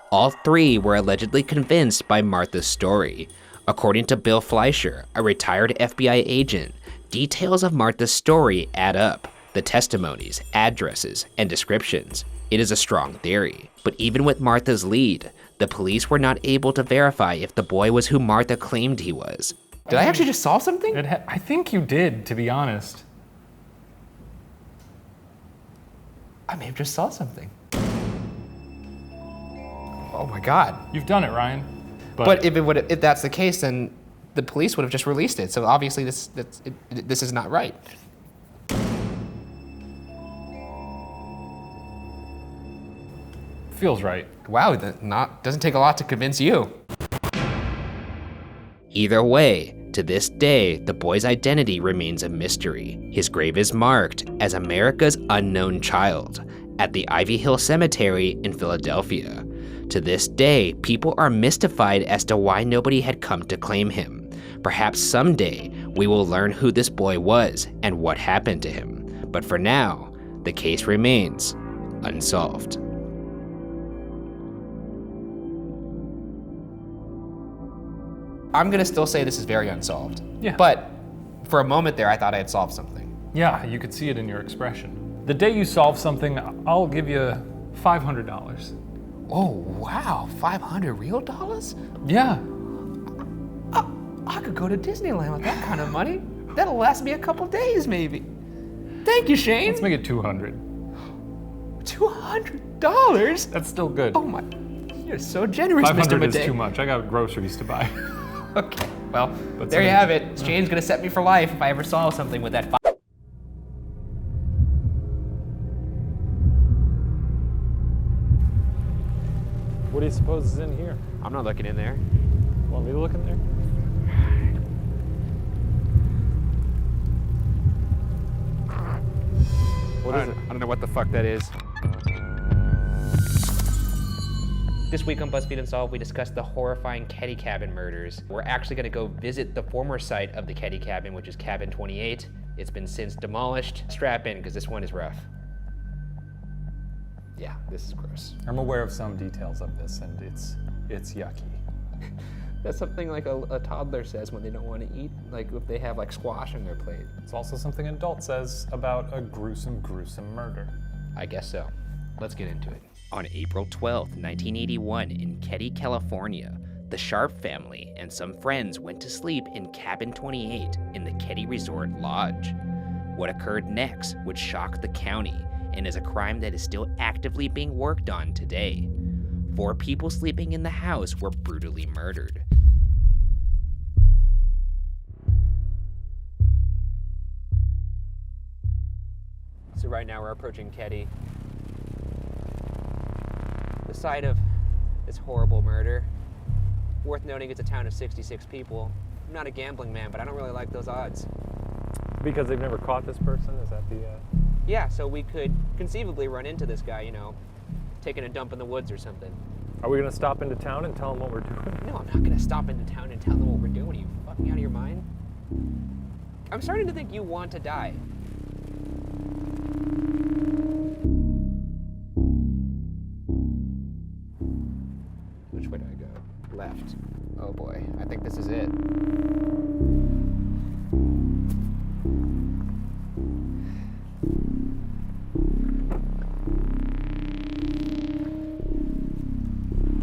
All three were allegedly convinced by Martha's story. According to Bill Fleischer, a retired FBI agent, details of Martha's story add up. The testimonies, addresses, and descriptions. It is a strong theory. But even with Martha's lead, the police were not able to verify if the boy was who Martha claimed he was. Did I actually just solve something? I think you did, to be honest. I may have just solved something. Oh my God. You've done it, Ryan. But if that's the case, then the police would have just released it. So obviously this is not right. Feels right. Wow, doesn't take a lot to convince you. Either way, to this day, the boy's identity remains a mystery. His grave is marked as America's Unknown Child at the Ivy Hill Cemetery in Philadelphia. To this day, people are mystified as to why nobody had come to claim him. Perhaps someday, we will learn who this boy was and what happened to him. But for now, the case remains unsolved. I'm gonna still say this is very unsolved. Yeah. But for a moment there, I thought I had solved something. Yeah, you could see it in your expression. The day you solve something, I'll give you $500. Oh, wow, 500 real dollars? Yeah. I could go to Disneyland with that kind of money. That'll last me a couple days, maybe. Thank you, Shane. Let's make it 200. $200? That's still good. Oh my, you're so generous, Mr. 500 is Madej. too much. I got groceries to buy. Okay, well, But there you something- have it. Shane's gonna set me for life if I ever solve something with that. What do you suppose is in here? I'm not looking in there. Want me to look in there? What is it? I don't know what the fuck that is. This week on BuzzFeed Unsolved, we discussed the horrifying Keddie Cabin murders. We're actually gonna go visit the former site of the Keddie Cabin, which is Cabin 28. It's been since demolished. Strap in, because this one is rough. Yeah, this is gross. I'm aware of some details of this, and it's yucky. That's something like a toddler says when they don't want to eat, like if they have like squash on their plate. It's also something an adult says about a gruesome, gruesome murder. I guess so. Let's get into it. On April 12, 1981, in Keddie, California, the Sharp family and some friends went to sleep in Cabin 28 in the Keddie Resort Lodge. What occurred next would shock the county and is a crime that is still actively being worked on today. 4 people sleeping in the house were brutally murdered. So right now we're approaching Keddie, the site of this horrible murder. Worth noting, it's a town of 66 people. I'm not a gambling man, but I don't really like those odds. Because they've never caught this person? Is that the... Yeah, so we could conceivably run into this guy, you know, taking a dump in the woods or something. Are we going to stop into town and tell them what we're doing? No, I'm not gonna stop into town and tell them what we're doing. Are you fucking out of your mind? I'm starting to think you want to die. Which way do I go? Left. Oh boy, I think this is it.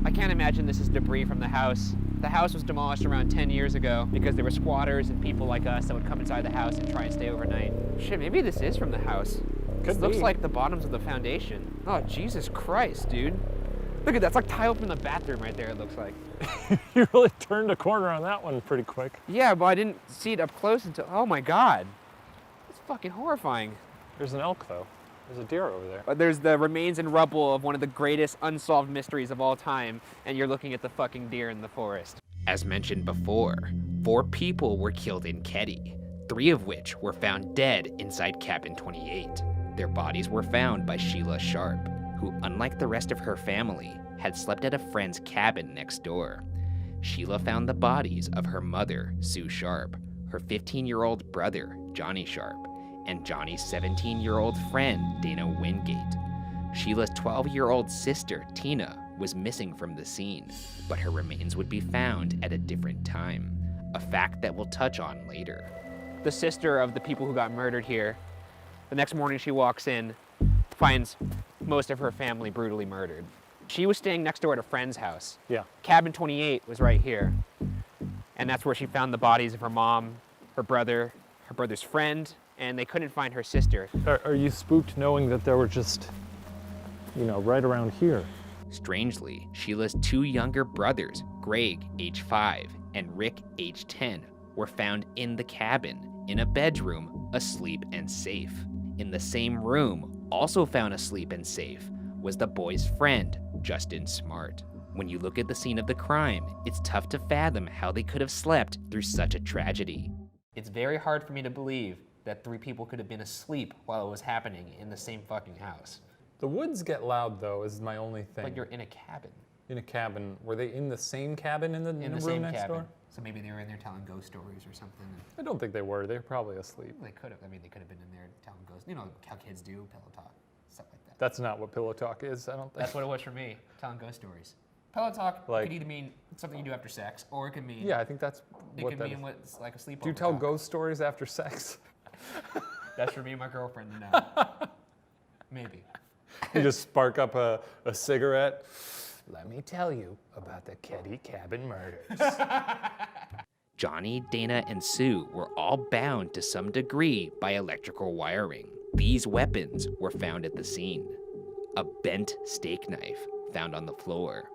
I can't imagine this is debris from the house. The house was demolished around 10 years ago because there were squatters and people like us that would come inside the house and try and stay overnight. Shit, maybe this is from the house. This looks like the bottoms of the foundation. Oh, Jesus Christ, dude. Look at that, it's like tile from the bathroom right there, it looks like. You really turned a corner on that one pretty quick. Yeah, but I didn't see it up close until, oh my God. It's fucking horrifying. There's an elk, though. There's a deer over there. There's the remains and rubble of one of the greatest unsolved mysteries of all time, and you're looking at the fucking deer in the forest. As mentioned before, 4 people were killed in Keddie, 3 of which were found dead inside Cabin 28. Their bodies were found by Sheila Sharp, who, unlike the rest of her family, had slept at a friend's cabin next door. Sheila found the bodies of her mother, Sue Sharp, her 15-year-old brother, Johnny Sharp, and Johnny's 17-year-old friend, Dana Wingate. Sheila's 12-year-old sister, Tina, was missing from the scene, but her remains would be found at a different time, a fact that we'll touch on later. The sister of the people who got murdered here, the next morning she walks in, finds most of her family brutally murdered. She was staying next door at a friend's house. Yeah. Cabin 28 was right here. And that's where she found the bodies of her mom, her brother's friend, and they couldn't find her sister. Are you spooked knowing that there were just, you know, right around here? Strangely, Sheila's 2 younger brothers, Greg, age 5, and Rick, age 10, were found in the cabin, in a bedroom, asleep and safe. In the same room, also found asleep and safe, was the boy's friend, Justin Smart. When you look at the scene of the crime, it's tough to fathom how they could have slept through such a tragedy. It's very hard for me to believe that 3 people could have been asleep while it was happening in the same fucking house. The woods get loud, though, is my only thing. But you're in a cabin. In a cabin. Were they in the same cabin in the In the room same next cabin. door? So maybe they were in there telling ghost stories or something. I don't think they were. They were probably asleep. They could have. I mean, they could have been in there telling ghosts. You know how kids do, pillow talk, stuff like that. That's not what pillow talk is, I don't think. That's what it was for me, telling ghost stories. Pillow talk Like- could either mean something you do after sex, or it could mean Yeah, I think that's it what could that mean is. what's like a sleepover. Do you tell talk. ghost stories after sex? That's for me and my girlfriend to know. Maybe. You just spark up a cigarette. Let me tell you about the Keddie Cabin murders. Johnny, Dana, and Sue were all bound to some degree by electrical wiring. These weapons were found at the scene. A bent steak knife found on the floor,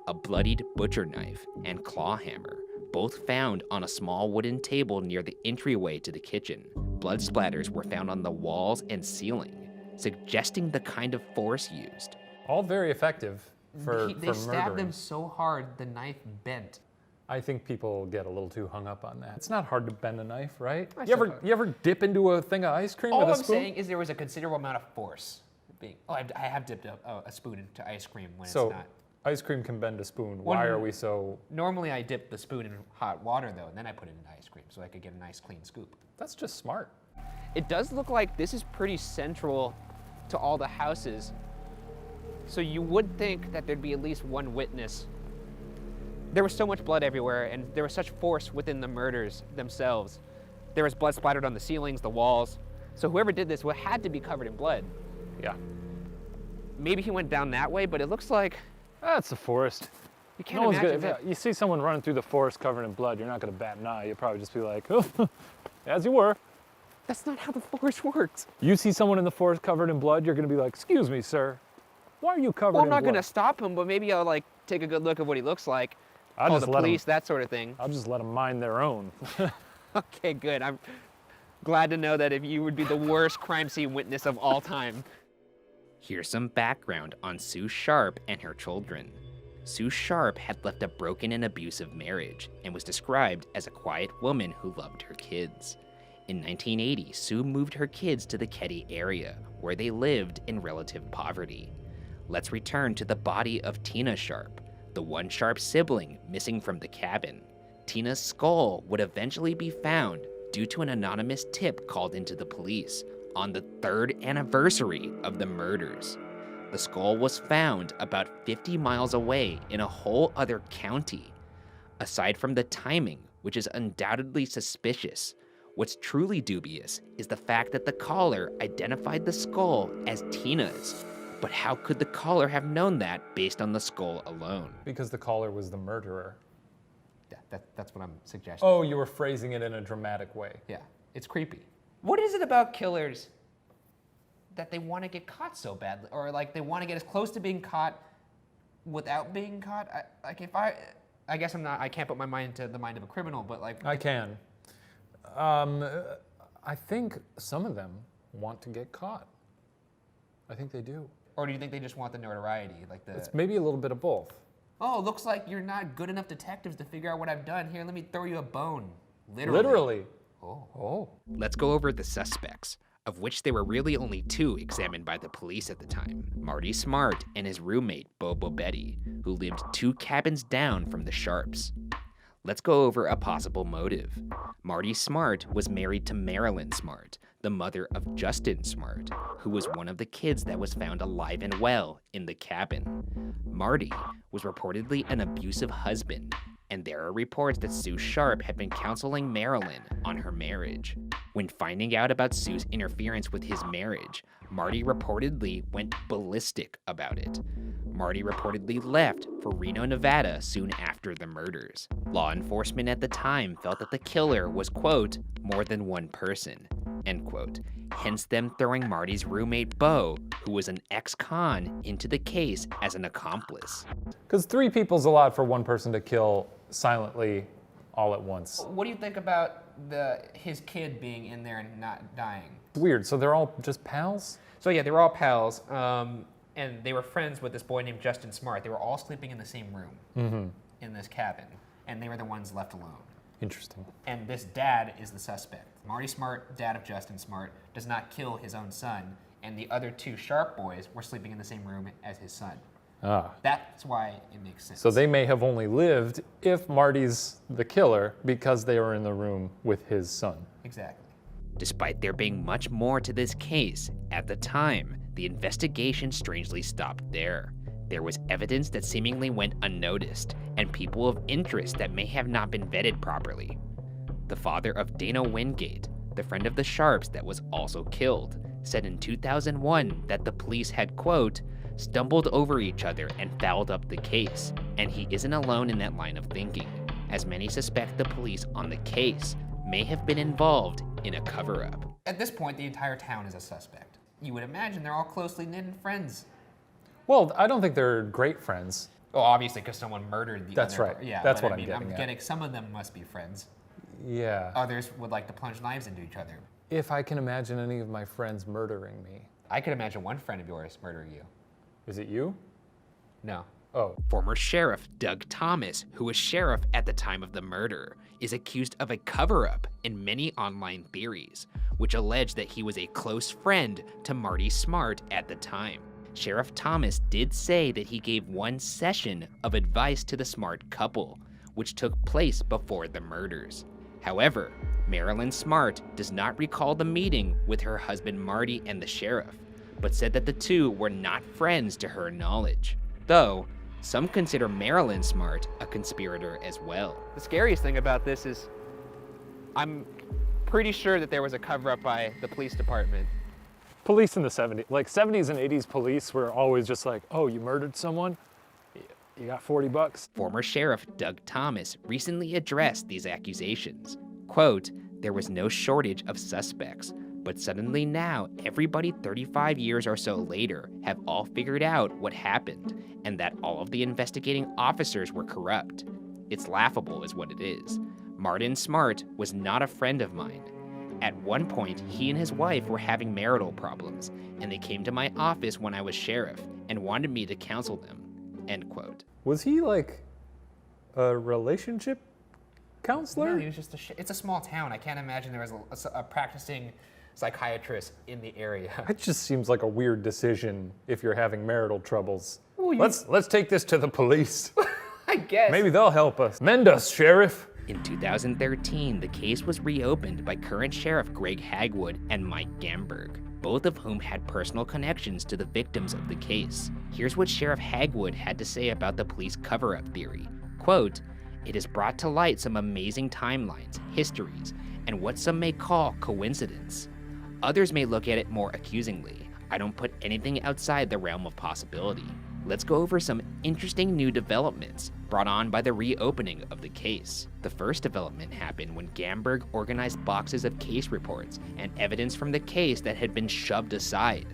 a bloodied butcher knife and claw hammer, both found on a small wooden table near the entryway to the kitchen. Blood splatters were found on the walls and ceiling, suggesting the kind of force used. All very effective for They stabbed murdering. them so hard the knife bent. I think people get a little too hung up on that. It's not hard to bend a knife, right? I You suppose. ever dip into a thing of ice cream All with a I'm spoon? saying is there was a considerable amount of force being. Oh, I have dipped a spoon into ice cream when So it's not. ice cream can bend a spoon. One- Why are we so... Normally I dip the spoon in hot water though, and then I put it in ice cream so I could get a nice clean scoop. That's just smart. It does look like this is pretty central to all the houses. So you would think that there'd be at least one witness. There was so much blood everywhere, and there was such force within the murders themselves. There was blood splattered on the ceilings, the walls. So whoever did this had to be covered in blood. Yeah. Maybe he went down that way, but it looks like That's the forest. you can't No one's imagine gonna, that. if you see someone running through the forest covered in blood, you're not gonna bat an eye. You'll probably just be like, oh, as you were. That's not how the forest works. You see someone in the forest covered in blood, you're gonna be like, excuse me, sir. Why are you covered Well, I'm in not blood? gonna stop him, but maybe I'll like take a good look at what he looks like. I'll Call just the let 'em- police, that sort of thing. I'll just let them mind their own. Okay, good. Glad to know that if you would be the worst crime scene witness of all time. Here's some background on Sue Sharp and her children. Sue Sharp had left a broken and abusive marriage and was described as a quiet woman who loved her kids. In 1980, Sue moved her kids to the Keddie area, where they lived in relative poverty. Let's return to the body of Tina Sharp, the one Sharp sibling missing from the cabin. Tina's skull would eventually be found due to an anonymous tip called into the police on the 3rd anniversary of the murders. The skull was found about 50 miles away in a whole other county. Aside from the timing, which is undoubtedly suspicious, what's truly dubious is the fact that the caller identified the skull as Tina's. But how could the caller have known that based on the skull alone? Because the caller was the murderer. Yeah, that's what I'm suggesting. Oh, you were phrasing it in a dramatic way. Yeah, it's creepy. What is it about killers that they want to get caught so badly, or like they want to get as close to being caught without being caught? I guess I can't put my mind into the mind of a criminal, but like I can. I think some of them want to get caught. I think they do. Or do you think they just want the notoriety, like the? It's maybe a little bit of both. Oh, looks like you're not good enough detectives to figure out what I've done. Here, let me throw you a bone. Literally. Oh. Let's go over the suspects, of which there were really only 2 examined by the police at the time. Marty Smart and his roommate, Bobo Betty, who lived 2 cabins down from the Sharps. Let's go over a possible motive. Marty Smart was married to Marilyn Smart, the mother of Justin Smart, who was one of the kids that was found alive and well in the cabin. Marty was reportedly an abusive husband, and there are reports that Sue Sharp had been counseling Marilyn on her marriage. When finding out about Sue's interference with his marriage, Marty reportedly went ballistic about it. Marty reportedly left for Reno, Nevada soon after the murders. Law enforcement at the time felt that the killer was, quote, more than one person, end quote. Hence them throwing Marty's roommate Bo, who was an ex-con, into the case as an accomplice. Because 3 people's a lot for one person to kill silently all at once. What do you think about his kid being in there and not dying? Weird, so they're all just pals? So yeah, they were all pals, and they were friends with this boy named Justin Smart. They were all sleeping in the same room in this cabin, and they were the ones left alone. Interesting. And this dad is the suspect. Marty Smart, dad of Justin Smart, does not kill his own son, and the other 2 Sharp boys were sleeping in the same room as his son. That's why it makes sense. So they may have only lived, if Marty's the killer, because they were in the room with his son. Exactly. Despite there being much more to this case, at the time, the investigation strangely stopped there. There was evidence that seemingly went unnoticed, and people of interest that may have not been vetted properly. The father of Dana Wingate, the friend of the Sharps that was also killed, said in 2001 that the police had, quote, stumbled over each other and fouled up the case, and he isn't alone in that line of thinking, as many suspect the police on the case may have been involved in a cover-up. At this point, the entire town is a suspect. You would imagine they're all closely knit friends. Well, I don't think they're great friends. Well, obviously, because someone murdered the That's other. right. Yeah, That's but what I'm getting at. Some of them must be friends. Yeah. Others would like to plunge knives into each other. If I can imagine any of my friends murdering me. I could imagine one friend of yours murdering you. Is it you? No. Oh. Former Sheriff Doug Thomas, who was sheriff at the time of the murder, is accused of a cover-up in many online theories, which allege that he was a close friend to Marty Smart at the time. Sheriff Thomas did say that he gave one session of advice to the Smart couple, which took place before the murders. However, Marilyn Smart does not recall the meeting with her husband Marty and the sheriff, but said that the 2 were not friends to her knowledge, though some consider Marilyn Smart a conspirator as well. The scariest thing about this is I'm pretty sure that there was a cover-up by the police department. Police in the 70s, like 70s and 80s police were always just like, oh, you murdered someone? You got $40. Former Sheriff Doug Thomas recently addressed these accusations. Quote, there was no shortage of suspects, but suddenly now everybody 35 years or so later have all figured out what happened and that all of the investigating officers were corrupt. It's laughable is what it is. Martin Smart was not a friend of mine. At one point, he and his wife were having marital problems, and they came to my office when I was sheriff and wanted me to counsel them. End quote. Was he like a relationship counselor? No, he was just it's a small town. I can't imagine there was a practicing psychiatrist in the area. It just seems like a weird decision if you're having marital troubles. Well, Let's take this to the police. I guess. Maybe they'll help us. Mend us, Sheriff. In 2013, the case was reopened by current Sheriff Greg Hagwood and Mike Gamberg, both of whom had personal connections to the victims of the case. Here's what Sheriff Hagwood had to say about the police cover-up theory. Quote, "It has brought to light some amazing timelines, histories, and what some may call coincidence. Others may look at it more accusingly. I don't put anything outside the realm of possibility. Let's go over some interesting new developments brought on by the reopening of the case. The first development happened when Gamberg organized boxes of case reports and evidence from the case that had been shoved aside.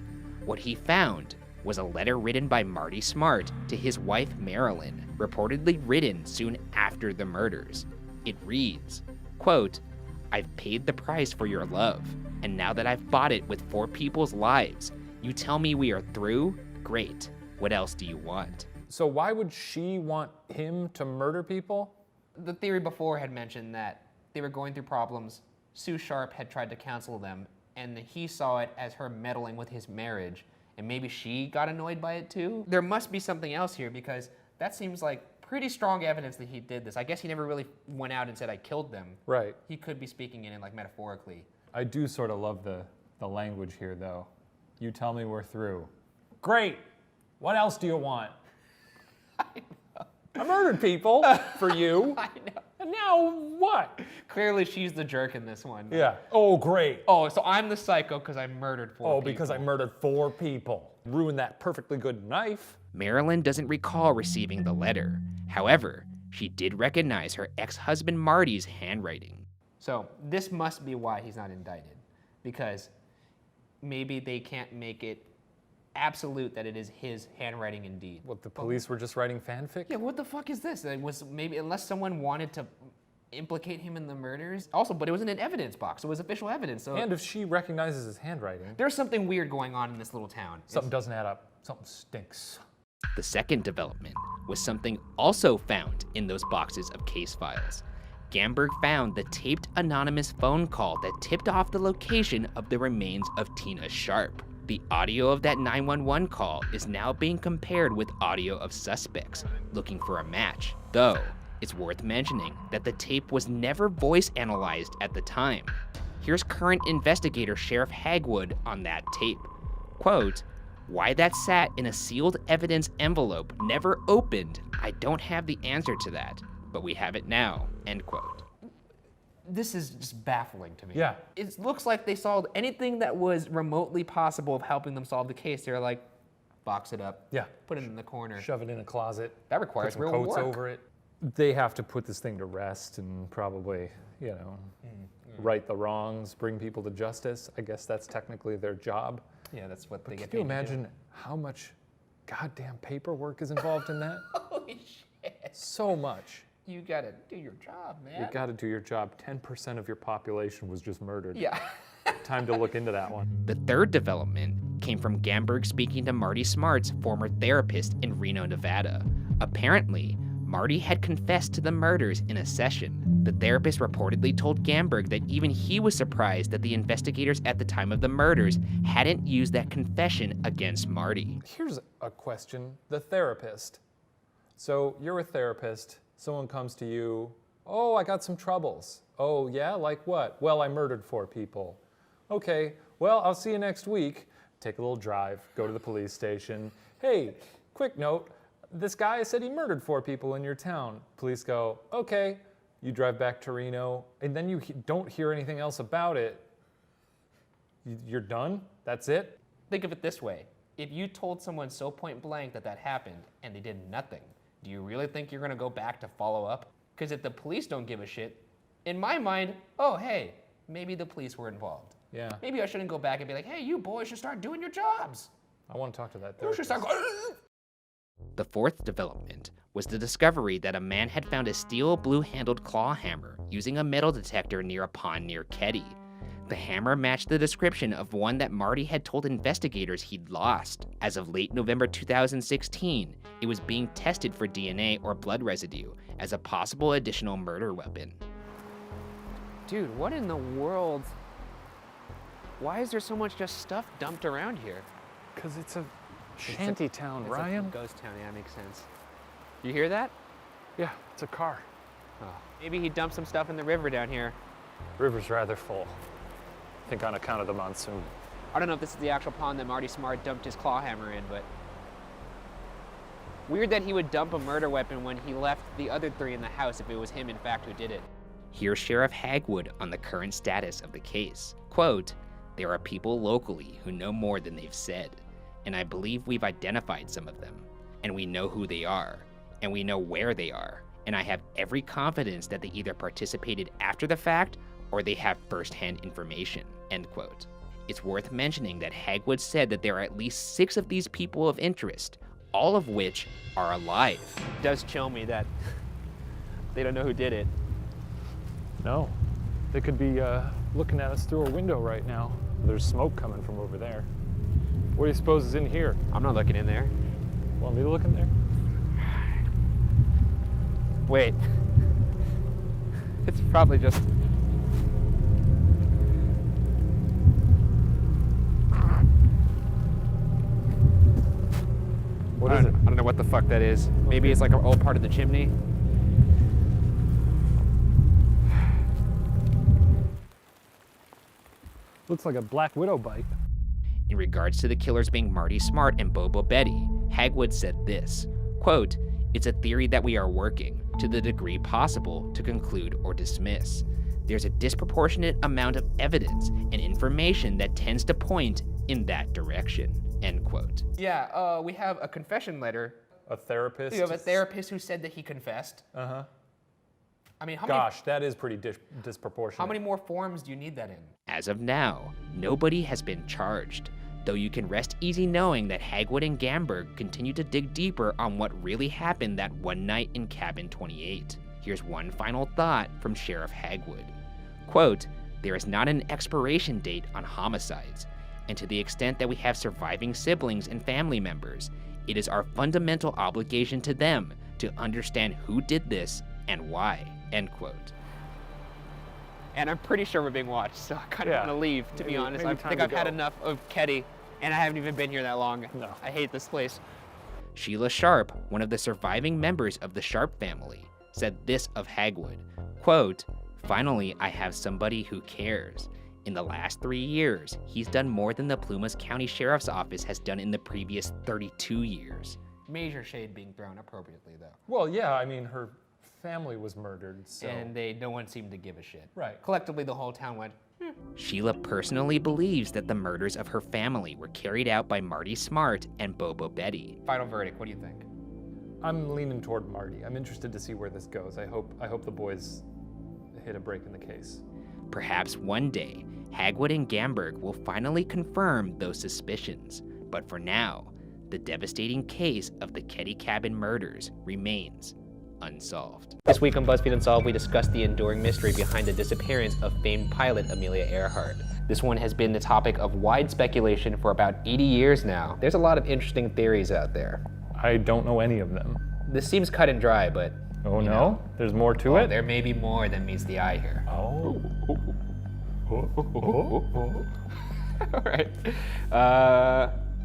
What he found was a letter written by Marty Smart to his wife Marilyn, reportedly written soon after the murders. It reads, quote, "I've paid the price for your love, and now that I've bought it with 4 people's lives, you tell me we are through? Great. What else do you want?" So why would she want him to murder people? The theory before had mentioned that they were going through problems. Sue Sharp had tried to counsel them, and he saw it as her meddling with his marriage, and maybe she got annoyed by it too. There must be something else here, because that seems like pretty strong evidence that he did this. I guess he never really went out and said, "I killed them." Right. He could be speaking in it like metaphorically. I do sort of love the language here, though. You tell me we're through. Great. What else do you want? I murdered people for you. I know. And now what? Clearly she's the jerk in this one. Yeah. Oh, great. Oh, so I'm the psycho because I murdered 4 people. Oh, because I murdered 4 people. Ruined that perfectly good knife. Marilyn doesn't recall receiving the letter. However, she did recognize her ex-husband Marty's handwriting. So this must be why he's not indicted, because maybe they can't make it absolute that it is his handwriting indeed. What, the police were just writing fanfic? Yeah, what the fuck is this? It was maybe, unless someone wanted to implicate him in the murders. Also, but it was in an evidence box. It was official evidence. So And if she recognizes his handwriting, there's something weird going on in this little town. something doesn't add up. Something stinks. The second development was something also found in those boxes of case files. Gamberg found the taped anonymous phone call that tipped off the location of the remains of Tina Sharp. The audio of that 911 call is now being compared with audio of suspects looking for a match, though it's worth mentioning that the tape was never voice analyzed at the time. Here's current investigator Sheriff Hagwood on that tape. Quote, "Why that sat in a sealed evidence envelope never opened, I don't have the answer to that, but we have it now." End quote. This is just baffling to me. Yeah. It looks like they solved anything that was remotely possible of helping them solve the case. They're like, box it up. Yeah. Put it in the corner. Shove it in a closet. That Put requires some real coats work. over it. They have to put this thing to rest and probably, right the wrongs, bring people to justice. I guess that's technically their job. Yeah, that's what they get Can you paid to do. imagine how much goddamn paperwork is involved in that? Holy shit. So much. You gotta do your job, man. You got to do your job. 10% of your population was just murdered. Yeah. Time to look into that one. The third development came from Gamberg speaking to Marty Smart's former therapist in Reno, Nevada. Apparently, Marty had confessed to the murders in a session. The therapist reportedly told Gamberg that even he was surprised that the investigators at the time of the murders hadn't used that confession against Marty. Here's a question. The therapist. So you're a therapist. Someone comes to you. Oh, I got some troubles. Oh, yeah? Like what? Well, I murdered 4 people. Okay, well, I'll see you next week. Take a little drive, go to the police station. Hey, quick note. This guy said he murdered 4 people in your town. Police go, okay. You drive back to Reno, and then you don't hear anything else about it. You're done? That's it? Think of it this way. If you told someone so point blank that happened and they did nothing, do you really think you're gonna go back to follow up? Because if the police don't give a shit, in my mind, oh, hey, maybe the police were involved. Yeah. Maybe I shouldn't go back and be like, hey, you boys should start doing your jobs. I want to talk to that You should therapist. start going. The fourth development was the discovery that a man had found a steel blue-handled claw hammer using a metal detector near a pond near Keddie. The hammer matched the description of one that Marty had told investigators he'd lost. As of late November 2016, it was being tested for DNA or blood residue as a possible additional murder weapon. Dude, what in the world? Why is there so much just stuff dumped around here? Because it's a shanty town, It's Ryan. a ghost town, yeah, makes sense. You hear that? Yeah, it's a car. Oh. Maybe he dumped some stuff in the river down here. River's rather full. I think on account of the monsoon. I don't know if this is the actual pond that Marty Smart dumped his claw hammer in, but weird that he would dump a murder weapon when he left the other three in the house if it was him, in fact, who did it. Here's Sheriff Hagwood on the current status of the case. Quote, "There are people locally who know more than they've said, and I believe we've identified some of them, and we know who they are, and we know where they are, and I have every confidence that they either participated after the fact or they have first-hand information," end quote. It's worth mentioning that Hagwood said that there are at least 6 of these people of interest, all of which are alive. It does chill me that they don't know who did it. No, they could be looking at us through a window right now. There's smoke coming from over there. What do you suppose is in here? I'm not looking in there. Want me to look in there? Wait. It's probably just... What is it? I don't know what the fuck that is. Maybe it's like an old part of the chimney. Looks like a Black Widow bite. In regards to the killers being Marty Smart and Bobo Betty, Hagwood said this, quote, "It's a theory that we are working, to the degree possible, to conclude or dismiss. There's a disproportionate amount of evidence and information that tends to point in that direction," end quote. Yeah, we have a confession letter. A therapist? We have a therapist who said that he confessed. Uh-huh. I mean, Gosh, that is pretty disproportionate. how many more forms do you need that in? As of now, nobody has been charged, though you can rest easy knowing that Hagwood and Gamberg continue to dig deeper on what really happened that one night in Cabin 28. Here's one final thought from Sheriff Hagwood. Quote, "There is not an expiration date on homicides, and to the extent that we have surviving siblings and family members, it is our fundamental obligation to them to understand who did this and why," end quote. And I'm pretty sure we're being watched, so I kind of Yeah. want to leave, to be Maybe- honest. maybe I time think to I've had go. enough of Keddie, and I haven't even been here that long. No. I hate this place. Sheila Sharp, one of the surviving members of the Sharp family, said this of Hagwood, quote, "Finally, I have somebody who cares. In the last 3 years, he's done more than the Plumas County Sheriff's Office has done in the previous 32 years. Major shade being thrown appropriately, though. Well, yeah, I mean, her family was murdered, so... And no one seemed to give a shit. Right. Collectively, the whole town went, Sheila personally believes that the murders of her family were carried out by Marty Smart and Bobo Betty. final verdict, what do you think? I'm leaning toward Marty. I'm interested to see where this goes. I hope the boys hit a break in the case. Perhaps one day, Hagwood and Gamberg will finally confirm those suspicions. But for now, the devastating case of the Keddie Cabin murders remains unsolved. This week on BuzzFeed Unsolved, we discussed the enduring mystery behind the disappearance of famed pilot Amelia Earhart. This one has been the topic of wide speculation for about 80 years now. There's a lot of interesting theories out there. I don't know any of them. This seems cut and dry, but Oh, you no? know. There's more to it? There may be more than meets the eye here. Oh. All right.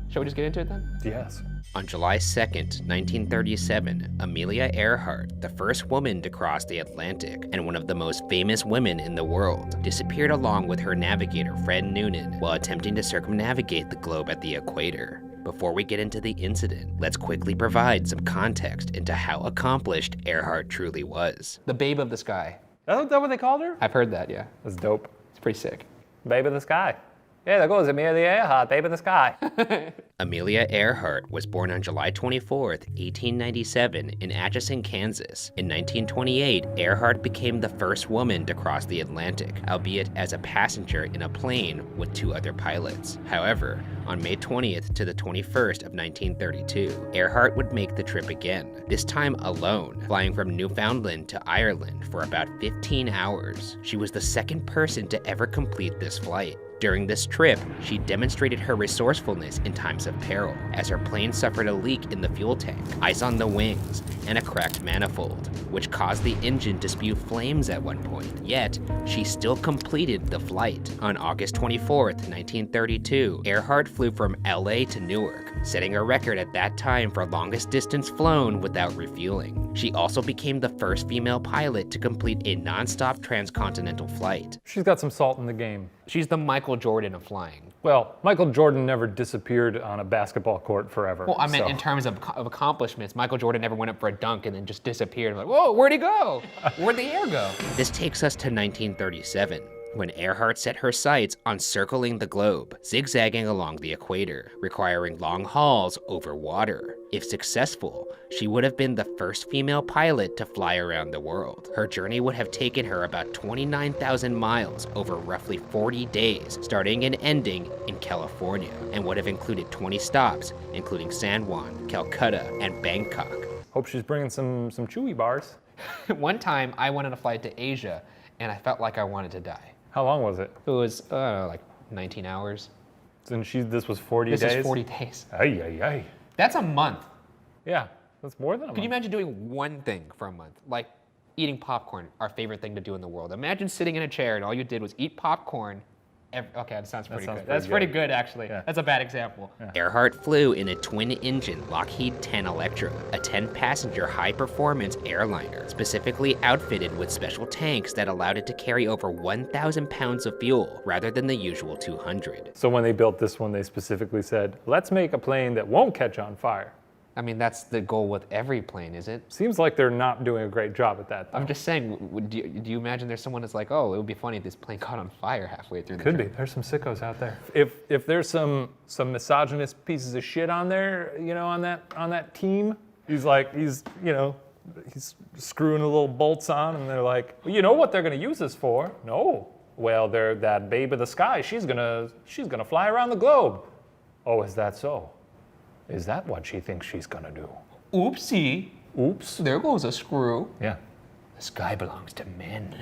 Shall we just get into it then? Yes. On July 2nd, 1937, Amelia Earhart, the first woman to cross the Atlantic and one of the most famous women in the world, disappeared along with her navigator Fred Noonan while attempting to circumnavigate the globe at the equator. Before we get into the incident, let's quickly provide some context into how accomplished Earhart truly was. The Babe of the Sky. Is that what they called her? I've heard that, yeah. That's dope. It's pretty sick. Babe of the Sky. Yeah, there goes Amelia Earhart, babe in the sky. Amelia Earhart was born on July 24, 1897, in Atchison, Kansas. In 1928, Earhart became the first woman to cross the Atlantic, albeit as a passenger in a plane with 2 other pilots. However, on May 20th to the 21st of 1932, Earhart would make the trip again, this time alone, flying from Newfoundland to Ireland for about 15 hours. She was the second person to ever complete this flight. During this trip, she demonstrated her resourcefulness in times of peril, as her plane suffered a leak in the fuel tank, ice on the wings, and a cracked manifold, which caused the engine to spew flames at one point. Yet, she still completed the flight. On August 24th, 1932, Earhart flew from LA to Newark, setting a record at that time for longest distance flown without refueling. She also became the first female pilot to complete a non-stop transcontinental flight. She's got some salt in the game. She's the Michael Jordan of flying. Well, Michael Jordan never disappeared on a basketball court forever. Well, I meant so. in terms of accomplishments. Michael Jordan never went up for a dunk and then just disappeared. Like, whoa, where'd he go? Where'd the air go? This takes us to 1937, when Earhart set her sights on circling the globe, zigzagging along the equator, requiring long hauls over water. If successful, she would have been the first female pilot to fly around the world. Her journey would have taken her about 29,000 miles over roughly 40 days, starting and ending in California, and would have included 20 stops, including San Juan, Calcutta, and Bangkok. Hope she's bringing some chewy bars. One time, I went on a flight to Asia, and I felt like I wanted to die. How long was it? It was, like 19 hours. And this was 40 days? This is 40 days. Ay, ay, ay. That's a month. Yeah, that's more than a month. Could you imagine doing one thing for a month? Like eating popcorn, our favorite thing to do in the world. Imagine sitting in a chair and all you did was eat popcorn. Okay, that sounds pretty good. That's pretty good, actually. Yeah. That's a bad example. Yeah. Earhart flew in a twin-engine Lockheed 10 Electra, a 10-passenger high-performance airliner, specifically outfitted with special tanks that allowed it to carry over 1,000 pounds of fuel, rather than the usual 200. So when they built this one, they specifically said, let's make a plane that won't catch on fire. I mean, that's the goal with every plane, is it? Seems like they're not doing a great job at that, though. I'm just saying, do you imagine there's someone that's like, oh, it would be funny if this plane caught on fire halfway through the Could be. trip. There's some sickos out there. If there's some misogynist pieces of shit on there, on that team, he's screwing the little bolts on, and they're like, well, you know what they're gonna use this for? No. Well, they're that babe of the sky. She's gonna fly around the globe. Oh, is that so? Is that what she thinks she's gonna do? Oopsie. Oops. There goes a screw. Yeah. The sky belongs to men.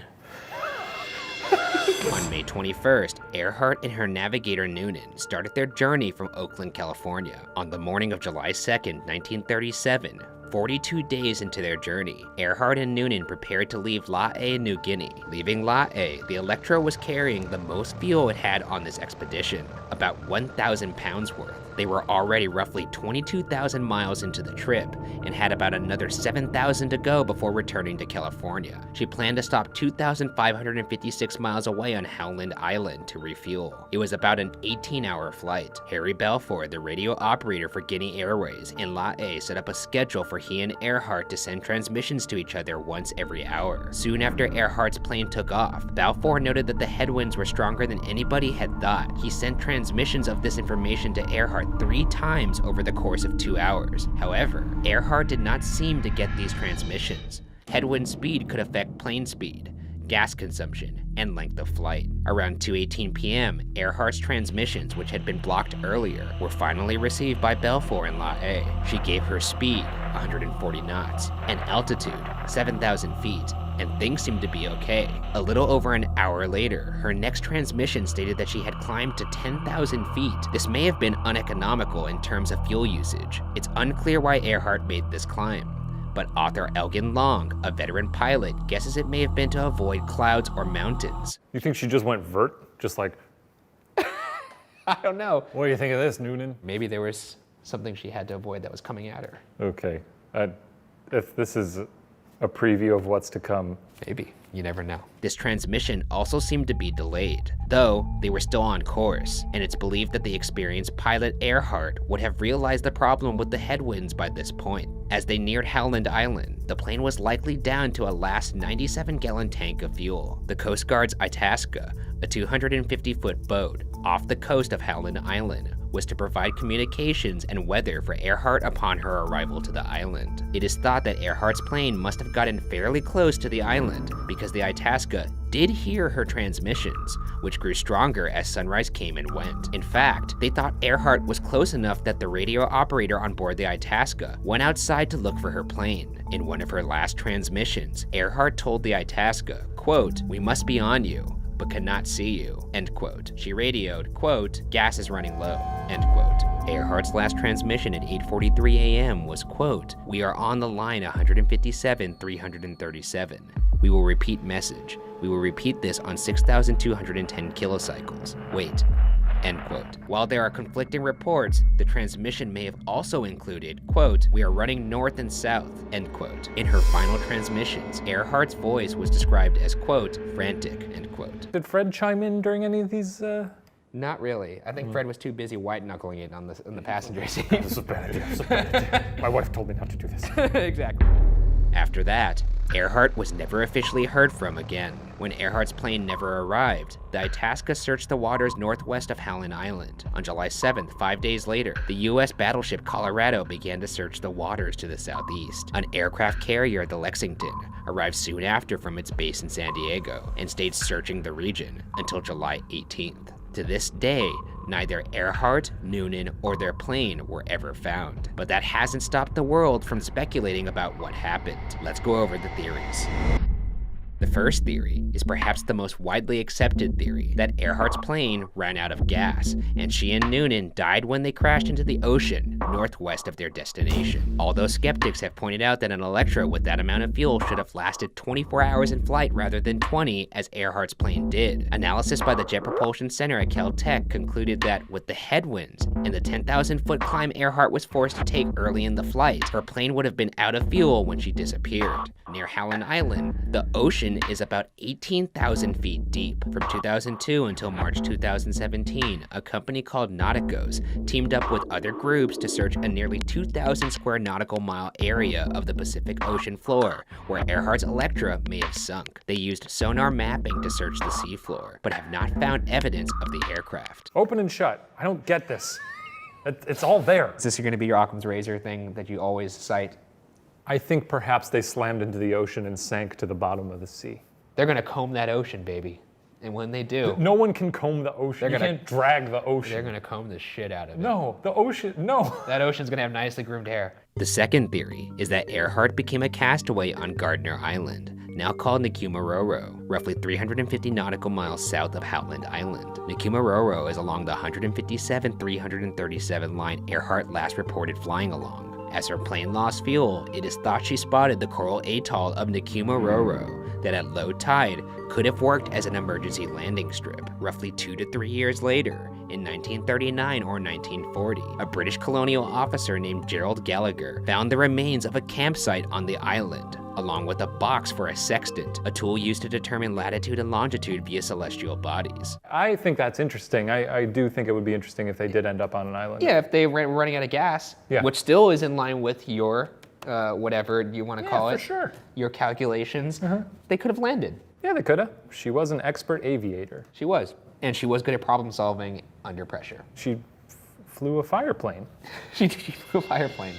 On May 21st, Earhart and her navigator Noonan started their journey from Oakland, California. On the morning of July 2nd, 1937, 42 days into their journey, Earhart and Noonan prepared to leave Lae, New Guinea. Leaving Lae, the Electra was carrying the most fuel it had on this expedition, about 1,000 pounds worth. They were already roughly 22,000 miles into the trip and had about another 7,000 to go before returning to California. She planned to stop 2,556 miles away on Howland Island to refuel. It was about an 18-hour flight. Harry Balfour, the radio operator for Guinea Airways in Lae, set up a schedule for he and Earhart to send transmissions to each other once every hour. Soon after Earhart's plane took off, Balfour noted that the headwinds were stronger than anybody had thought. He sent transmissions of this information to Earhart 3 times over the course of 2 hours. However, Earhart did not seem to get these transmissions. Headwind speed could affect plane speed, gas consumption, and length of flight. Around 2:18 p.m., Earhart's transmissions, which had been blocked earlier, were finally received by Balfour in Lae. She gave her speed, 140 knots, and altitude, 7,000 feet, and things seemed to be okay. A little over an hour later, her next transmission stated that she had climbed to 10,000 feet. This may have been uneconomical in terms of fuel usage. It's unclear why Earhart made this climb, but author Elgin Long, a veteran pilot, guesses it may have been to avoid clouds or mountains. You think she just went vert? Just like, I don't know. what do you think of this, Noonan? Maybe there was something she had to avoid that was coming at her. Okay. If this is a preview of what's to come. Maybe. You never know. This transmission also seemed to be delayed, though they were still on course, and it's believed that the experienced pilot Earhart would have realized the problem with the headwinds by this point. As they neared Howland Island, the plane was likely down to a last 97-gallon tank of fuel. The Coast Guard's Itasca, a 250-foot boat off the coast of Howland Island, was to provide communications and weather for Earhart upon her arrival to the island. It is thought that Earhart's plane must have gotten fairly close to the island because the Itasca did hear her transmissions, which grew stronger as sunrise came and went. In fact, they thought Earhart was close enough that the radio operator on board the Itasca went outside to look for her plane. In one of her last transmissions, Earhart told the Itasca, quote, "We must be on you, but cannot see you," end quote. She radioed, quote, "Gas is running low," end quote. Earhart's last transmission at 8:43 a.m. was, quote, "We are on the line 157-337. We will repeat message. We will repeat this on 6,210 kilocycles. Wait," end quote. While there are conflicting reports, the transmission may have also included, quote, "We are running north and south," end quote. In her final transmissions, Earhart's voice was described as, quote, "frantic," end quote. Did Fred chime in during any of these? Not really. I think Fred was too busy white-knuckling it on the passenger seat. This is a bad idea. This is a bad idea. My wife told me not to do this. Exactly. After that, Earhart was never officially heard from again. When Earhart's plane never arrived, the Itasca searched the waters northwest of Howland Island. On July 7th, 5 days later, the U.S. battleship Colorado began to search the waters to the southeast. An aircraft carrier, the Lexington, arrived soon after from its base in San Diego and stayed searching the region until July 18th. To this day, neither Earhart, Noonan, or their plane were ever found. But that hasn't stopped the world from speculating about what happened. Let's go over the theories. The first theory is perhaps the most widely accepted theory, that Earhart's plane ran out of gas, and she and Noonan died when they crashed into the ocean northwest of their destination. Although skeptics have pointed out that an Electra with that amount of fuel should have lasted 24 hours in flight rather than 20, as Earhart's plane did. Analysis by the Jet Propulsion Center at Caltech concluded that with the headwinds and the 10,000-foot climb Earhart was forced to take early in the flight, her plane would have been out of fuel when she disappeared. Near Howland Island, the ocean is about 18,000 feet deep. From 2002 until March 2017, a company called Nauticos teamed up with other groups to search a nearly 2,000 square nautical mile area of the Pacific Ocean floor where Earhart's Electra may have sunk. They used sonar mapping to search the seafloor, but have not found evidence of the aircraft. Open and shut. I don't get this. It's all there. Is this going to be your Occam's razor thing that you always cite? I think perhaps they slammed into the ocean and sank to the bottom of the sea. They're going to comb that ocean, baby. And when they do, No one can comb the ocean. You can't drag the ocean. they're going to comb the shit out of it. No, the ocean, no. That ocean's going to have nicely groomed hair. The second theory is that Earhart became a castaway on Gardner Island, now called Nikumaroro, roughly 350 nautical miles south of Howland Island. Nikumaroro is along the 157-337 line Earhart last reported flying along. As her plane lost fuel, it is thought she spotted the coral atoll of Nikumaroro that at low tide could have worked as an emergency landing strip. Roughly 2 to 3 years later, in 1939 or 1940, a British colonial officer named Gerald Gallagher found the remains of a campsite on the island, along with a box for a sextant, a tool used to determine latitude and longitude via celestial bodies. I think that's interesting. I do think it would be interesting if they did end up on an island. Yeah, if they were running out of gas, Yeah. which still is in line with your, whatever you want to call for it, sure. your calculations, they could have landed. Yeah, they could have. She was an expert aviator. She was. And she was good at problem solving under pressure. She flew a fire plane. She flew a fire plane.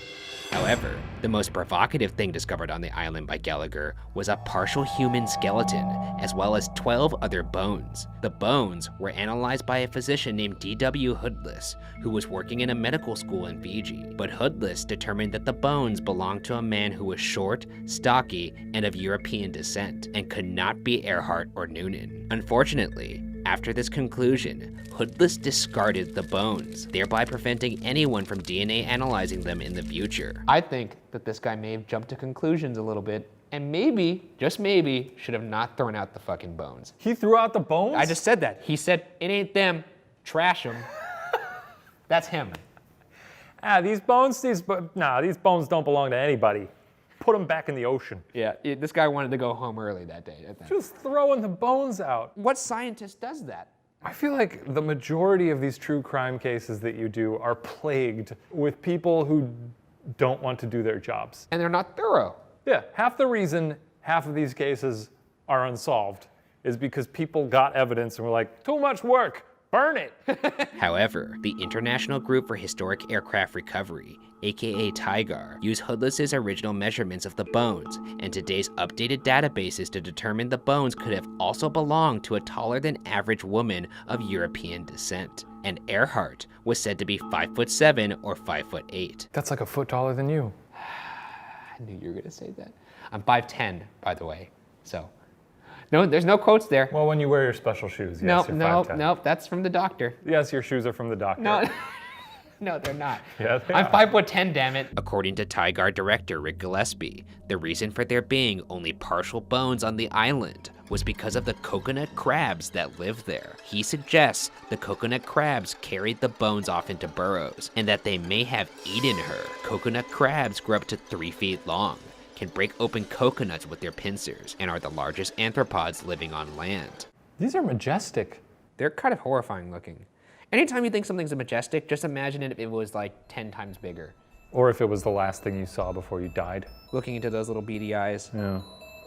However, the most provocative thing discovered on the island by Gallagher was a partial human skeleton, as well as 12 other bones. The bones were analyzed by a physician named D.W. Hoodless, who was working in a medical school in Fiji. But Hoodless determined that the bones belonged to a man who was short, stocky, and of European descent, and could not be Earhart or Noonan. Unfortunately, after this conclusion, Hoodless discarded the bones, thereby preventing anyone from DNA analyzing them in the future. I think that this guy may have jumped to conclusions a little bit, and maybe, just maybe, should have not thrown out the fucking bones. He threw out the bones? I just said that. He said, it ain't them, trash them. That's him. These bones don't belong to anybody. Put them back in the ocean. Yeah, this guy wanted to go home early that day, I think. Just throwing the bones out. What scientist does that? I feel like the majority of these true crime cases that you do are plagued with people who don't want to do their jobs. And they're not thorough. Yeah, half the reason half of these cases are unsolved is because people got evidence and were like, too much work, burn it. However, the International Group for Historic Aircraft Recovery, aka TIGAR, used Hoodless's original measurements of the bones and today's updated databases to determine the bones could have also belonged to a taller than average woman of European descent. And Earhart was said to be 5'7" or 5'8". That's like a foot taller than you. I knew you were gonna say that. I'm 5'10", by the way, so. No, there's no quotes there. Well, when you wear your special shoes, yes, Nope, you're nope, 5'10". nope, that's from the doctor. Yes, your shoes are from the doctor. No, no, they're not. Yeah, they I'm are. 5'10", damn it. According to TIGAR director Rick Gillespie, the reason for there being only partial bones on the island was because of the coconut crabs that live there. He suggests the coconut crabs carried the bones off into burrows and that they may have eaten her. Coconut crabs grow up to 3 feet long, can break open coconuts with their pincers, and are the largest arthropods living on land. These are majestic. They're kind of horrifying looking. Anytime you think something's majestic, just imagine it if it was like 10 times bigger. Or if it was the last thing you saw before you died. Looking into those little beady eyes. Yeah.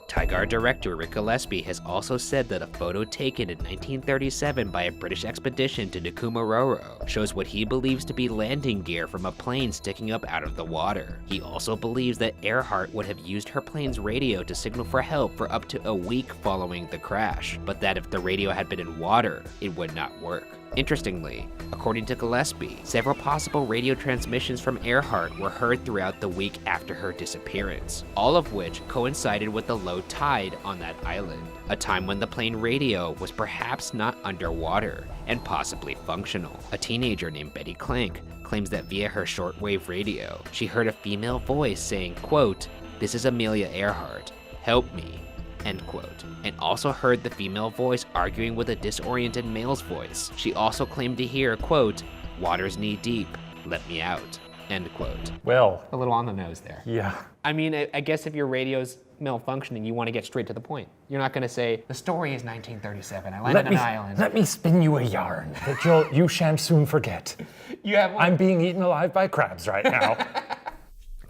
TIGAR director Rick Gillespie has also said that a photo taken in 1937 by a British expedition to Nkumaroro shows what he believes to be landing gear from a plane sticking up out of the water. He also believes that Earhart would have used her plane's radio to signal for help for up to a week following the crash, but that if the radio had been in water, it would not work. Interestingly, according to Gillespie, several possible radio transmissions from Earhart were heard throughout the week after her disappearance, all of which coincided with the low tide on that island, a time when the plane radio was perhaps not underwater and possibly functional. A teenager named Betty Clank claims that via her shortwave radio, she heard a female voice saying, quote, "This is Amelia Earhart, help me," end quote, and also heard the female voice arguing with a disoriented male's voice. She also claimed to hear, quote, "Water's knee deep, let me out," end quote. Well, A little on the nose there. yeah. I mean, I guess if your radio's malfunctioning, you want to get straight to the point. You're not going to say, the story is 1937, I landed on an island. Let me spin you a yarn that you shan't soon forget. You have one. I'm being eaten alive by crabs right now.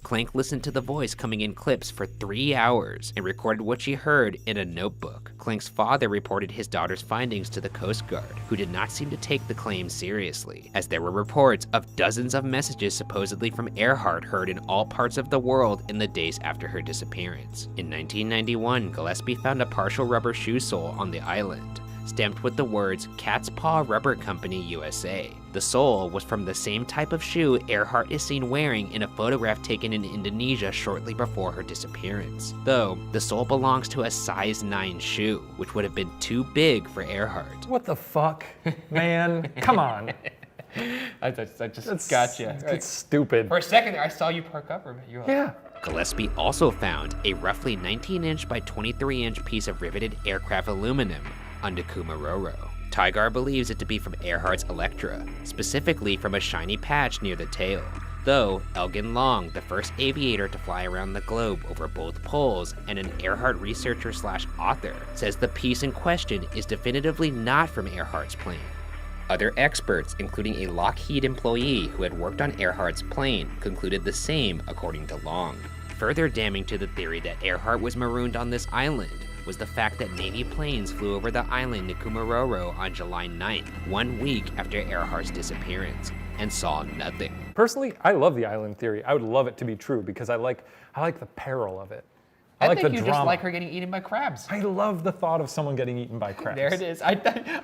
Clank listened to the voice coming in clips for 3 hours and recorded what she heard in a notebook. Clank's father reported his daughter's findings to the Coast Guard, who did not seem to take the claim seriously, as there were reports of dozens of messages supposedly from Earhart heard in all parts of the world in the days after her disappearance. In 1991, Gillespie found a partial rubber shoe sole on the island, stamped with the words Cat's Paw Rubber Company USA. The sole was from the same type of shoe Earhart is seen wearing in a photograph taken in Indonesia shortly before her disappearance. Though, the sole belongs to a size 9 shoe, which would have been too big for Earhart. What the fuck, man? Come on. I just got you. It's stupid. For a second there, I saw you perk up. You're like, Yeah. Gillespie also found a roughly 19-inch by 23-inch piece of riveted aircraft aluminum on Nkumaroro. TIGAR believes it to be from Earhart's Electra, specifically from a shiny patch near the tail. Though Elgin Long, the first aviator to fly around the globe over both poles and an Earhart researcher/author, says the piece in question is definitively not from Earhart's plane. Other experts, including a Lockheed employee who had worked on Earhart's plane, concluded the same, according to Long. Further damning to the theory that Earhart was marooned on this island was the fact that Navy planes flew over the island Nkumaroro on July 9th, 1 week after Earhart's disappearance, and saw nothing. Personally, I love the island theory. I would love it to be true because I like the peril of it. I like think the you drama. just like her getting eaten by crabs. I love the thought of someone getting eaten by crabs. There it is. I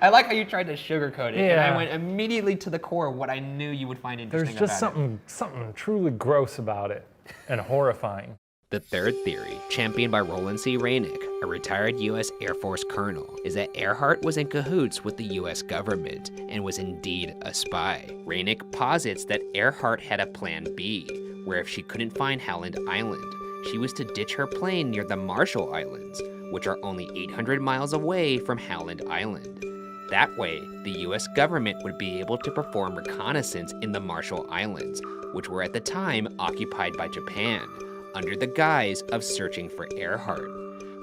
like how you tried to sugarcoat it, and I Yeah. went immediately to the core of what I knew you would find interesting There's just about it. something truly gross about it and horrifying. The third theory, championed by Roland C. Rainick, a retired U.S. Air Force colonel, is that Earhart was in cahoots with the U.S. government and was indeed a spy. Rainick posits that Earhart had a plan B, where if she couldn't find Howland Island, she was to ditch her plane near the Marshall Islands, which are only 800 miles away from Howland Island. That way, the US government would be able to perform reconnaissance in the Marshall Islands, which were at the time occupied by Japan, under the guise of searching for Earhart.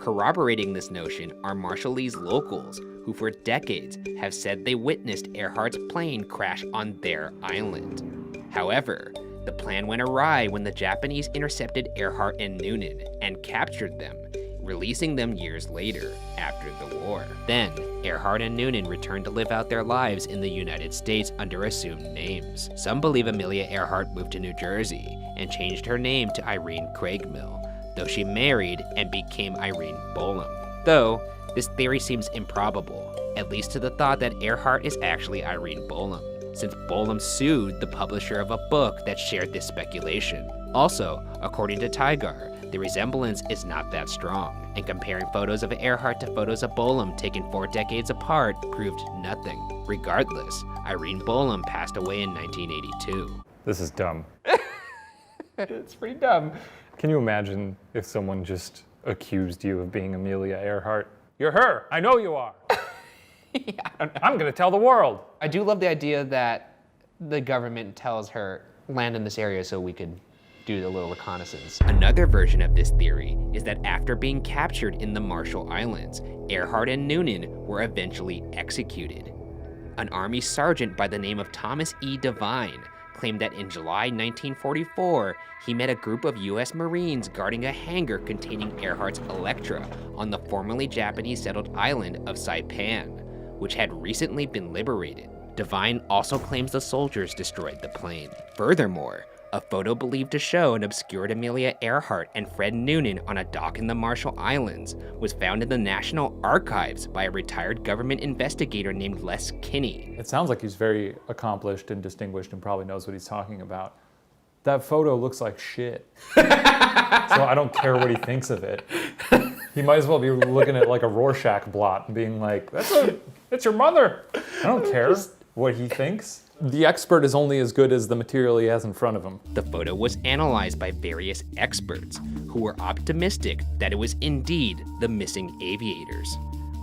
Corroborating this notion are Marshallese locals, who for decades have said they witnessed Earhart's plane crash on their island. However, The plan went awry when the Japanese intercepted Earhart and Noonan and captured them, releasing them years later, after the war. Then, Earhart and Noonan returned to live out their lives in the United States under assumed names. Some believe Amelia Earhart moved to New Jersey and changed her name to Irene Craigmille, though she married and became Irene Bolam. Though, this theory seems improbable, at least to the thought that Earhart is actually Irene Bolam, since Bolam sued the publisher of a book that shared this speculation. Also, according to Tygar, the resemblance is not that strong, and comparing photos of Earhart to photos of Bolam taken 4 decades apart proved nothing. Regardless, Irene Bolam passed away in 1982. This is dumb. It's pretty dumb. Can you imagine if someone just accused you of being Amelia Earhart? You're her. I know you are. Yeah, I don't know. I'm going to tell the world. I do love the idea that the government tells her, land in this area so we could do a little reconnaissance. Another version of this theory is that after being captured in the Marshall Islands, Earhart and Noonan were eventually executed. An Army sergeant by the name of Thomas E. Devine claimed that in July 1944, he met a group of US Marines guarding a hangar containing Earhart's Electra on the formerly Japanese-settled island of Saipan, which had recently been liberated. Devine also claims the soldiers destroyed the plane. Furthermore, a photo believed to show an obscured Amelia Earhart and Fred Noonan on a dock in the Marshall Islands was found in the National Archives by a retired government investigator named Les Kinney. It sounds like he's very accomplished and distinguished and probably knows what he's talking about. That photo looks like shit. So I don't care what he thinks of it. He might as well be looking at like a Rorschach blot and being like, that's your mother. I don't care what he thinks. The expert is only as good as the material he has in front of him. The photo was analyzed by various experts who were optimistic that it was indeed the missing aviators.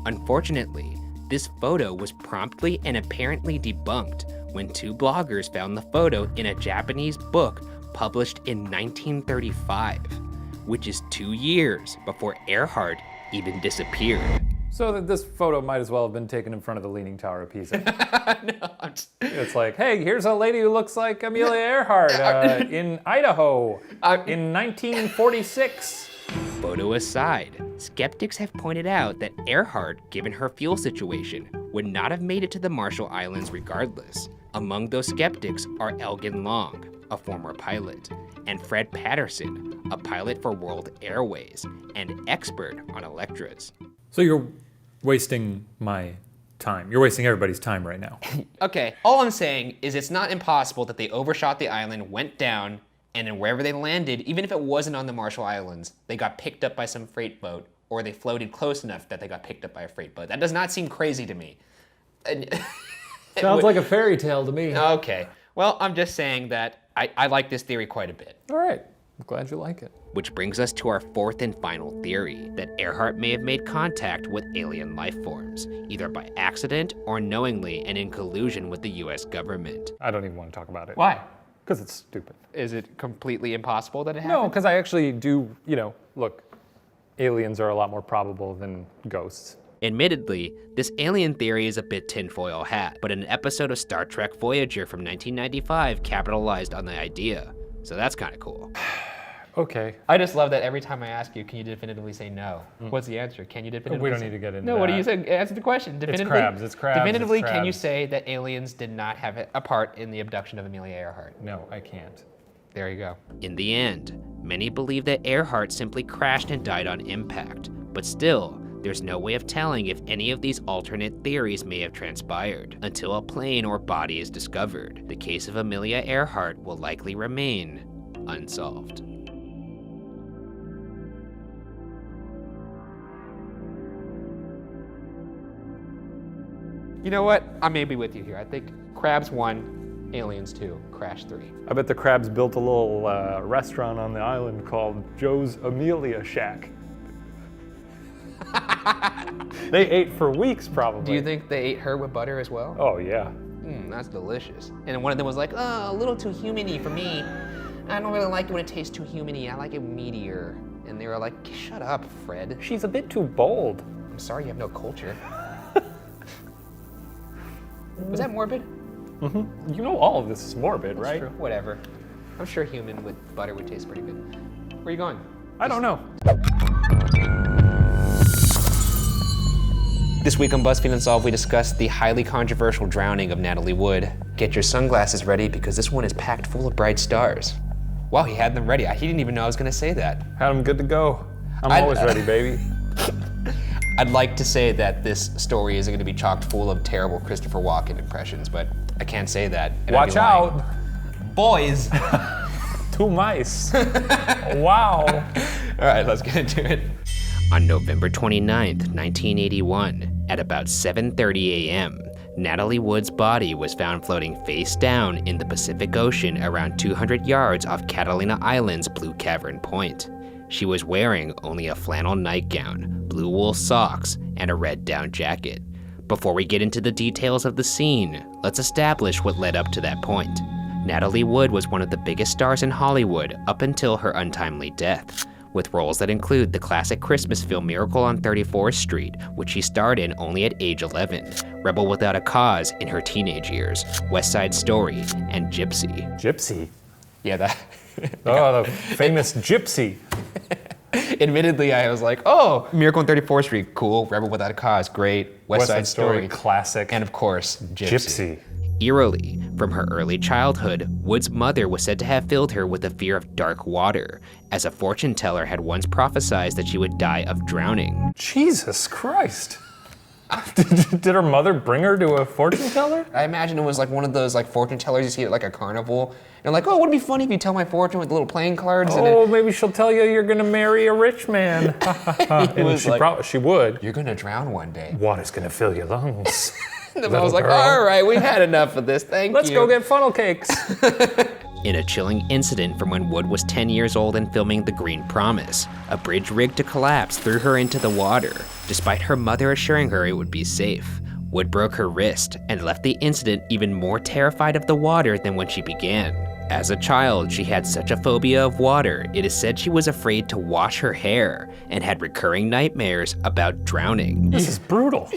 Unfortunately, this photo was promptly and apparently debunked when 2 bloggers found the photo in a Japanese book published in 1935, which is 2 years before Earhart even disappeared. So that this photo might as well have been taken in front of the Leaning Tower of Pisa. No, I'm just... It's like, hey, here's a lady who looks like Amelia Earhart in Idaho in 1946. Photo aside, skeptics have pointed out that Earhart, given her fuel situation, would not have made it to the Marshall Islands regardless. Among those skeptics are Elgin Long, a former pilot, and Fred Patterson, a pilot for World Airways and expert on Electras. So you're wasting my time. You're wasting everybody's time right now. Okay, all I'm saying is it's not impossible that they overshot the island, went down, and then wherever they landed, even if it wasn't on the Marshall Islands, they got picked up by some freight boat, or they floated close enough that they got picked up by a freight boat. That does not seem crazy to me. Sounds like a fairy tale to me. Okay, well, I'm just saying that I like this theory quite a bit. All right, I'm glad you like it. Which brings us to our 4th and final theory, that Earhart may have made contact with alien life forms, either by accident or knowingly and in collusion with the US government. I don't even want to talk about it. Why? Because it's stupid. Is it completely impossible that it happened? No, because I actually do, look, aliens are a lot more probable than ghosts. Admittedly, this alien theory is a bit tinfoil hat, but an episode of Star Trek Voyager from 1995 capitalized on the idea, so that's kind of cool. Okay. I just love that every time I ask you, can you definitively say no? What's the answer? Can you definitively We don't say- need to get into No, what do that. you say? Answer the question. Definitively, It's crabs. Definitively, it's can you crabs. say that aliens did not have a part in the abduction of Amelia Earhart? No, I can't. There you go. In the end, many believe that Earhart simply crashed and died on impact, but still, there's no way of telling if any of these alternate theories may have transpired until a plane or body is discovered. The case of Amelia Earhart will likely remain unsolved. You know what? I may be with you here. I think crabs 1, aliens 2, crash 3. I bet the crabs built a little restaurant on the island called Joe's Amelia Shack. They ate for weeks, probably. Do you think they ate her with butter as well? Oh, yeah. That's delicious. And one of them was like, oh, a little too humany for me. I don't really like it when it tastes too humany. I like it meatier. And they were like, shut up, Fred. She's a bit too bold. I'm sorry you have no culture. Was that morbid? You know all of this is morbid, That's right? true. Whatever. I'm sure human with butter would taste pretty good. Where are you going? I don't know. This week on BuzzFeed Unsolved, we discussed the highly controversial drowning of Natalie Wood. Get your sunglasses ready because this one is packed full of bright stars. Wow, he had them ready. He didn't even know I was gonna say that. Had them good to go. I'm always ready, baby. I'd like to say that this story is gonna be chocked full of terrible Christopher Walken impressions, but I can't say that. and I'd be Watch lying. out. Boys! 2 mice. Wow. All right, let's get into it. On November 29th, 1981, at about 7:30 a.m., Natalie Wood's body was found floating face down in the Pacific Ocean around 200 yards off Catalina Island's Blue Cavern Point. She was wearing only a flannel nightgown, blue wool socks, and a red down jacket. Before we get into the details of the scene, let's establish what led up to that point. Natalie Wood was one of the biggest stars in Hollywood up until her untimely death, with roles that include the classic Christmas film Miracle on 34th Street, which she starred in only at age 11, Rebel Without a Cause in her teenage years, West Side Story, and Gypsy. Gypsy. Yeah, that. Oh, the famous Gypsy. Admittedly, I was like, oh, Miracle on 34th Street, cool. Rebel Without a Cause, great. West Side Story, classic. and of course, Gypsy. Eerily, from her early childhood, Wood's mother was said to have filled her with a fear of dark water, as a fortune teller had once prophesied that she would die of drowning. Jesus Christ. Did her mother bring her to a fortune teller? I imagine it was like one of those like fortune tellers you see at like a carnival. And like, oh, would it be funny if you tell my fortune with little playing cards? Oh, maybe she'll tell you you're gonna marry a rich man. And was like- she would. You're gonna drown one day. Water's gonna fill your lungs. And I was like, all right, we've had enough of this, thank Let's you. go get funnel cakes. In a chilling incident from when Wood was 10 years old and filming The Green Promise, a bridge rigged to collapse threw her into the water, despite her mother assuring her it would be safe. Wood broke her wrist and left the incident even more terrified of the water than when she began. As a child, she had such a phobia of water, it is said she was afraid to wash her hair and had recurring nightmares about drowning. This is brutal.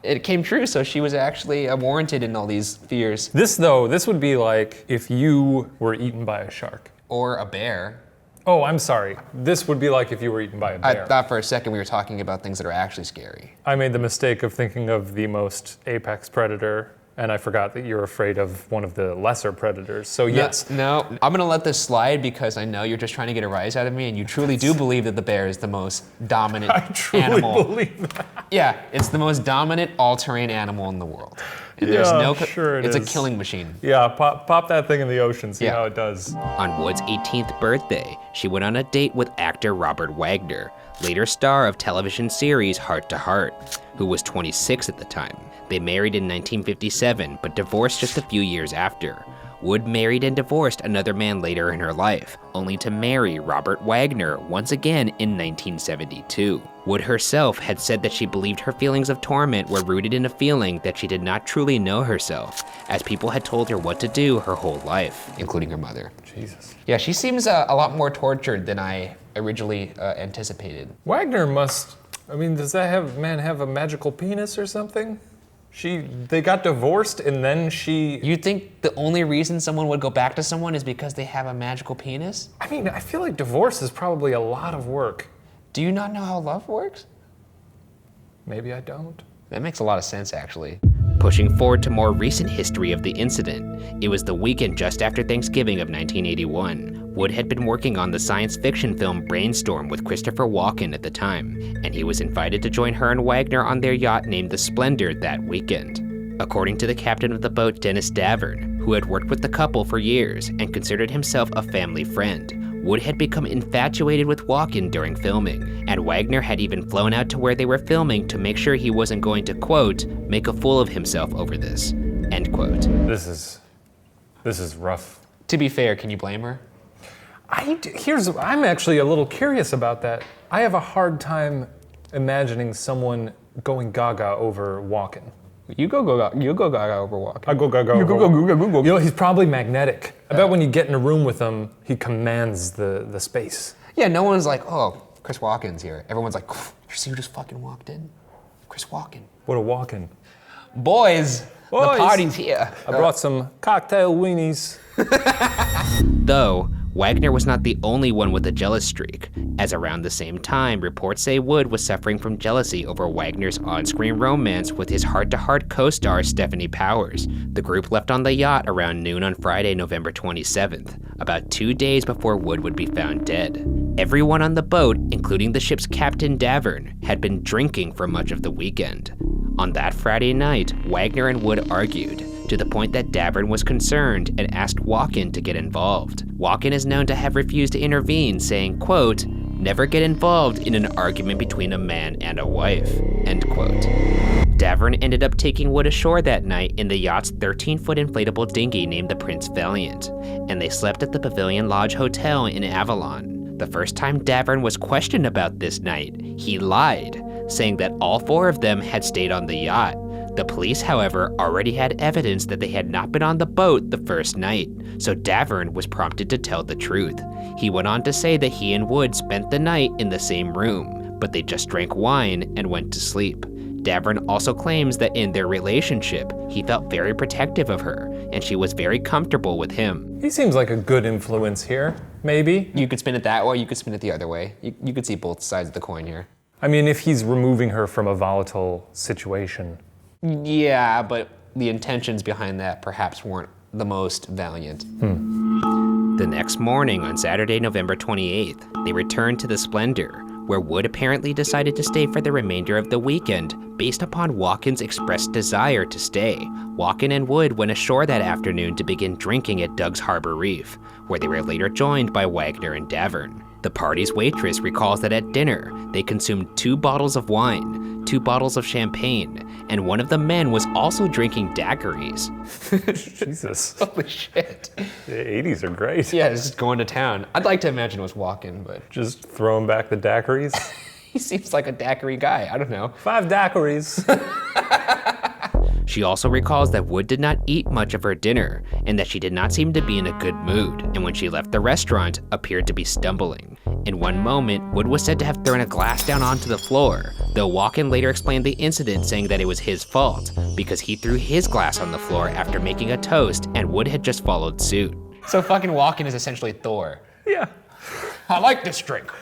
It came true, so she was actually warranted in all these fears. This would be like if you were eaten by a shark. Or a bear. Oh, I'm sorry. This would be like if you were eaten by a I bear. thought for a second we were talking about things that are actually scary. I made the mistake of thinking of the most apex predator, and I forgot that you're afraid of one of the lesser predators. So yes. No, I'm gonna let this slide because I know you're just trying to get a rise out of me and you truly do believe that the bear is the most dominant I truly animal. believe that. Yeah, it's the most dominant all-terrain animal in the world. And there's Yeah, no sure it it's a is. killing machine. Yeah, pop that thing in the ocean, see Yeah. how it does. On Wood's 18th birthday, she went on a date with actor Robert Wagner, later star of television series Heart to Heart, who was 26 at the time. They married in 1957, but divorced just a few years after. Wood married and divorced another man later in her life, only to marry Robert Wagner once again in 1972. Wood herself had said that she believed her feelings of torment were rooted in a feeling that she did not truly know herself, as people had told her what to do her whole life. Including her mother. Jesus. Yeah, she seems a lot more tortured than I originally anticipated. Wagner must, does that man have a magical penis or something? They got divorced and then she... You think the only reason someone would go back to someone is because they have a magical penis? I feel like divorce is probably a lot of work. Do you not know how love works? Maybe I don't. That makes a lot of sense, actually. Pushing forward to more recent history of the incident, it was the weekend just after Thanksgiving of 1981. Wood had been working on the science fiction film Brainstorm with Christopher Walken at the time, and he was invited to join her and Wagner on their yacht named the Splendor that weekend. According to the captain of the boat, Dennis Davern, who had worked with the couple for years and considered himself a family friend, Wood had become infatuated with Walken during filming, and Wagner had even flown out to where they were filming to make sure he wasn't going to, quote, make a fool of himself over this, end quote. This is rough. To be fair, can you blame her? I'm actually a little curious about that. I have a hard time imagining someone going gaga over Walken. You go gaga over Walken. I go gaga. You know, he's probably magnetic. I bet when you get in a room with him, he commands the space. Yeah, no one's like, oh, Chris Walken's here. Everyone's like, you see who just fucking walked in? Chris Walken. What a Walken. Boys, the Boys. party's here. I brought some cocktail weenies. Though, Wagner was not the only one with a jealous streak, as around the same time, reports say Wood was suffering from jealousy over Wagner's on-screen romance with his heart-to-heart co-star Stephanie Powers. The group left on the yacht around noon on Friday, November 27th, about 2 days before Wood would be found dead. Everyone on the boat, including the ship's captain Davern, had been drinking for much of the weekend. On that Friday night, Wagner and Wood argued, to the point that Davern was concerned and asked Walken to get involved. Walken is known to have refused to intervene, saying, quote, "Never get involved in an argument between a man and a wife," end quote. Davern ended up taking Wood ashore that night in the yacht's 13-foot inflatable dinghy named the Prince Valiant, and they slept at the Pavilion Lodge Hotel in Avalon. The first time Davern was questioned about this night, he lied, saying that all 4 of them had stayed on the yacht. The police, however, already had evidence that they had not been on the boat the first night, so Davern was prompted to tell the truth. He went on to say that he and Wood spent the night in the same room, but they just drank wine and went to sleep. Davern also claims that in their relationship, he felt very protective of her, and she was very comfortable with him. He seems like a good influence here, maybe. You could spin it that way, you could spin it the other way. You could see both sides of the coin here. I mean, if he's removing her from a volatile situation. Yeah, but the intentions behind that perhaps weren't the most valiant. The next morning, on Saturday, November 28th, they returned to the Splendor, where Wood apparently decided to stay for the remainder of the weekend based upon Walken's expressed desire to stay. Walken and Wood went ashore that afternoon to begin drinking at Doug's Harbor Reef, where they were later joined by Wagner and Davern. The party's waitress recalls that at dinner, they consumed 2 bottles of wine, 2 bottles of champagne, and one of the men was also drinking daiquiris. Jesus. Holy shit. The 80s are great. Yeah, it's just going to town. I'd like to imagine it was Walken, but Just throwing back the daiquiris. he seems like a daiquiri guy. I don't know. 5 daiquiris. She also recalls that Wood did not eat much of her dinner, and that she did not seem to be in a good mood, and when she left the restaurant, appeared to be stumbling. In one moment, Wood was said to have thrown a glass down onto the floor, though Walken later explained the incident saying that it was his fault, because he threw his glass on the floor after making a toast, and Wood had just followed suit. So fucking Walken is essentially Thor. Yeah. I like this drink.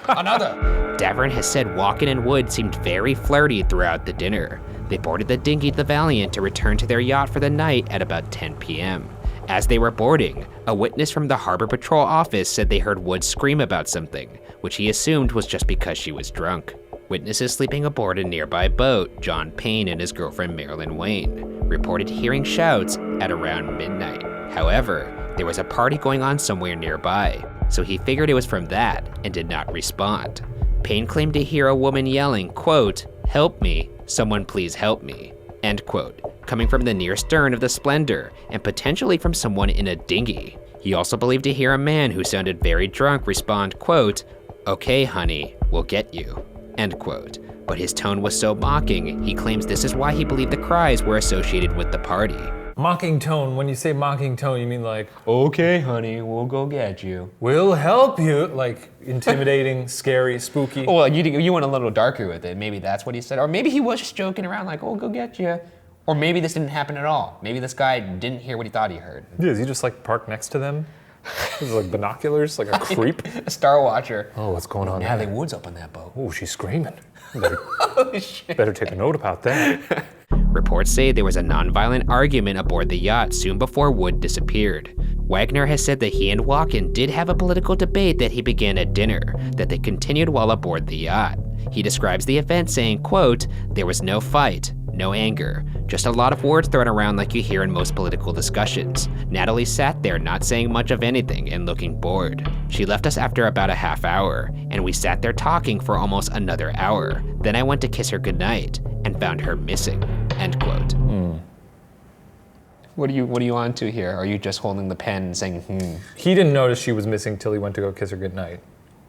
Another. Davern has said Walken and Wood seemed very flirty throughout the dinner. They boarded the dinghy the Valiant to return to their yacht for the night at about 10 p.m. As they were boarding, a witness from the Harbor Patrol office said they heard Wood scream about something, which he assumed was just because she was drunk. Witnesses sleeping aboard a nearby boat, John Payne and his girlfriend Marilyn Wayne, reported hearing shouts at around midnight. However, there was a party going on somewhere nearby, so he figured it was from that and did not respond. Payne claimed to hear a woman yelling, quote, "Help me, someone please help me," end quote, coming from the near stern of the Splendor and potentially from someone in a dinghy. He also believed to hear a man who sounded very drunk respond, quote, "Okay, honey, we'll get you," end quote. But his tone was so mocking, he claims this is why he believed the cries were associated with the party. Mocking tone. When you say mocking tone, you mean like, Okay, honey, we'll go get you. we'll help you. Like intimidating, scary, spooky. Oh, well, you went a little darker with it. Maybe that's what he said. Or maybe he was just joking around like, oh, go get you. Or maybe this didn't happen at all. Maybe this guy didn't hear what he thought he heard. Yeah, is he just like parked next to them? Is it like binoculars, like a creep? A star watcher. Oh, what's going on Natalie there? Wood's up on that boat. Oh, she's screaming. Better, Holy shit. better take a note about that. Reports say there was a nonviolent argument aboard the yacht soon before Wood disappeared. Wagner has said that he and Walken did have a political debate that he began at dinner, that they continued while aboard the yacht. He describes the event saying, quote, "There was no fight, no anger, just a lot of words thrown around like you hear in most political discussions. Natalie sat there not saying much of anything and looking bored. She left us after about a half hour, and we sat there talking for almost another hour. Then I went to kiss her goodnight and found her missing," end quote. What are you on to here? Are you just holding the pen and saying, He didn't notice she was missing till he went to go kiss her goodnight.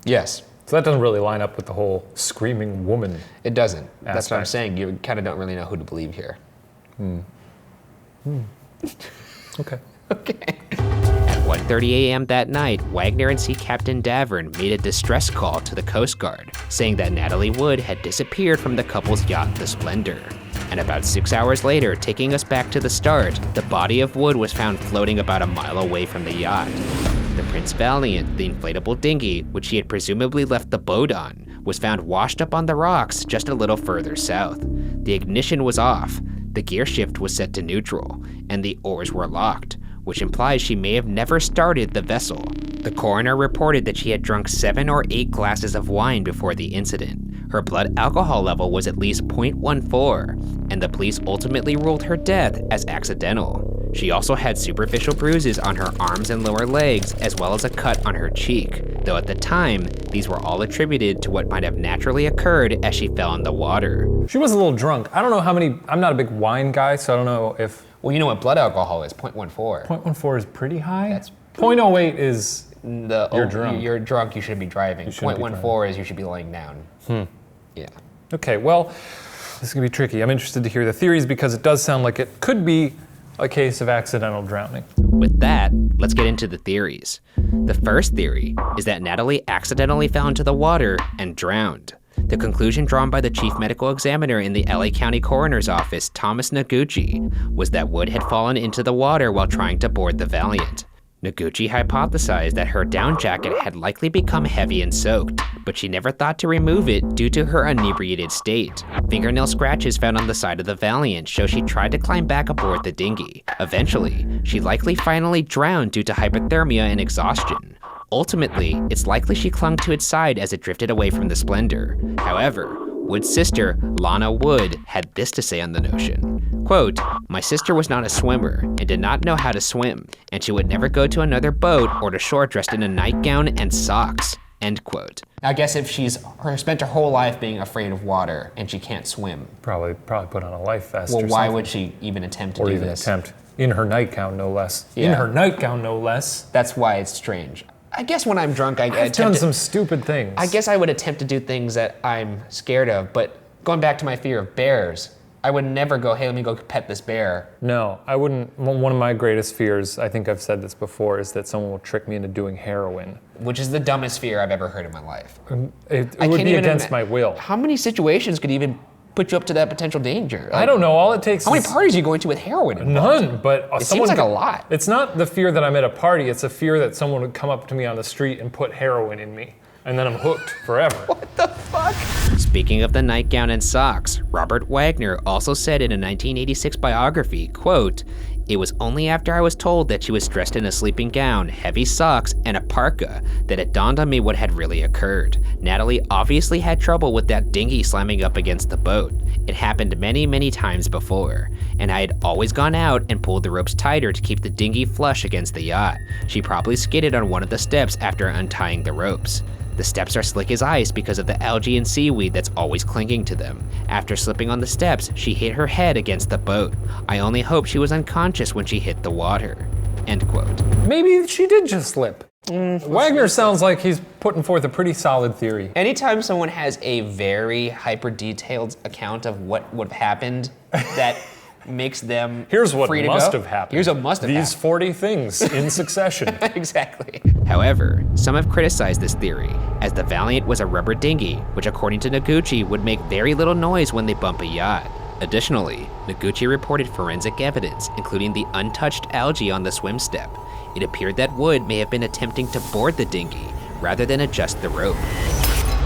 Yes, So that doesn't really line up with the whole screaming woman. it doesn't. That's what I'm Aspect. saying. You kind of don't really know who to believe here. Okay. Okay. At 1:30 a.m. that night, Wagner and Sea Captain Davern made a distress call to the Coast Guard, saying that Natalie Wood had disappeared from the couple's yacht, the Splendor. And about 6 hours later, taking us back to the start, the body of Wood was found floating about a mile away from the yacht. The Prince Valiant, the inflatable dinghy, which he had presumably left the boat on, was found washed up on the rocks just a little further south. The ignition was off, the gear shift was set to neutral, and the oars were locked, which implies she may have never started the vessel. The coroner reported that she had drunk 7 or 8 glasses of wine before the incident. Her blood alcohol level was at least 0.14, and the police ultimately ruled her death as accidental. She also had superficial bruises on her arms and lower legs, as well as a cut on her cheek, though at the time, these were all attributed to what might have naturally occurred as she fell in the water. She was a little drunk. I don't know how many, I'm not a big wine guy, so I don't know if... Well, you know what blood alcohol is, 0.14. 0.14 is pretty high? That's 0.08 is you're drunk. You're drunk, you shouldn't be driving. You shouldn't be 0.14 is you should be laying down. Yeah. Okay, well, this is gonna be tricky. I'm interested to hear the theories because it does sound like it could be a case of accidental drowning. With that, let's get into the theories. The first theory is that Natalie accidentally fell into the water and drowned. The conclusion drawn by the chief medical examiner in the LA County Coroner's Office, Thomas Noguchi, was that Wood had fallen into the water while trying to board the Valiant. Noguchi hypothesized that her down jacket had likely become heavy and soaked, but she never thought to remove it due to her inebriated state. Fingernail scratches found on the side of the Valiant show she tried to climb back aboard the dinghy. Eventually, she likely finally drowned due to hypothermia and exhaustion. Ultimately, it's likely she clung to its side as it drifted away from the Splendor. However, Wood's sister, Lana Wood, had this to say on the notion. Quote, "My sister was not a swimmer and did not know how to swim, and she would never go to another boat or to shore dressed in a nightgown and socks." End quote. I guess if she's spent her whole life being afraid of water and she can't swim, Probably put on a life vest well, or why something. would she even attempt to Or do even this? attempt. In her nightgown, no less. In Yeah. her nightgown, no less. That's why it's strange. I guess when I'm drunk, I've done some stupid things. I guess I would attempt to do things that I'm scared of, but going back to my fear of bears, I would never go, hey, let me go pet this bear. No, I wouldn't. One of my greatest fears, I think I've said this before, is that someone will trick me into doing heroin. Which is the dumbest fear I've ever heard in my life. It I would can't be even against my will. How many situations could even put you up to that potential danger? I don't know. All it takes How many is parties are you going to with heroin involved? none. But It seems like a lot. It's not the fear that I'm at a party. It's a fear that someone would come up to me on the street and put heroin in me, and then I'm hooked forever. What the fuck? Speaking of the nightgown and socks, Robert Wagner also said in a 1986 biography, quote, "It was only after I was told that she was dressed in a sleeping gown, heavy socks, and a parka that it dawned on me what had really occurred. Natalie obviously had trouble with that dinghy slamming up against the boat. It happened many, many times before, and I had always gone out and pulled the ropes tighter to keep the dinghy flush against the yacht. She probably skidded on one of the steps after untying the ropes. The steps are slick as ice because of the algae and seaweed that's always clinging to them. After slipping on the steps, she hit her head against the boat. I only hope she was unconscious when she hit the water." End quote. Maybe she did just slip. Wagner sounds like he's putting forth a pretty solid theory. Anytime someone has a very hyper-detailed account of what would have happened, that makes them Here's what free to must go. have happened. Here's what must have These happened. 40 things in succession. Exactly. However, some have criticized this theory, as the Valiant was a rubber dinghy, which according to Noguchi would make very little noise when they bump a yacht. Additionally, Noguchi reported forensic evidence, including the untouched algae on the swim step. It appeared that Wood may have been attempting to board the dinghy, rather than adjust the rope.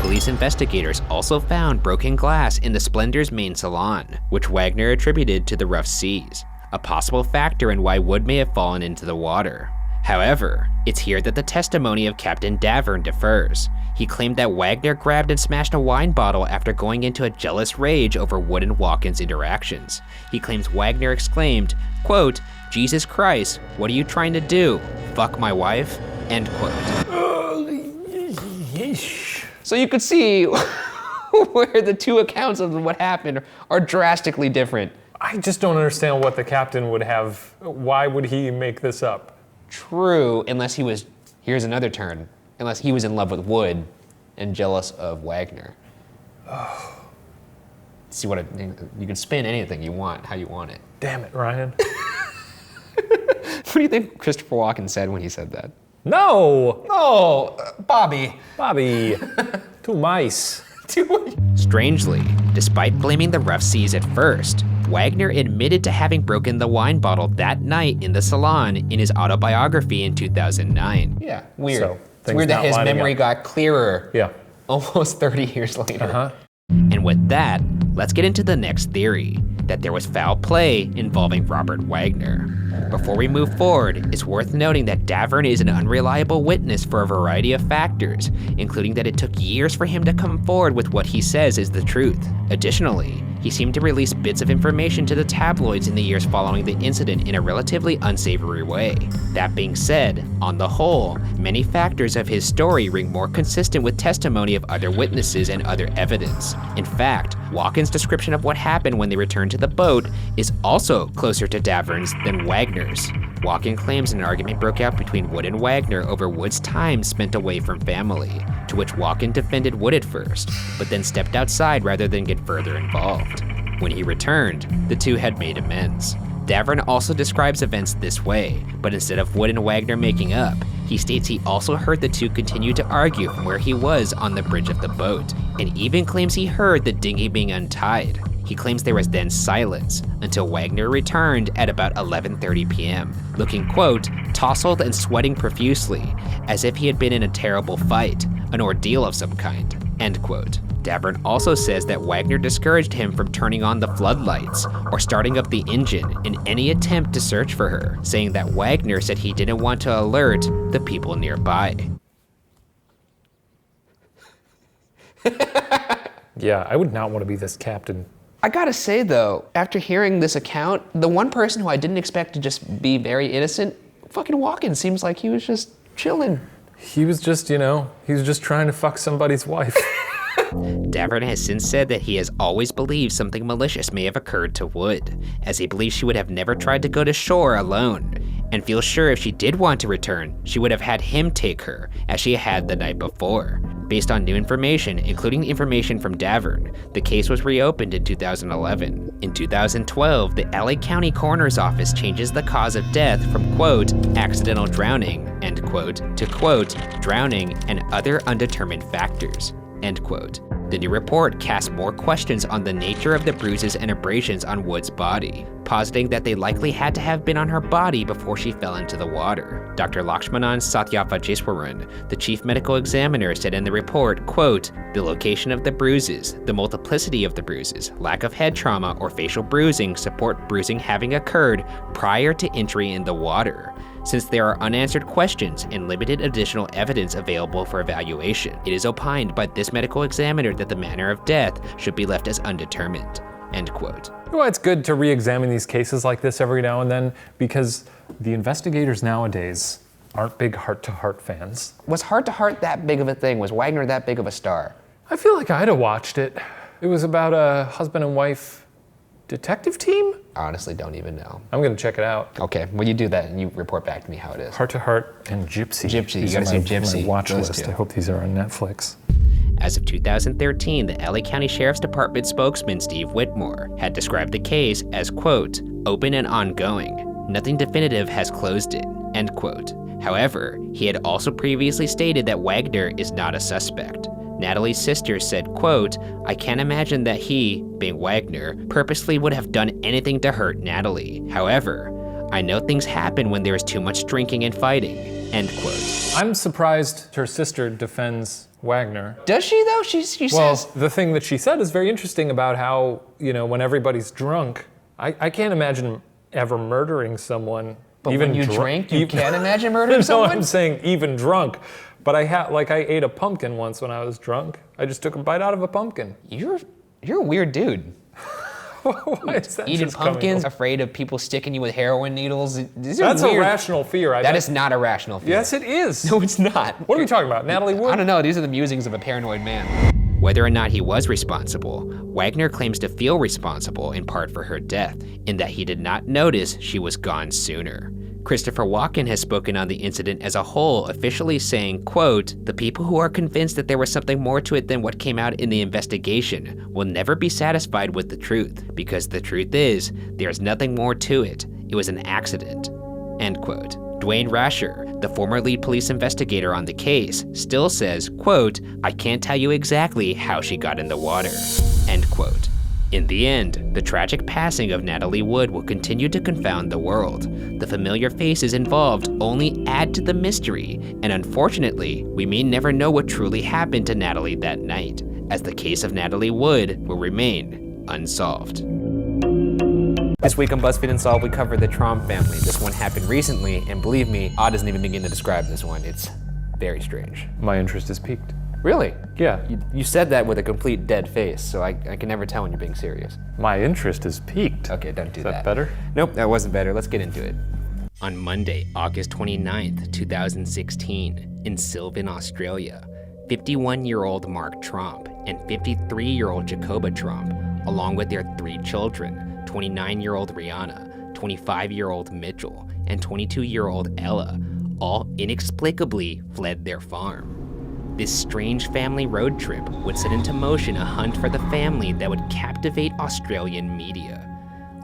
Police investigators also found broken glass in the Splendor's main salon, which Wagner attributed to the rough seas, a possible factor in why Wood may have fallen into the water. However, it's here that the testimony of Captain Davern differs. He claimed that Wagner grabbed and smashed a wine bottle after going into a jealous rage over Wood and Walken's interactions. He claims Wagner exclaimed, quote, "Jesus Christ, what are you trying to do? Fuck my wife?" End quote. So you could see where the two accounts of what happened are drastically different. I just don't understand what the captain would have. Why would he make this up? True, unless he was, here's another turn, unless he was in love with Wood and jealous of Wagner. See what you can spin anything you want, how you want it. Damn it, Ryan. What do you think Christopher Walken said when he said that? No! Oh, Bobby. Bobby. Two mice. Strangely, despite blaming the rough seas at first, Wagner admitted to having broken the wine bottle that night in the salon in his autobiography in 2009. Yeah, weird. So, it's things weird that not his lining memory up. got clearer Yeah. almost 30 years later. And with that, let's get into the next theory, that there was foul play involving Robert Wagner. Before we move forward, it's worth noting that Davern is an unreliable witness for a variety of factors, including that it took years for him to come forward with what he says is the truth. Additionally, he seemed to release bits of information to the tabloids in the years following the incident in a relatively unsavory way. That being said, on the whole, many factors of his story ring more consistent with testimony of other witnesses and other evidence. In fact, Walken's description of what happened when they returned to the boat is also closer to Davern's than Wagner's. Walken claims an argument broke out between Wood and Wagner over Wood's time spent away from family, to which Walken defended Wood at first, but then stepped outside rather than get further involved. When he returned, the two had made amends. Davern also describes events this way, but instead of Wood and Wagner making up, he states he also heard the two continue to argue from where he was on the bridge of the boat, and even claims he heard the dinghy being untied. He claims there was then silence until Wagner returned at about 11:30 p.m., looking, quote, tousled and sweating profusely, as if he had been in a terrible fight, an ordeal of some kind, end quote. Davern also says that Wagner discouraged him from turning on the floodlights or starting up the engine in any attempt to search for her, saying that Wagner said he didn't want to alert the people nearby. Yeah, I would not want to be this captain. I gotta say though, after hearing this account, the one person who I didn't expect to just be very innocent, fucking Walken seems like he was just chilling. He was just, he was just trying to fuck somebody's wife. Davern has since said that he has always believed something malicious may have occurred to Wood, as he believes she would have never tried to go to shore alone, and feels sure if she did want to return, she would have had him take her, as she had the night before. Based on new information, including information from Davern, the case was reopened in 2011. In 2012, the LA County Coroner's Office changes the cause of death from, quote, accidental drowning, end quote, to, quote, drowning and other undetermined factors, end quote. The new report casts more questions on the nature of the bruises and abrasions on Wood's body, positing that they likely had to have been on her body before she fell into the water. Dr. Lakshmanan Satyavajeshwaran, the chief medical examiner, said in the report, quote, the location of the bruises, the multiplicity of the bruises, lack of head trauma or facial bruising support bruising having occurred prior to entry in the water. Since there are unanswered questions and limited additional evidence available for evaluation, it is opined by this medical examiner that the manner of death should be left as undetermined, end quote. Well, it's good to re-examine these cases like this every now and then because the investigators nowadays aren't big heart-to-heart fans. Was Heart to Heart that big of a thing? Was Wagner that big of a star? I feel like I'd have watched it. It was about a husband and wife detective team? I honestly don't even know. I'm gonna check it out. Okay, well you do that and you report back to me how it is. Heart to Heart and Gypsy. Gypsy, you These gotta are see my Gypsy, watch those list. two. I hope these are on Netflix. As of 2013, the LA County Sheriff's Department spokesman Steve Whitmore had described the case as, quote, open and ongoing. Nothing definitive has closed it, end quote. However, he had also previously stated that Wagner is not a suspect. Natalie's sister said, quote, I can't imagine that he, being Wagner, purposely would have done anything to hurt Natalie. However, I know things happen when there is too much drinking and fighting, end quote. I'm surprised her sister defends Wagner. Does she though? She Well, says, the thing that she said is very interesting about how, when everybody's drunk, I can't imagine ever murdering someone. but even when you drunk. drink, you can't imagine murdering No, someone? I'm saying even drunk. But I ate a pumpkin once when I was drunk. I just took a bite out of a pumpkin. You're a weird dude. Why is that Eating just coming pumpkins, up? afraid of people sticking you with heroin needles. These are That's a weird. rational fear. That is not a rational fear. Yes, it is. No, it's not. What are we talking about? Natalie Wood? I don't know. These are the musings of a paranoid man. Whether or not he was responsible, Wagner claims to feel responsible in part for her death, in that he did not notice she was gone sooner. Christopher Walken has spoken on the incident as a whole, officially saying, quote, the people who are convinced that there was something more to it than what came out in the investigation will never be satisfied with the truth, because the truth is, there's nothing more to it. It was an accident, end quote. Dwayne Rasher, the former lead police investigator on the case, still says, quote, I can't tell you exactly how she got in the water, end quote. In the end, the tragic passing of Natalie Wood will continue to confound the world. The familiar faces involved only add to the mystery, and unfortunately, we may never know what truly happened to Natalie that night, as the case of Natalie Wood will remain unsolved. This week on BuzzFeed Unsolved, we covered the Trump family. This one happened recently, and believe me, I doesn't even begin to describe this one. It's very strange. My interest is piqued. Really? Yeah. You said that with a complete dead face, so I can never tell when you're being serious. My interest is piqued. Okay, don't do Is that. that better? Nope, that wasn't better. Let's get into it. On Monday, August 29th, 2016, in Sylvan, Australia, 51-year-old Mark Trump and 53-year-old Jacoba Trump, along with their 3 children, 29-year-old Rihanna, 25-year-old Mitchell, and 22-year-old Ella, all inexplicably fled their farm. This strange family road trip would set into motion a hunt for the family that would captivate Australian media.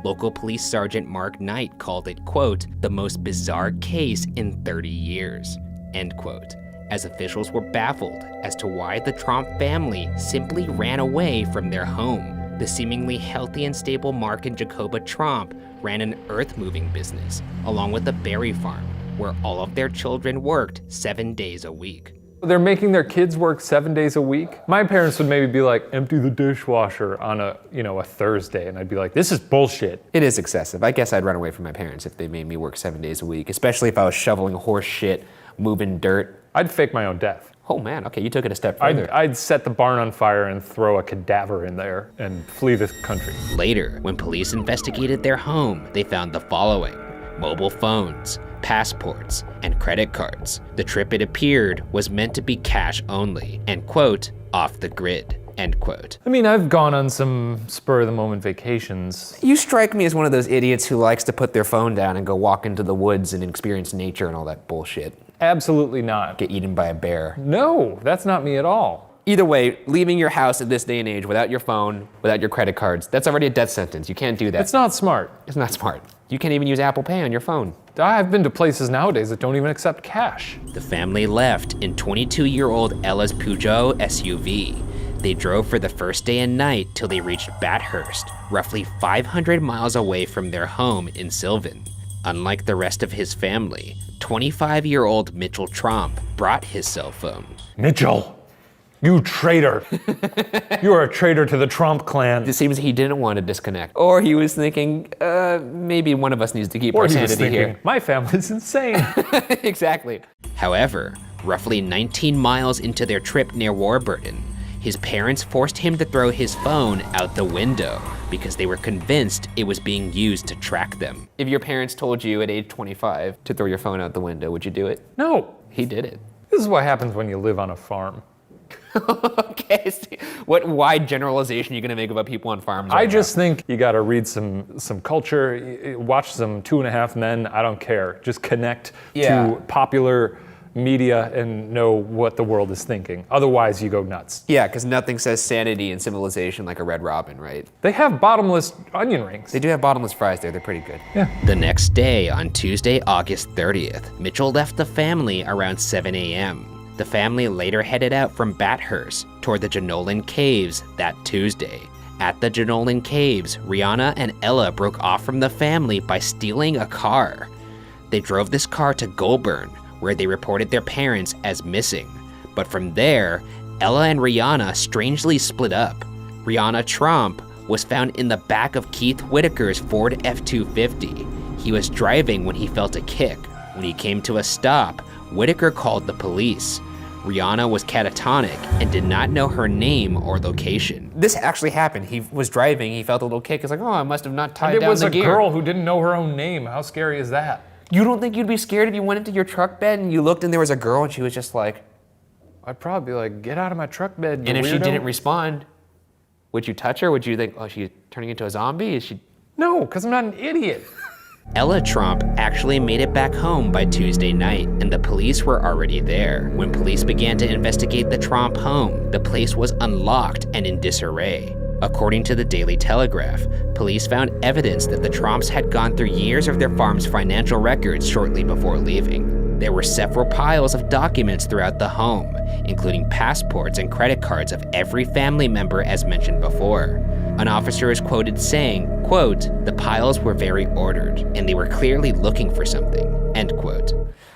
Local police sergeant Mark Knight called it, quote, the most bizarre case in 30 years, end quote, as officials were baffled as to why the Trump family simply ran away from their home. The seemingly healthy and stable Mark and Jacoba Trump ran an earth-moving business, along with a berry farm, where all of their children worked 7 days a week. They're making their kids work 7 days a week. My parents would maybe be like, empty the dishwasher on a Thursday. And I'd be like, this is bullshit. It is excessive. I guess I'd run away from my parents if they made me work 7 days a week, especially if I was shoveling horse shit, moving dirt. I'd fake my own death. Oh man, okay, you took it a step further. I'd set the barn on fire and throw a cadaver in there and flee the country. Later, when police investigated their home, they found the following: mobile phones, passports, and credit cards. The trip, it appeared, was meant to be cash only, and quote, off the grid, end quote. I mean, I've gone on some spur-of-the-moment vacations. You strike me as one of those idiots who likes to put their phone down and go walk into the woods and experience nature and all that bullshit. Absolutely not. Get eaten by a bear. No, that's not me at all. Either way, leaving your house at this day and age without your phone, without your credit cards, that's already a death sentence. You can't do that. It's not smart. It's not smart. You can't even use Apple Pay on your phone. I've been to places nowadays that don't even accept cash. The family left in 22-year-old Ella's Peugeot SUV. They drove for the first day and night till they reached Bathurst, roughly 500 miles away from their home in Sylvan. Unlike the rest of his family, 25-year-old Mitchell Trump brought his cell phone. Mitchell, you traitor. You are a traitor to the Trump clan. It seems he didn't want to disconnect. Or he was thinking, maybe one of us needs to keep Or our he was sanity thinking, here. my family's insane. Exactly. However, roughly 19 miles into their trip near Warburton, his parents forced him to throw his phone out the window because they were convinced it was being used to track them. If your parents told you at age 25 to throw your phone out the window, would you do it? No, He did it. this is what happens when you live on a farm. Okay, what wide generalization are you gonna make about people on farms? I right just think you gotta read some culture, watch some 2.5 Men, I don't care. Just connect Yeah. to popular media and know what the world is thinking. Otherwise, you go nuts. now? Yeah, because nothing says sanity and civilization like a Red Robin, right? They have bottomless onion rings. They do have bottomless fries there. They're pretty good. The next day, on Tuesday, August 30th, Mitchell left the family around 7 a.m. The family later headed out from Bathurst toward the Jenolan Caves that Tuesday. At the Jenolan Caves, Rihanna and Ella broke off from the family by stealing a car. They drove this car to Goulburn, where they reported their parents as missing. But from there, Ella and Rihanna strangely split up. Rihanna Trump was found in the back of Keith Whitaker's Ford F-250. He was driving when he felt a kick. When he came to a stop, Whitaker called the police. Rihanna was catatonic and did not know her name or location. This actually happened. He was driving, he felt a little kick. He's like, oh, I must have not tied It down was the a gear. girl who didn't know her own name. How scary is that? You don't think you'd be scared if you went into your truck bed and you looked and there was a girl and she was just like, I'd probably be like, get out of my truck bed, you and if she weirdo." didn't respond, would you touch her? Would you think, oh, she's turning into a zombie? Is she? No, because I'm not an idiot. Ella Trump actually made it back home by Tuesday night, and the police were already there. When police began to investigate the Trump home, the place was unlocked and in disarray. According to the Daily Telegraph, police found evidence that the Trumps had gone through years of their farm's financial records shortly before leaving. There were several piles of documents throughout the home, including passports and credit cards of every family member as mentioned before. An officer is quoted saying, quote, "The piles were very ordered, and they were clearly looking for something," end quote.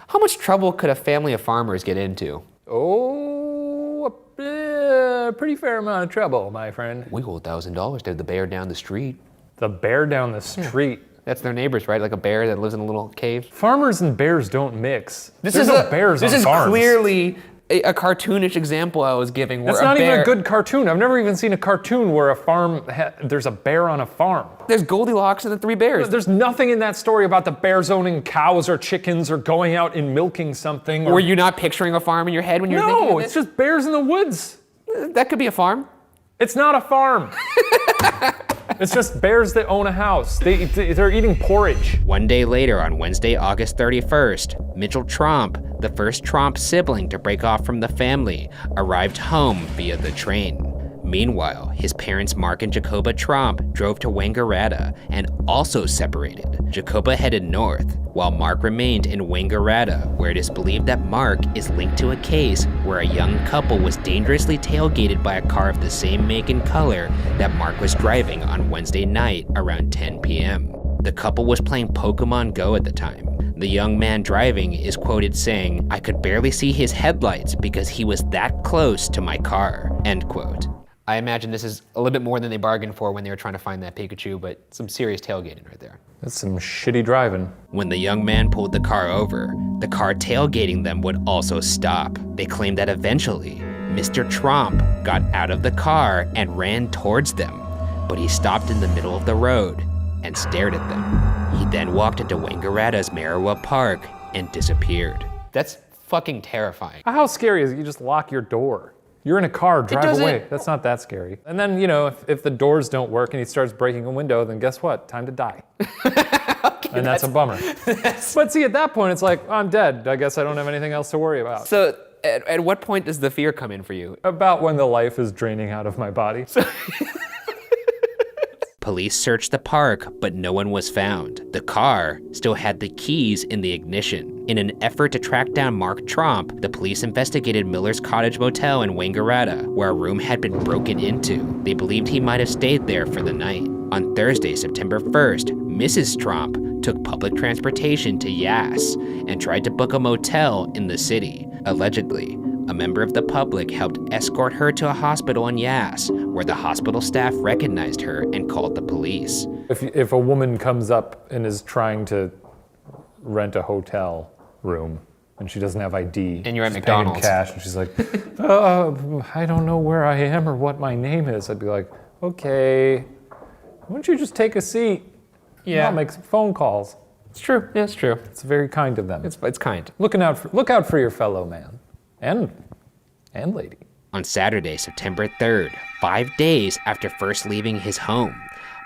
How much trouble could a family of farmers get into? Oh, a pretty fair amount of trouble, my friend. We owe $1,000 to the bear down the street. The bear down the street. That's their neighbors, right? Like a bear that lives in a little cave. Farmers and bears don't mix. This There's is no bears This on is farms. clearly a cartoonish example I was giving. Where That's not even a good cartoon. I've never even seen a cartoon where there's a bear on a farm. There's Goldilocks and the three bears. There's nothing in that story about the bears owning cows or chickens or going out and milking something. Were you not picturing a farm in your head when you were thinking No, of it's this? just bears in the woods. That could be a farm. It's not a farm. It's just bears that own a house. They're eating porridge. One day later, on Wednesday, August 31st, Mitchell Tromp, the first Tromp sibling to break off from the family, arrived home via the train. Meanwhile, his parents Mark and Jacoba Tromp drove to Wangaratta and also separated. Jacoba headed north, while Mark remained in Wangaratta, where it is believed that Mark is linked to a case where a young couple was dangerously tailgated by a car of the same make and color that Mark was driving on Wednesday night around 10 p.m. The couple was playing Pokemon Go at the time. The young man driving is quoted saying, "I could barely see his headlights because he was that close to my car," end quote. I imagine this is a little bit more than they bargained for when they were trying to find that Pikachu, but some serious tailgating right there. That's some shitty driving. When the young man pulled the car over, the car tailgating them would also stop. They claimed that eventually, Mr. Tromp got out of the car and ran towards them, but he stopped in the middle of the road and stared at them. He then walked into Wangaratta's Marawa Park and disappeared. That's fucking terrifying. How scary is it? You just lock your door. You're in a car, drive doesn't- away. That's not that scary. And then, you know, if the doors don't work and he starts breaking a window, then guess what? Time to die. And that's a bummer. But see, at that point, it's like, I'm dead. I guess I don't have anything else to worry about. So at what point does the fear come in for you? About when the life is draining out of my body. Police searched the park, but no one was found. The car still had the keys in the ignition. In an effort to track down Mark Tromp, the police investigated Miller's Cottage Motel in Wangaratta, where a room had been broken into. They believed he might have stayed there for the night. On Thursday, September 1st, Mrs. Tromp took public transportation to Yass and tried to book a motel in the city. Allegedly, a member of the public helped escort her to a hospital in Yass, where the hospital staff recognized her and called the police. If a woman comes up and is trying to rent a hotel room and she doesn't have ID, And you're at she's paying in McDonald's. cash, and she's like, I don't know where I am or what my name is, I'd be like, okay, why don't you just take a seat? Yeah. I'll make some phone calls. It's true. Yeah, it's true. It's very kind of them. It's kind. Look out for your fellow man and lady. On Saturday, September 3rd, 5 days after first leaving his home,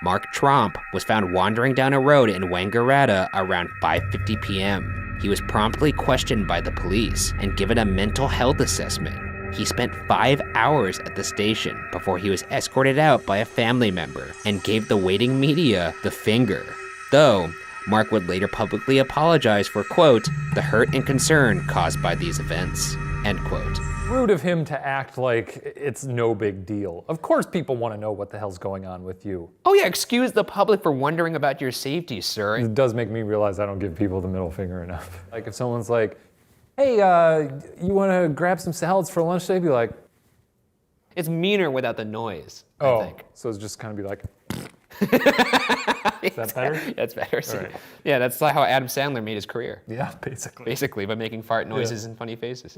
Mark Tromp was found wandering down a road in Wangaratta around 5:50 p.m. He was promptly questioned by the police and given a mental health assessment. He spent 5 hours at the station before he was escorted out by a family member and gave the waiting media the finger. Though, Mark would later publicly apologize for, quote, the hurt and concern caused by these events, end quote. Rude of him to act like it's no big deal. Of course people want to know what the hell's going on with you. Oh yeah, excuse the public for wondering about your safety, sir. It does make me realize I don't give people the middle finger enough. Like if someone's like, hey, you want to grab some salads for lunch today? Be like, It's meaner without the noise, I oh, think. so it's just kind of be like, is that better? That's better. See? right. Yeah, that's how Adam Sandler made his career, Yeah, basically. basically, by making fart noises and funny faces.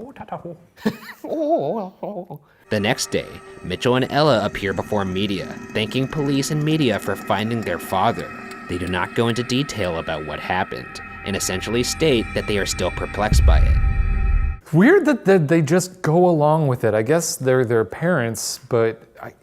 The next day, Mitchell and Ella appear before media, thanking police and media for finding their father. They do not go into detail about what happened, and essentially state that they are still perplexed by it. Weird that they just go along with it. I guess they're their parents, but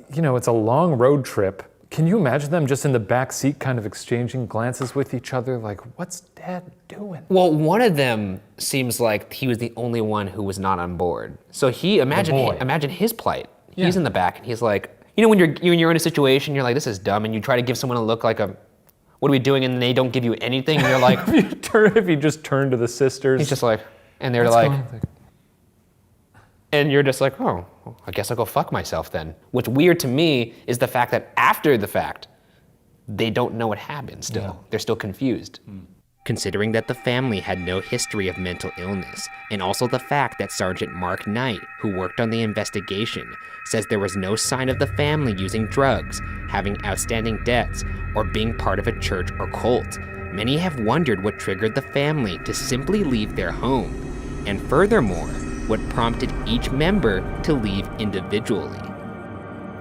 it's a long road trip. Can you imagine them just in the back seat kind of exchanging glances with each other? Like, what's Dad doing? Well, one of them seems like he was the only one who was not on board. So imagine his plight. He's in the back and he's like, when you're in a situation, you're like, this is dumb, and you try to give someone a look like what are we doing? And they don't give you anything, and you're like, If you just turn to the sisters. he's just like, and they're "What's like, going on?" and you're just like, oh, I guess I'll go fuck myself then. What's weird to me is the fact that after the fact, they don't know what happened still. Yeah. They're still confused. Considering that the family had no history of mental illness, and also the fact that Sergeant Mark Knight, who worked on the investigation, says there was no sign of the family using drugs, having outstanding debts, or being part of a church or cult, many have wondered what triggered the family to simply leave their home, and furthermore, what prompted each member to leave individually.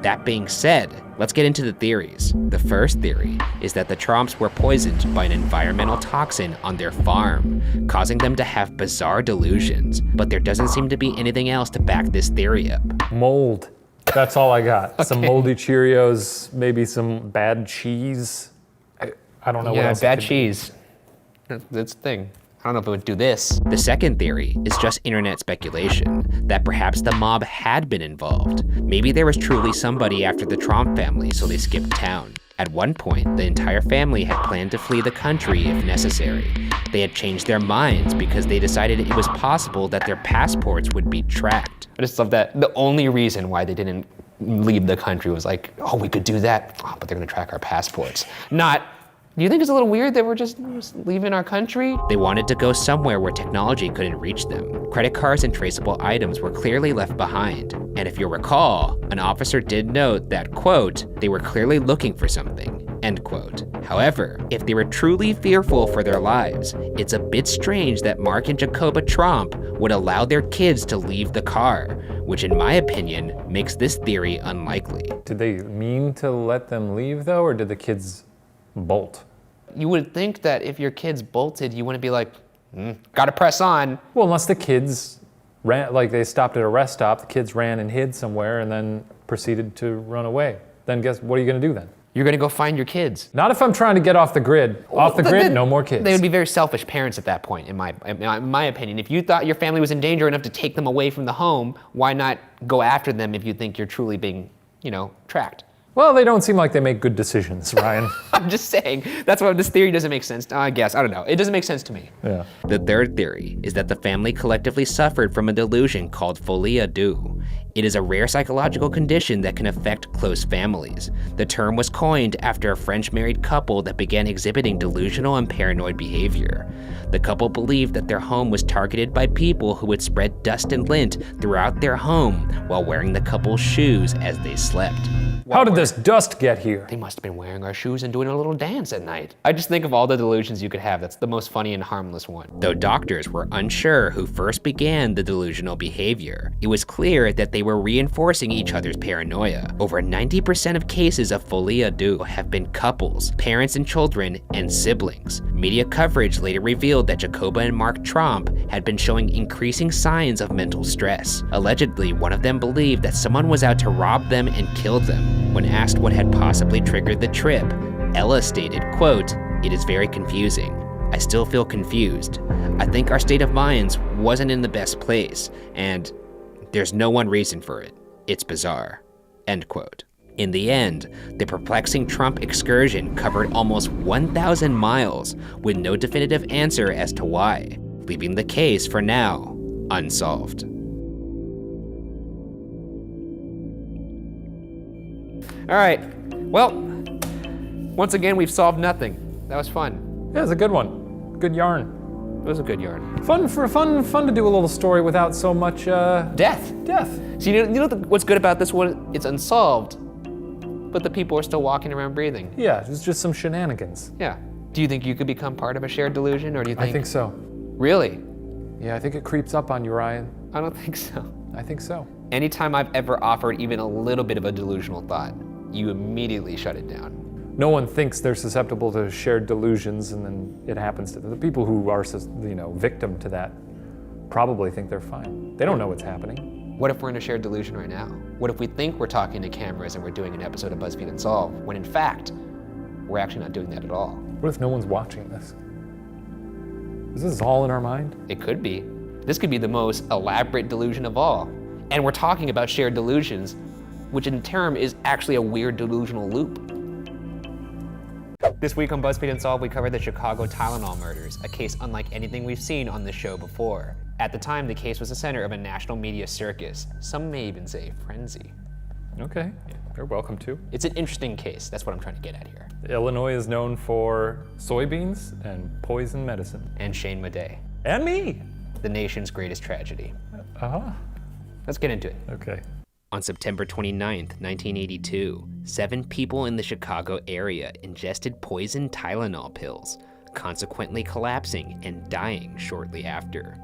That being said, let's get into the theories. The first theory is that the Tromps were poisoned by an environmental toxin on their farm, causing them to have bizarre delusions, but there doesn't seem to be anything else to back this theory up. Mold. That's all I got. Some moldy Cheerios, maybe some bad cheese. I don't know what Yeah, else. it bad could be. cheese. That's the thing. I don't know if it would do this. The second theory is just internet speculation, that perhaps the mob had been involved. Maybe there was truly somebody after the Tromp family, so they skipped town. At one point, the entire family had planned to flee the country if necessary. They had changed their minds because they decided it was possible that their passports would be tracked. I just love that the only reason why they didn't leave the country was like, oh, we could do that, but they're gonna track our passports. Not, do you think it's a little weird that we're just leaving our country? They wanted to go somewhere where technology couldn't reach them. Credit cards and traceable items were clearly left behind. And if you'll recall, an officer did note that, quote, they were clearly looking for something, end quote. However, if they were truly fearful for their lives, it's a bit strange that Mark and Jacoba Tromp would allow their kids to leave the car, which in my opinion makes this theory unlikely. Did they mean to let them leave though, or did the kids bolt? You would think that if your kids bolted, you wouldn't be like, gotta press on. Well, unless the kids ran, like they stopped at a rest stop, the kids ran and hid somewhere and then proceeded to run away. Then guess, what are you gonna do then? You're gonna go find your kids. Not if I'm trying to get off the grid. Off the grid, no more kids. They would be very selfish parents at that point, in my opinion. If you thought your family was in danger enough to take them away from the home, why not go after them if you think you're truly being, tracked? Well, they don't seem like they make good decisions, Ryan. I'm just saying, that's why this theory doesn't make sense. I guess, I don't know. It doesn't make sense to me. Yeah. The third theory is that the family collectively suffered from a delusion called folie à deux. It is a rare psychological condition that can affect close families. The term was coined after a French married couple that began exhibiting delusional and paranoid behavior. The couple believed that their home was targeted by people who would spread dust and lint throughout their home while wearing the couple's shoes as they slept. How did this dust get here? They must have been wearing our shoes and doing a little dance at night. I just think of all the delusions you could have. That's the most funny and harmless one. Though doctors were unsure who first began the delusional behavior, it was clear that they were reinforcing each other's paranoia. Over 90% of cases of folie à deux have been couples, parents and children, and siblings. Media coverage later revealed that Jacoba and Mark Tromp had been showing increasing signs of mental stress. Allegedly, one of them believed that someone was out to rob them and kill them. When asked what had possibly triggered the trip, Ella stated, quote, "It is very confusing. I still feel confused. I think our state of minds wasn't in the best place, and there's no one reason for it. It's bizarre," end quote. In the end, the perplexing Trump excursion covered almost 1,000 miles with no definitive answer as to why, leaving the case for now unsolved. All right, well, once again, we've solved nothing. That was fun. Yeah, it's a good one. Good yarn. It was a good yarn. Fun to do a little story without so much Death. death. So you know what's good about this one? It's unsolved, but the people are still walking around breathing. Yeah, it's just some shenanigans. Yeah. Do you think you could become part of a shared delusion, or do you think? I think so. Really? Yeah, I think it creeps up on you, Ryan. I don't think so. I think so. Anytime I've ever offered even a little bit of a delusional thought, you immediately shut it down. No one thinks they're susceptible to shared delusions, and then it happens to them. The people who are, victim to that probably think they're fine. They don't know what's happening. What if we're in a shared delusion right now? What if we think we're talking to cameras and we're doing an episode of BuzzFeed Unsolved, when in fact, we're actually not doing that at all? What if no one's watching this? Is this all in our mind? It could be. This could be the most elaborate delusion of all. And we're talking about shared delusions, which in turn is actually a weird delusional loop. This week on BuzzFeed Unsolved, we covered the Chicago Tylenol murders, a case unlike anything we've seen on this show before. At the time, the case was the center of a national media circus. Some may even say frenzy. Okay, you're welcome to. It's an interesting case. That's what I'm trying to get at here. Illinois is known for soybeans and poison medicine. And Shane Madej, And me. the nation's greatest tragedy. Uh-huh. Let's get into it. Okay. On September 29th, 1982, 7 people in the Chicago area ingested poisoned Tylenol pills, consequently collapsing and dying shortly after.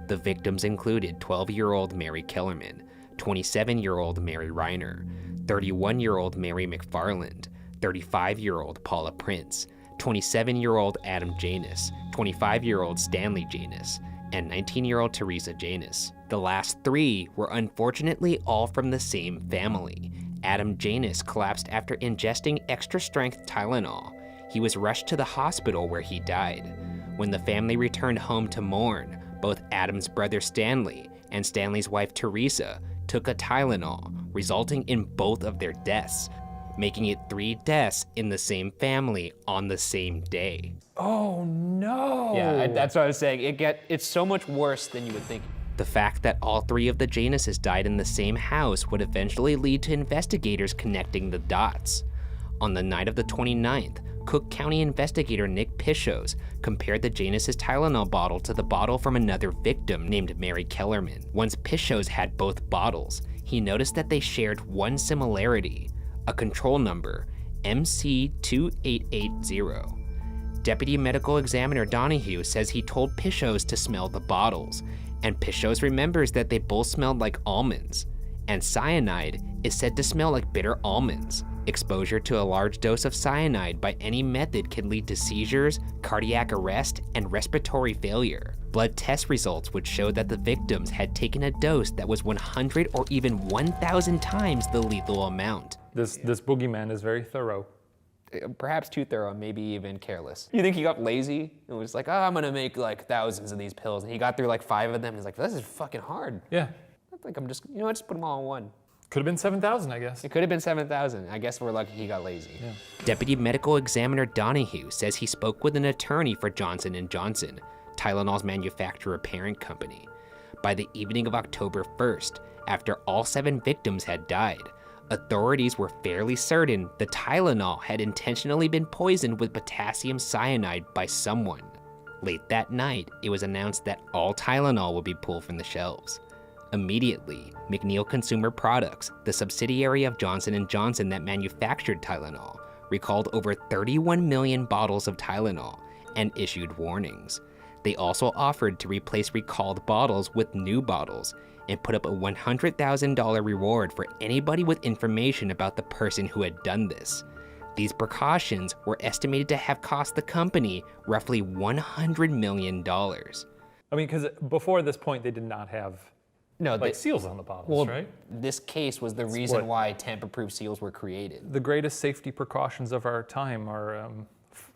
The victims included 12-year-old Mary Kellerman, 27-year-old Mary Reiner, 31-year-old Mary McFarland, 35-year-old Paula Prince, 27-year-old Adam Janus, 25-year-old Stanley Janus, and 19-year-old Teresa Janus. The last 3 were unfortunately all from the same family. Adam Janus collapsed after ingesting extra-strength Tylenol. He was rushed to the hospital where he died. When the family returned home to mourn, both Adam's brother Stanley and Stanley's wife Teresa took a Tylenol, resulting in both of their deaths, making it 3 deaths in the same family on the same day. Oh no. Yeah, that's what I was saying. It's so much worse than you would think. The fact that all 3 of the Januses died in the same house would eventually lead to investigators connecting the dots. On the night of the 29th, Cook County investigator Nick Pichos compared the Janus' Tylenol bottle to the bottle from another victim named Mary Kellerman. Once Pichos had both bottles, he noticed that they shared one similarity, a control number, MC2880. Deputy Medical Examiner Donahue says he told Pichos to smell the bottles, and Pichos remembers that they both smelled like almonds, and cyanide is said to smell like bitter almonds. Exposure to a large dose of cyanide by any method can lead to seizures, cardiac arrest, and respiratory failure. Blood test results would show that the victims had taken a dose that was 100 or even 1,000 times the lethal amount. This boogeyman is very thorough. Perhaps too thorough, maybe even careless. You think he got lazy and was like, I'm gonna make like thousands of these pills, and he got through like 5 of them, and he's like, this is fucking hard. Yeah. I think I'm just, just put them all in one. Could have been 7,000, I guess. It could have been 7,000. I guess we're lucky he got lazy. Yeah. Deputy Medical Examiner Donahue says he spoke with an attorney for Johnson & Johnson, Tylenol's manufacturer parent company. By the evening of October 1st, after all 7 victims had died, authorities were fairly certain the Tylenol had intentionally been poisoned with potassium cyanide by someone. Late that night, it was announced that all Tylenol would be pulled from the shelves. Immediately, McNeil Consumer Products, the subsidiary of Johnson & Johnson that manufactured Tylenol, recalled over 31 million bottles of Tylenol and issued warnings. They also offered to replace recalled bottles with new bottles and put up a $100,000 reward for anybody with information about the person who had done this. These precautions were estimated to have cost the company roughly $100 million. I mean, because before this point, they did not have seals on the bottles, right? This case was the reason why tamper-proof seals were created. The greatest safety precautions of our time are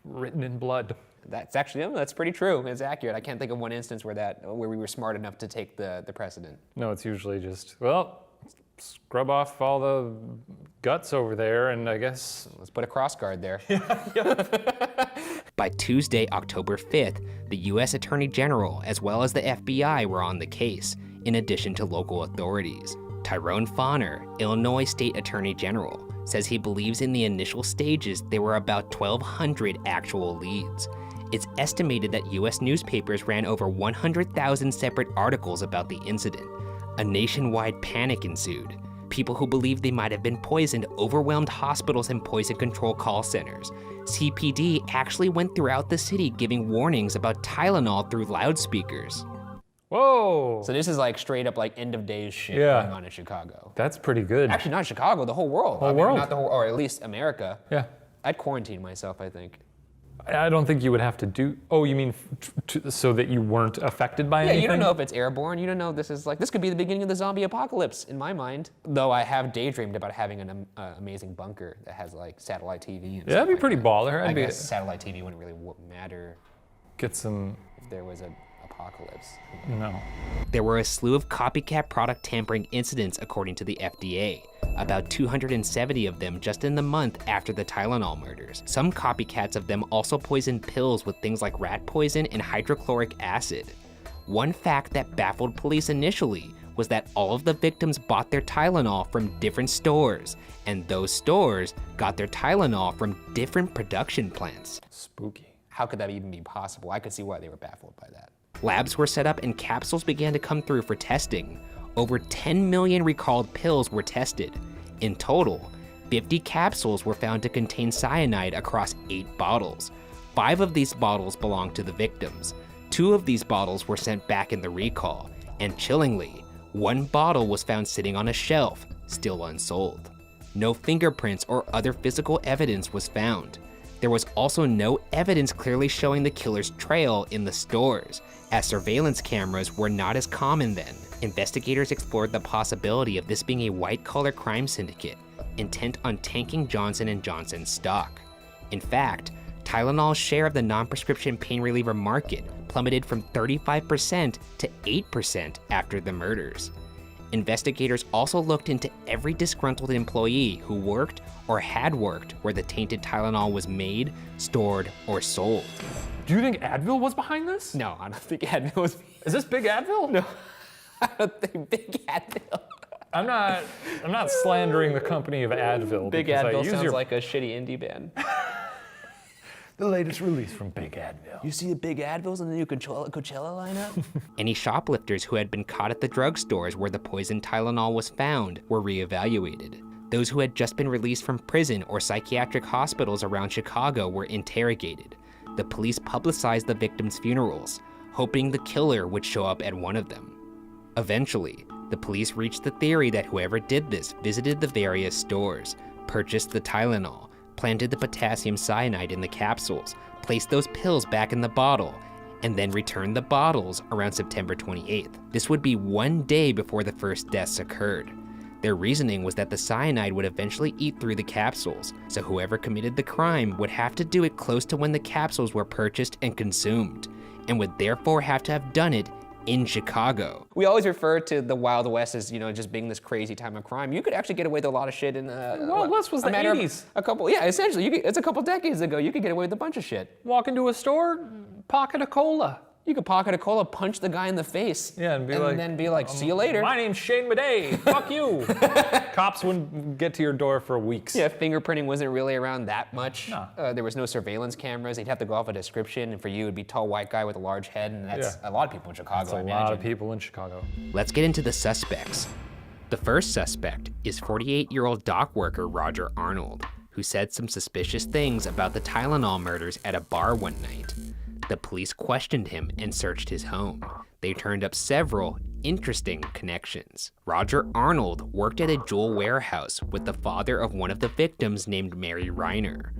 written in blood. That's pretty true. It's accurate. I can't think of one instance where we were smart enough to take the precedent. No, it's usually just, scrub off all the guts over there, and I guess... Let's put a cross guard there. By Tuesday, October 5th, the U.S. Attorney General as well as the FBI were on the case, in addition to local authorities. Tyrone Fauner, Illinois State Attorney General, says he believes in the initial stages there were about 1,200 actual leads. It's estimated that U.S. newspapers ran over 100,000 separate articles about the incident. A nationwide panic ensued. People who believed they might have been poisoned overwhelmed hospitals and poison control call centers. CPD actually went throughout the city giving warnings about Tylenol through loudspeakers. Whoa! So this is like straight up like end of days shit Yeah. going on in Chicago. That's pretty good. Actually, not Chicago, the whole world. World. Not the whole, or at least America. Yeah. I'd quarantine myself, I think. I don't think you would have to do... Oh, you mean so that you weren't affected by anything? Yeah, you don't know if it's airborne. You don't know this could be the beginning of the zombie apocalypse in my mind. Though I have daydreamed about having an amazing bunker that has like satellite TV and Yeah, that'd be stuff pretty like that. baller. I guess satellite TV wouldn't really matter Get some... if there was an apocalypse. No. There were a slew of copycat product tampering incidents according to the FDA, about 270 of them just in the month after the Tylenol murders. Some copycats of them also poisoned pills with things like rat poison and hydrochloric acid. One fact that baffled police initially was that all of the victims bought their Tylenol from different stores, and those stores got their Tylenol from different production plants. Spooky. How could that even be possible? I could see why they were baffled by that. Labs were set up and capsules began to come through for testing. Over 10 million recalled pills were tested. In total, 50 capsules were found to contain cyanide across 8 bottles. 5 of these bottles belonged to the victims. 2 of these bottles were sent back in the recall, and chillingly, 1 bottle was found sitting on a shelf, still unsold. No fingerprints or other physical evidence was found. There was also no evidence clearly showing the killer's trail in the stores, as surveillance cameras were not as common then. Investigators explored the possibility of this being a white-collar crime syndicate, intent on tanking Johnson & Johnson's stock. In fact, Tylenol's share of the non-prescription pain reliever market plummeted from 35% to 8% after the murders. Investigators also looked into every disgruntled employee who worked or had worked where the tainted Tylenol was made, stored, or sold. Do you think Advil was behind this? No, I don't think Advil was. Is this Big Advil? No, I don't think Big Advil. I'm not slandering the company of Advil. Big because I Advil use sounds like a shitty indie band. the latest release from Big Advil. You see the Big Advils in the new Coachella lineup? Any shoplifters who had been caught at the drugstores where the poisoned Tylenol was found were reevaluated. Those who had just been released from prison or psychiatric hospitals around Chicago were interrogated. The police publicized the victims' funerals, hoping the killer would show up at one of them. Eventually, the police reached the theory that whoever did this visited the various stores, purchased the Tylenol, planted the potassium cyanide in the capsules, placed those pills back in the bottle, and then returned the bottles around September 28th. This would be 1 day before the first deaths occurred. Their reasoning was that the cyanide would eventually eat through the capsules, so whoever committed the crime would have to do it close to when the capsules were purchased and consumed, and would therefore have to have done it in Chicago. We always refer to the Wild West as, just being this crazy time of crime. You could actually get away with a lot of shit in Wild West was the matter of 80s. Essentially, it's a couple decades ago. You could get away with a bunch of shit. Walk into a store, pocket of cola. You could pocket a cola, punch the guy in the face, Yeah, and then be like, see you later. My name's Shane Madej. Fuck you. Cops wouldn't get to your door for weeks. Yeah, fingerprinting wasn't really around that much. No. There was no surveillance cameras. They'd have to go off a description, and for you, it'd be tall white guy with a large head, and that's a lot of people in Chicago, That's I a imagine. lot of people in Chicago. Let's get into the suspects. The first suspect is 48-year-old dock worker Roger Arnold, who said some suspicious things about the Tylenol murders at a bar one night. The police questioned him and searched his home. They turned up several interesting connections. Roger Arnold worked at a jewel warehouse with the father of one of the victims named Mary Reiner.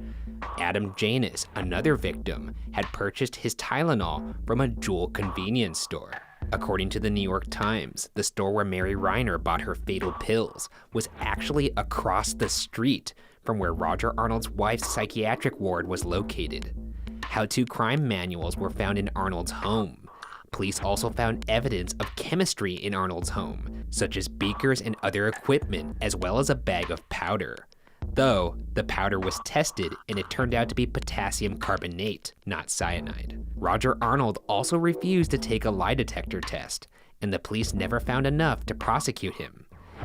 Adam Janus, another victim, had purchased his Tylenol from a jewel convenience store. According to the New York Times, the store where Mary Reiner bought her fatal pills was actually across the street from where Roger Arnold's wife's psychiatric ward was located. How-to crime manuals were found in Arnold's home. Police also found evidence of chemistry in Arnold's home, such as beakers and other equipment, as well as a bag of powder. Though, the powder was tested and it turned out to be potassium carbonate, not cyanide. Roger Arnold also refused to take a lie detector test, and the police never found enough to prosecute him.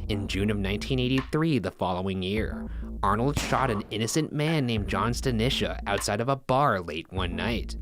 In June of 1983, the following year, Arnold shot an innocent man named John Stanisha outside of a bar late one night.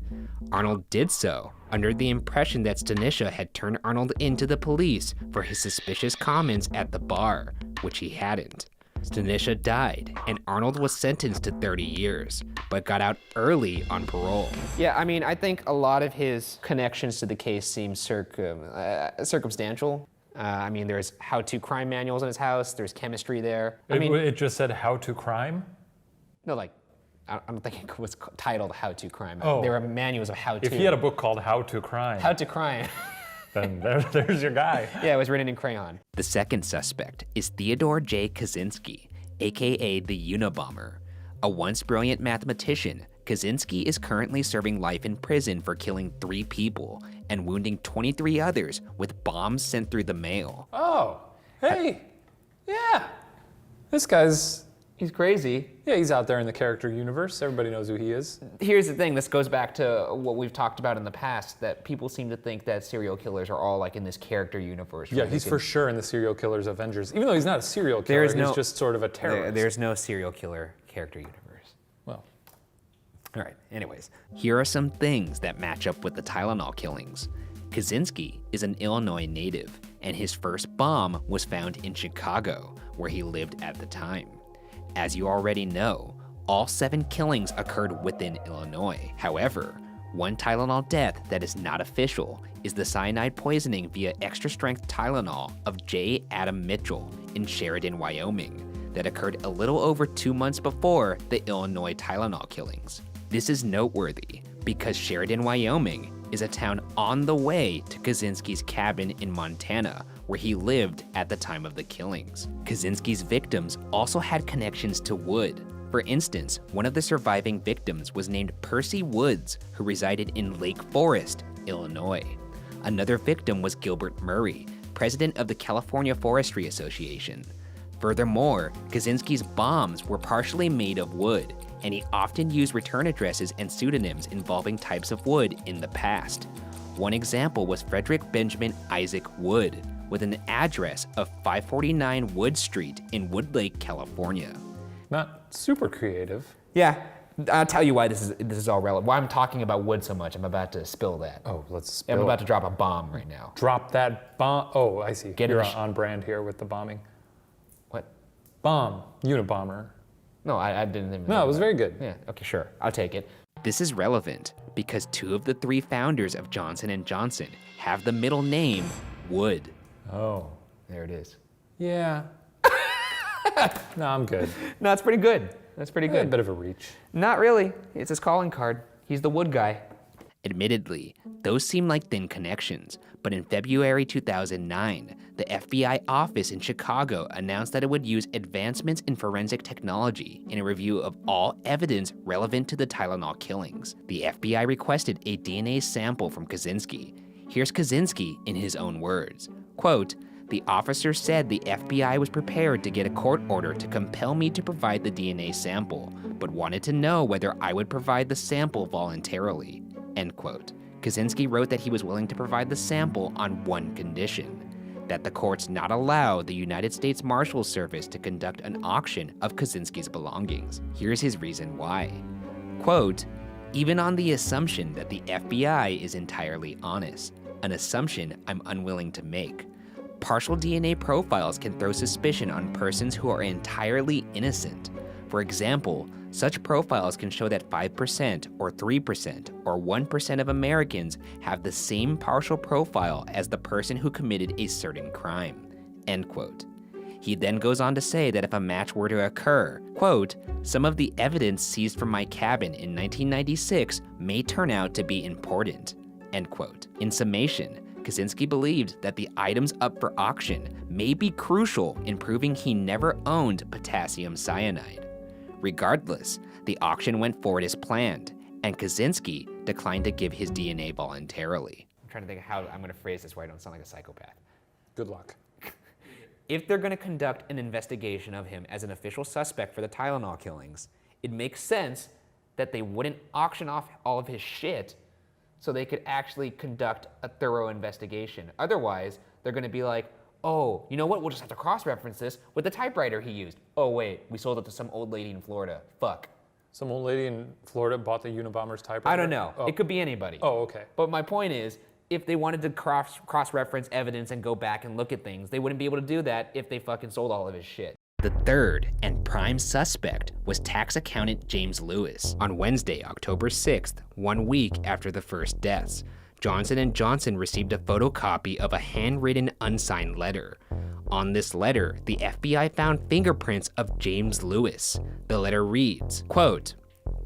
Arnold did so under the impression that Stanisha had turned Arnold into the police for his suspicious comments at the bar, which he hadn't. Stanisha died, and Arnold was sentenced to 30 years, but got out early on parole. Yeah, I think a lot of his connections to the case seem circumstantial. There's how-to crime manuals in his house. There's chemistry there. It just said how to crime? No, I don't think it was titled How-to Crime. Oh. There were manuals of how-to. If he had a book called How to Crime, How to Crime. then there's your guy. Yeah, it was written in crayon. The second suspect is Theodore J. Kaczynski, aka the Unabomber. A once brilliant mathematician, Kaczynski is currently serving life in prison for killing 3 people and wounding 23 others with bombs sent through the mail. Oh, hey, yeah. This guy's He's crazy. Yeah, he's out there in the character universe. Everybody knows who he is. Here's the thing, this goes back to what we've talked about in the past, that people seem to think that serial killers are all like in this character universe. Yeah, he's for sure in the serial killers Avengers. Even though he's not a serial killer, he's just sort of a terrorist. There's no serial killer character universe. Well, All right, anyways. Here are some things that match up with the Tylenol killings. Kaczynski is an Illinois native, and his first bomb was found in Chicago, where he lived at the time. As you already know, all 7 killings occurred within Illinois. However, one Tylenol death that is not official is the cyanide poisoning via extra-strength Tylenol of J. Adam Mitchell in Sheridan, Wyoming, that occurred a little over 2 months before the Illinois Tylenol killings. This is noteworthy because Sheridan, Wyoming is a town on the way to Kaczynski's cabin in Montana, where he lived at the time of the killings. Kaczynski's victims also had connections to Wood. For instance, one of the surviving victims was named Percy Woods, who resided in Lake Forest, Illinois. Another victim was Gilbert Murray, president of the California Forestry Association. Furthermore, Kaczynski's bombs were partially made of wood, and he often used return addresses and pseudonyms involving types of wood in the past. One example was Frederick Benjamin Isaac Wood, with an address of 549 Wood Street in Woodlake, California. not super creative. Yeah, I'll tell you why this is all relevant. Why I'm talking about wood so much, I'm about to spill that. Oh, let's I'm spill. about to drop a bomb right now. Drop that bomb. Oh, I see. Get You're in the on brand here with the bombing. What? Bomb. Unabomber. No, I didn't even. No, it was very good. Yeah, okay, sure. I'll take it. This is relevant because 2 of the 3 founders of Johnson & Johnson have the middle name Wood. Oh. There it is. Yeah. No, I'm good. No, that's pretty good. That's pretty A good. bit of a reach. Not really. It's his calling card. He's the wood guy. Admittedly, those seem like thin connections, but in February 2009, the FBI office in Chicago announced that it would use advancements in forensic technology in a review of all evidence relevant to the Tylenol killings. The FBI requested a DNA sample from Kaczynski. Here's Kaczynski in his own words. Quote, "The officer said the FBI was prepared to get a court order to compel me to provide the DNA sample, but wanted to know whether I would provide the sample voluntarily." End quote. Kaczynski wrote that he was willing to provide the sample on one condition, that the courts not allow the United States Marshals Service to conduct an auction of Kaczynski's belongings. Here's his reason why. Quote, "Even on the assumption that the FBI is entirely honest, an assumption I'm unwilling to make. Partial DNA profiles can throw suspicion on persons who are entirely innocent. For example, such profiles can show that 5% or 3% or 1% of Americans have the same partial profile as the person who committed a certain crime." End quote. He then goes on to say that if a match were to occur, quote, "Some of the evidence seized from my cabin in 1996 may turn out to be important." End quote. In summation, Kaczynski believed that the items up for auction may be crucial in proving he never owned potassium cyanide. Regardless, the auction went forward as planned, and Kaczynski declined to give his DNA voluntarily. I'm trying to think of how I'm going to phrase this where I don't sound like a psychopath. Good luck. If they're going to conduct an investigation of him as an official suspect for the Tylenol killings, it makes sense that they wouldn't auction off all of his shit so they could actually conduct a thorough investigation. Otherwise, they're going to be like, oh, you know what? We'll just have to cross-reference this with the typewriter he used. Oh, wait, we sold it to some old lady in Florida. Fuck. Some old lady in Florida bought the Unabomber's typewriter? I don't know. Oh. It could be anybody. Oh, okay. But my point is, if they wanted to cross-reference evidence and go back and look at things, they wouldn't be able to do that if they fucking sold all of his shit. The third and prime suspect was tax accountant James Lewis. On Wednesday, October 6th, 1 week after the first deaths, Johnson & Johnson received a photocopy of a handwritten unsigned letter. On this letter, the FBI found fingerprints of James Lewis. The letter reads, quote,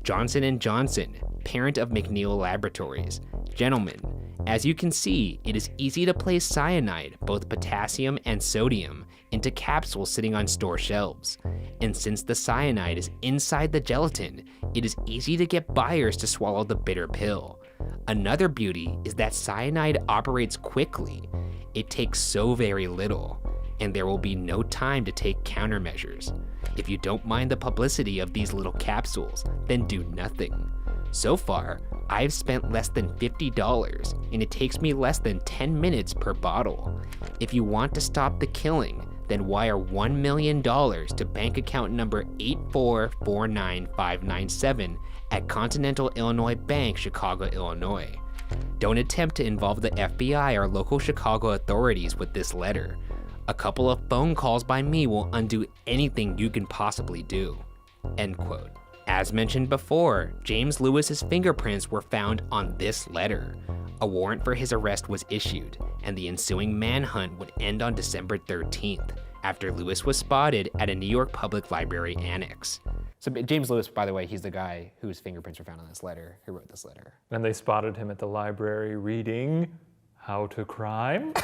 "Johnson & Johnson, parent of McNeil Laboratories. Gentlemen, as you can see, it is easy to place cyanide, both potassium and sodium, into capsules sitting on store shelves. And since the cyanide is inside the gelatin, it is easy to get buyers to swallow the bitter pill. Another beauty is that cyanide operates quickly. It takes so very little, and there will be no time to take countermeasures. If you don't mind the publicity of these little capsules, then do nothing. So far, I've spent less than $50, and it takes me less than 10 minutes per bottle. If you want to stop the killing, then wire $1 million to bank account number 8449597 at Continental Illinois Bank, Chicago, Illinois. Don't attempt to involve the FBI or local Chicago authorities with this letter. A couple of phone calls by me will undo anything you can possibly do." End quote. As mentioned before, James Lewis's fingerprints were found on this letter. A warrant for his arrest was issued, and the ensuing manhunt would end on December 13th, after Lewis was spotted at a New York Public Library annex. So James Lewis, by the way, he's the guy whose fingerprints were found on this letter, who wrote this letter. And they spotted him at the library reading How to Crime.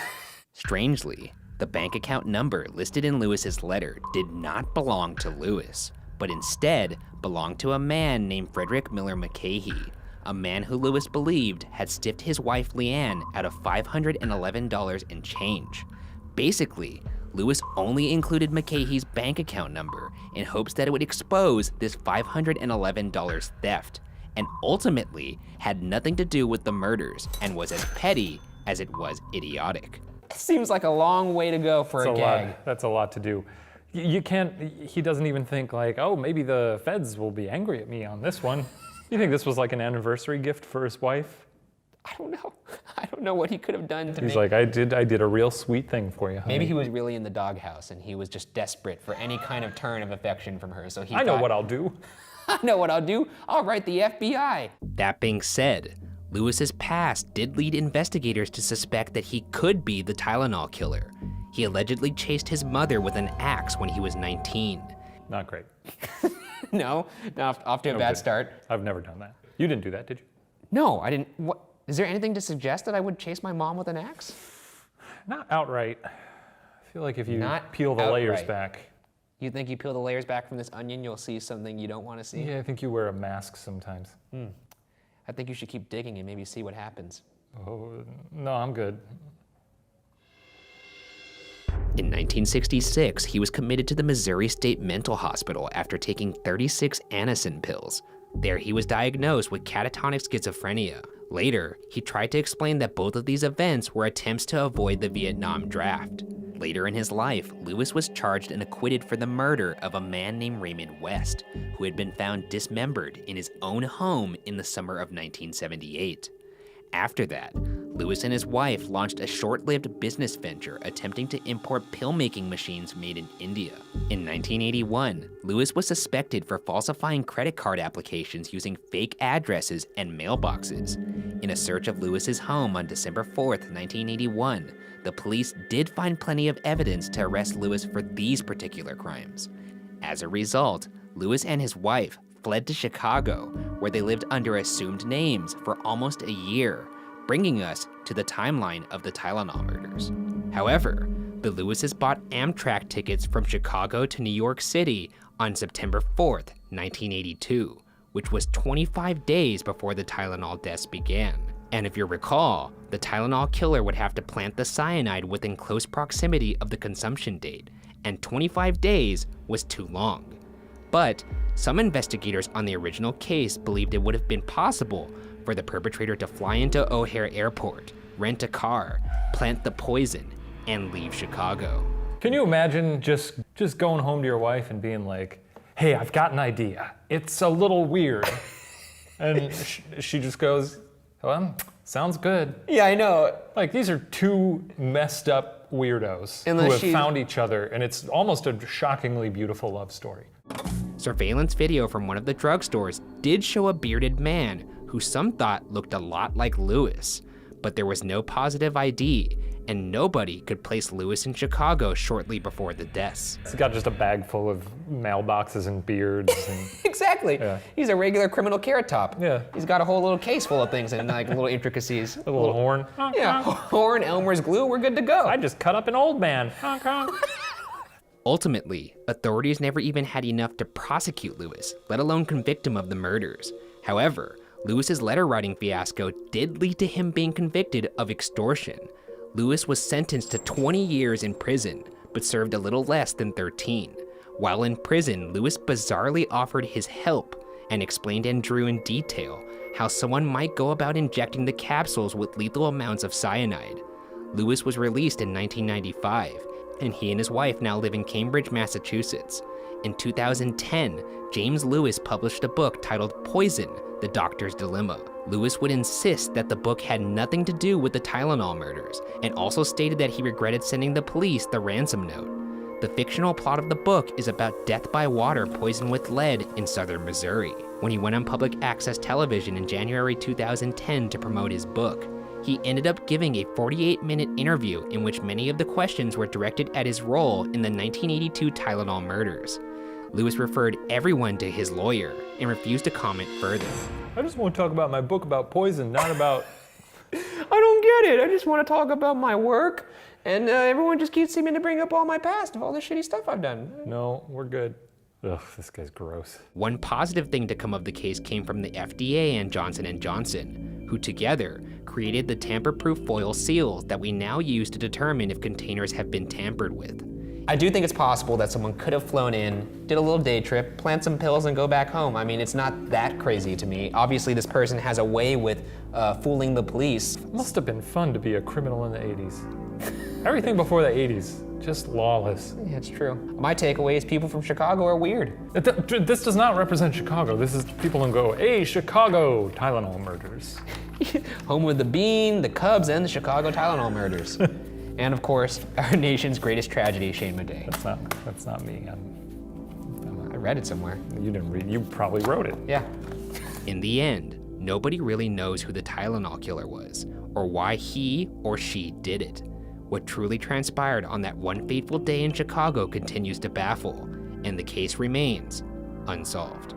Strangely, the bank account number listed in Lewis's letter did not belong to Lewis, but instead belonged to a man named Frederick Miller McCahey, a man who Lewis believed had stiffed his wife Leanne out of $511 in change. Basically, Lewis only included McCahey's bank account number in hopes that it would expose this $511 theft, and ultimately had nothing to do with the murders and was as petty as it was idiotic. Seems like a long way to go for a gag. That's a lot to do. You can't, he doesn't even think like, oh, maybe the feds will be angry at me on this one. You think this was like an anniversary gift for his wife? I don't know. I don't know what he could have done to He's make... like, I did a real sweet thing for you, honey. Maybe he was really in the doghouse and he was just desperate for any kind of turn of affection from her, so he I know thought, what I'll do. I know what I'll do. I'll write the FBI. That being said, Lewis's past did lead investigators to suspect that he could be the Tylenol killer. He allegedly chased his mother with an axe when he was 19. Not great. No, off to a bad start. I've never done that. You didn't do that, did you? No, I didn't. What? Is there anything to suggest that I would chase my mom with an axe? Not outright. I feel like if you Not peel the layers outright. back. You think you peel the layers back from this onion, you'll see something you don't want to see? Yeah, I think you wear a mask sometimes. I think you should keep digging and maybe see what happens. Oh, no, I'm good. In 1966, he was committed to the Missouri State Mental Hospital after taking 36 Anacin pills. There he was diagnosed with catatonic schizophrenia. Later, he tried to explain that both of these events were attempts to avoid the Vietnam draft. Later in his life, Lewis was charged and acquitted for the murder of a man named Raymond West, who had been found dismembered in his own home in the summer of 1978. After that, Lewis and his wife launched a short-lived business venture attempting to import pill-making machines made in India. In 1981, Lewis was suspected for falsifying credit card applications using fake addresses and mailboxes. In a search of Lewis's home on December 4th, 1981, the police did find plenty of evidence to arrest Lewis for these particular crimes. As a result, Lewis and his wife fled to Chicago, where they lived under assumed names for almost a year, bringing us to the timeline of the Tylenol murders. However, the Lewises bought Amtrak tickets from Chicago to New York City on September 4th, 1982, which was 25 days before the Tylenol deaths began. And if you recall, the Tylenol killer would have to plant the cyanide within close proximity of the consumption date, and 25 days was too long. But some investigators on the original case believed it would have been possible for the perpetrator to fly into O'Hare Airport, rent a car, plant the poison, and leave Chicago. Can you imagine just going home to your wife and being like, hey, I've got an idea. It's a little weird. And she just goes, well, sounds good. Yeah, I know. Like, these are two messed up weirdos who have found each other, and it's almost a shockingly beautiful love story. Surveillance video from one of the drugstores did show a bearded man who some thought looked a lot like Lewis, but there was no positive ID, and nobody could place Lewis in Chicago shortly before the deaths. He's got just a bag full of mailboxes and beards. And Exactly. Yeah. He's a regular criminal carrot top. Yeah. He's got a whole little case full of things and like little intricacies. a little horn. Yeah, horn, Elmer's glue, we're good to go. I just cut up an old man. Ultimately, authorities never even had enough to prosecute Lewis, let alone convict him of the murders. However, Lewis's letter writing fiasco did lead to him being convicted of extortion. Lewis was sentenced to 20 years in prison, but served a little less than 13. While in prison, Lewis bizarrely offered his help and explained and drew in detail how someone might go about injecting the capsules with lethal amounts of cyanide. Lewis was released in 1995, and he and his wife now live in Cambridge, Massachusetts. In 2010, James Lewis published a book titled Poison: The Doctor's Dilemma. Lewis would insist that the book had nothing to do with the Tylenol murders, and also stated that he regretted sending the police the ransom note. The fictional plot of the book is about death by water poisoned with lead in southern Missouri. When he went on public access television in January 2010 to promote his book, he ended up giving a 48-minute interview in which many of the questions were directed at his role in the 1982 Tylenol murders. Lewis referred everyone to his lawyer and refused to comment further. I just want to talk about my book about poison, not about... I don't get it. I just want to talk about my work, and everyone just keeps seeming to bring up all my past of all the shitty stuff I've done. No, we're good. Ugh, this guy's gross. One positive thing to come of the case came from the FDA and Johnson & Johnson, who together created the tamper-proof foil seals that we now use to determine if containers have been tampered with. I do think it's possible that someone could have flown in, did a little day trip, plant some pills, and go back home. I mean, it's not that crazy to me. Obviously, this person has a way with fooling the police. It must have been fun to be a criminal in the 80s. Everything before the 80s, just lawless. Yeah, it's true. My takeaway is people from Chicago are weird. This does not represent Chicago. This is people who go, hey, Chicago, Tylenol murders. Home of the Bean, the Cubs, and the Chicago Tylenol murders. And of course, our nation's greatest tragedy, Shane Madej. That's not me. I read it somewhere. You didn't read. You probably wrote it. Yeah. In the end, nobody really knows who the Tylenol killer was, or why he or she did it. What truly transpired on that one fateful day in Chicago continues to baffle, and the case remains unsolved.